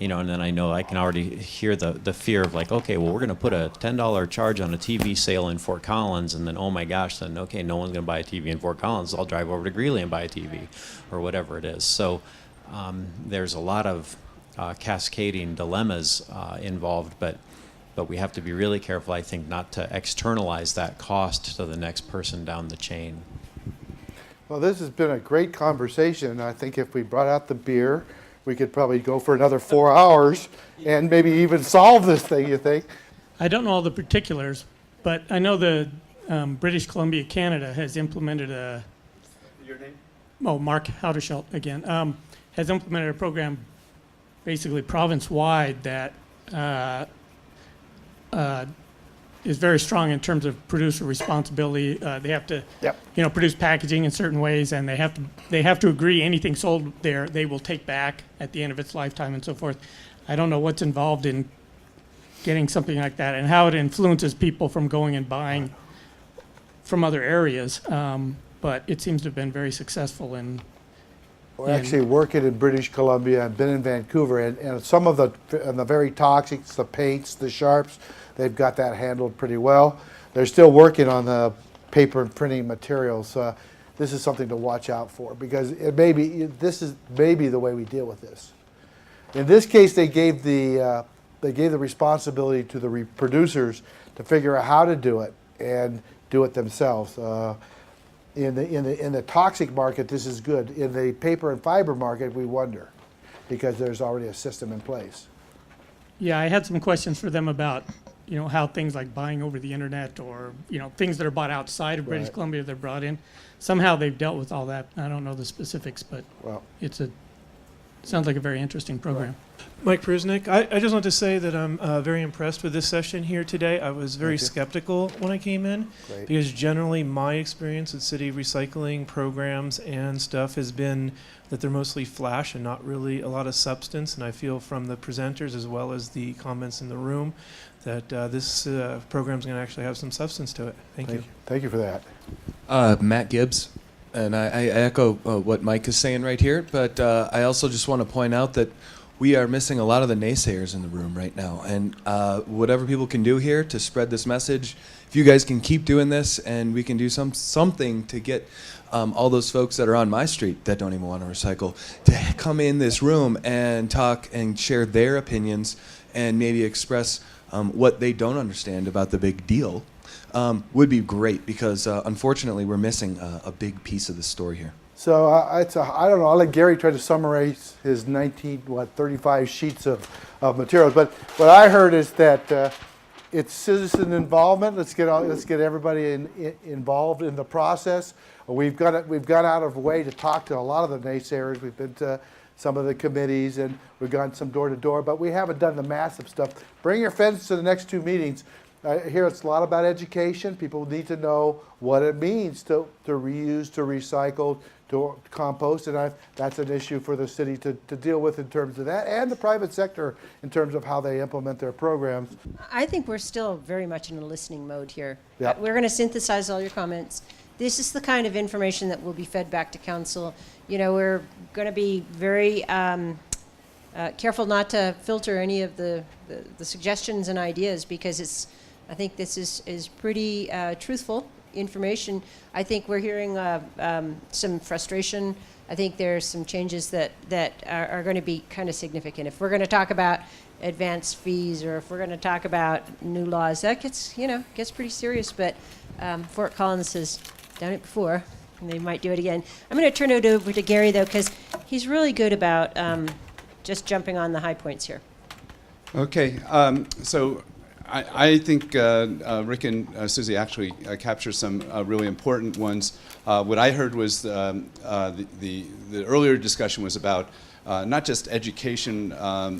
and then I know I can already hear the fear of like, okay, well, we're going to put a $10 charge on a TV sale in Fort Collins, and then, oh my gosh, then, okay, no one's going to buy a TV in Fort Collins. I'll drive over to Greeley and buy a TV, or whatever it is. So there's a lot of cascading dilemmas involved, but But we have to be really careful, I think, not to externalize that cost to the next person down the chain. Well, this has been a great conversation. I think if we brought out the beer, we could probably go for another 4 hours and maybe even solve this thing, you think? I don't know all the particulars, but I know the British Columbia, Canada has implemented a. Your name? Oh, Mark Houderschelt again, has implemented a program basically province-wide that is very strong in terms of producer responsibility. They have to, produce packaging in certain ways, and they have to agree anything sold there they will take back at the end of its lifetime and so forth. I don't know what's involved in getting something like that and how it influences people from going and buying from other areas, but it seems to have been very successful in. We're actually working in British Columbia and been in Vancouver, and some of the very toxics, the paints, the sharps, they've got that handled pretty well. They're still working on the paper and printing materials. This is something to watch out for, because this is maybe the way we deal with this. In this case, they gave the responsibility to the producers to figure out how to do it and do it themselves. In the toxic market, this is good. In the paper and fiber market, we wonder, because there's already a system in place. Yeah, I had some questions for them about, how things like buying over the internet or, things that are bought outside of British Columbia they're brought in. Somehow they've dealt with all that. I don't know the specifics, but sounds like a very interesting program. Mike Prusnick, I just want to say that I'm very impressed with this session here today. I was very skeptical when I came in, because generally my experience with city recycling programs and stuff has been that they're mostly flash and not really a lot of substance. And I feel from the presenters as well as the comments in the room that this program is going to actually have some substance to it. Thank you. Thank you for that. Matt Gibbs. And I echo what Mike is saying right here, but I also just want to point out that we are missing a lot of the naysayers in the room right now. And whatever people can do here to spread this message, if you guys can keep doing this and we can do something to get all those folks that are on my street that don't even want to recycle to come in this room and talk and share their opinions and maybe express what they don't understand about the big deal. Would be great, because unfortunately we're missing a big piece of the story here. So I don't know, I'll let Gary try to summarize his 35 sheets of materials. But what I heard is that it's citizen involvement. Let's get everybody involved in the process. We've gone out of the way to talk to a lot of the naysayers. We've been to some of the committees, and we've gone some door to door, but we haven't done the massive stuff. Bring your friends to the next two meetings. Here it's a lot about education. People need to know what it means to reuse, to recycle, to compost, and that's an issue for the city to deal with in terms of that, and the private sector in terms of how they implement their programs. I think we're still very much in a listening mode here. Yep. We're going to synthesize all your comments. This is the kind of information that will be fed back to council. We're going to be very careful not to filter any of the suggestions and ideas, because I think this is pretty truthful information. I think we're hearing some frustration. I think there's some changes that are going to be kind of significant. If we're going to talk about advanced fees, or if we're going to talk about new laws, that gets pretty serious. But Fort Collins has done it before, and they might do it again. I'm going to turn it over to Gary, though, because he's really good about just jumping on the high points here. Okay, so I think Rick and Susie actually captured some really important ones. What I heard was the earlier discussion was about not just education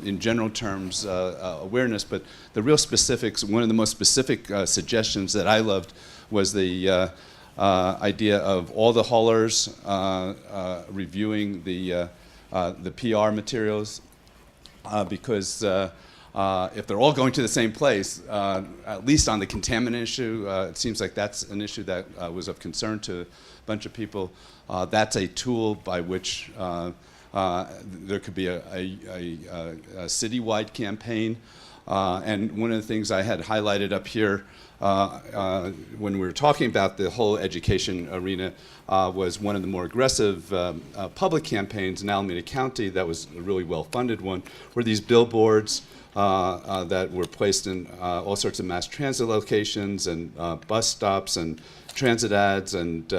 in general terms, awareness, but the real specifics. One of the most specific suggestions that I loved was the idea of all the haulers reviewing the PR materials, because if they're all going to the same place, at least on the contaminant issue, it seems like that's an issue that was of concern to a bunch of people. That's a tool by which there could be a citywide campaign And one of the things I had highlighted up here when we were talking about the whole education arena was one of the more aggressive public campaigns in Alameda County that was a really well-funded one, were these billboards that were placed in all sorts of mass transit locations and bus stops and transit ads, and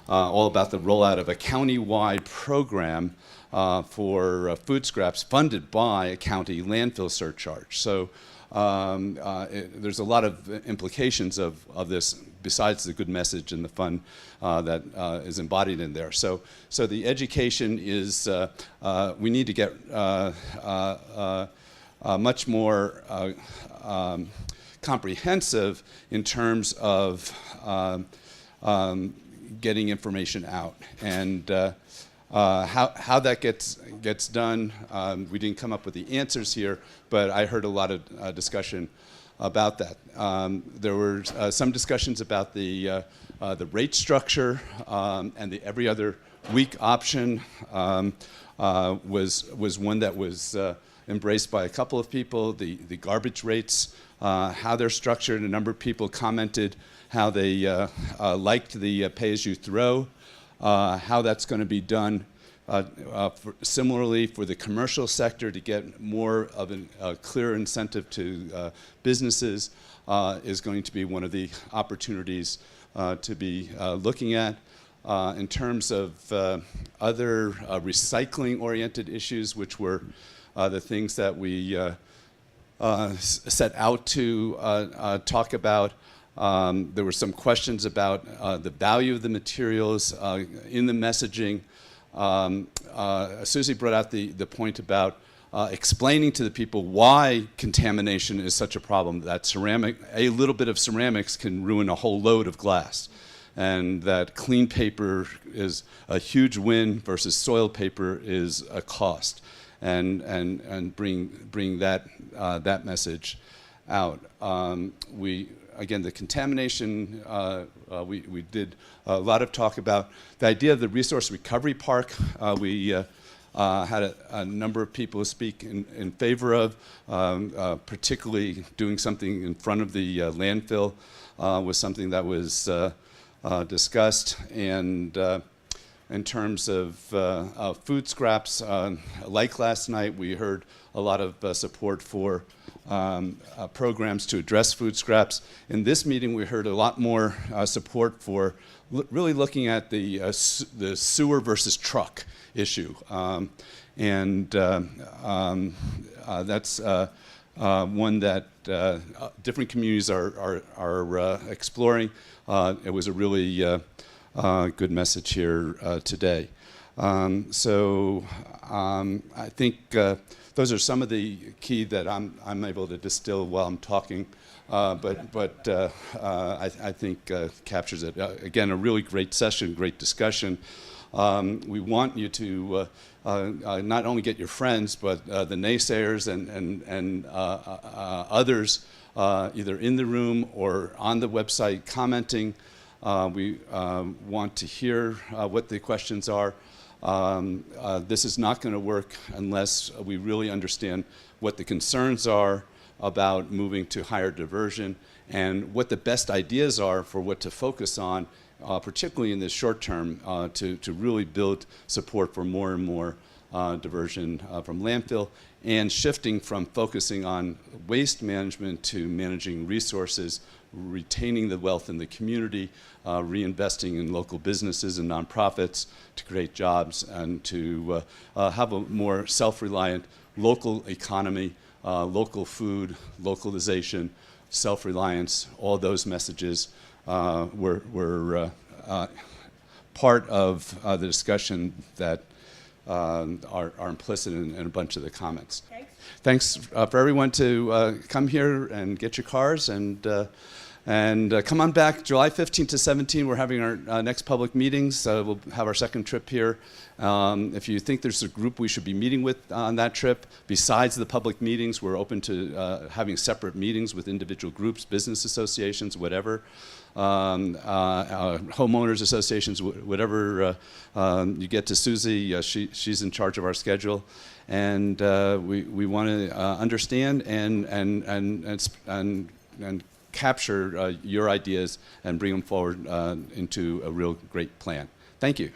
all about the rollout of a county-wide program for food scraps funded by a county landfill surcharge. So there's a lot of implications of this besides the good message and the fun that is embodied in there. So the education is, we need to get much more comprehensive in terms of getting information out. And how that gets done, we didn't come up with the answers here, but I heard a lot of discussion about that. There were some discussions about the rate structure, and the every other week option was one that was embraced by a couple of people. The garbage rates, how they're structured, a number of people commented how they liked the pay-as-you-throw, how that's going to be done similarly for the commercial sector to get more of a clear incentive to businesses is going to be one of the opportunities to be looking at. In terms of other recycling-oriented issues, which were the things that we set out to talk about, there were some questions about the value of the materials in the messaging. Susie brought out the point about explaining to the people why contamination is such a problem, that a little bit of ceramics can ruin a whole load of glass, and that clean paper is a huge win versus soiled paper is a cost, and bring that message out. Again, the contamination, we did a lot of talk about the idea of the resource recovery park. We had a number of people speak in favor of, particularly doing something in front of the landfill was something that was discussed. And in terms of food scraps, like last night, we heard a lot of support for programs to address food scraps. In this meeting, we heard a lot more support for really looking at the sewer versus truck issue. That's one that different communities are exploring. It was a really good message here today. I think those are some of the key that I'm able to distill while I'm talking, but I think captures it. Again, a really great session, great discussion. We want you to not only get your friends, but the naysayers and others either in the room or on the website commenting. We want to hear what the questions are. This is not going to work unless we really understand what the concerns are about moving to higher diversion and what the best ideas are for what to focus on, particularly in the short term, to really build support for more and more diversion from landfill, and shifting from focusing on waste management to managing resources, retaining the wealth in the community, reinvesting in local businesses and nonprofits to create jobs, and to have a more self-reliant local economy, local food, localization, self-reliance. All those messages were part of the discussion that are implicit in a bunch of the comments. Thanks for everyone to come here and get your cars, and And come on back, July 15th to 17th, we're having our next public meetings. We'll have our second trip here. If you think there's a group we should be meeting with on that trip, besides the public meetings, we're open to having separate meetings with individual groups, business associations, whatever, homeowners associations, whatever. You get to Susie, she's in charge of our schedule. And we want to understand and capture your ideas and bring them forward into a real great plan. Thank you.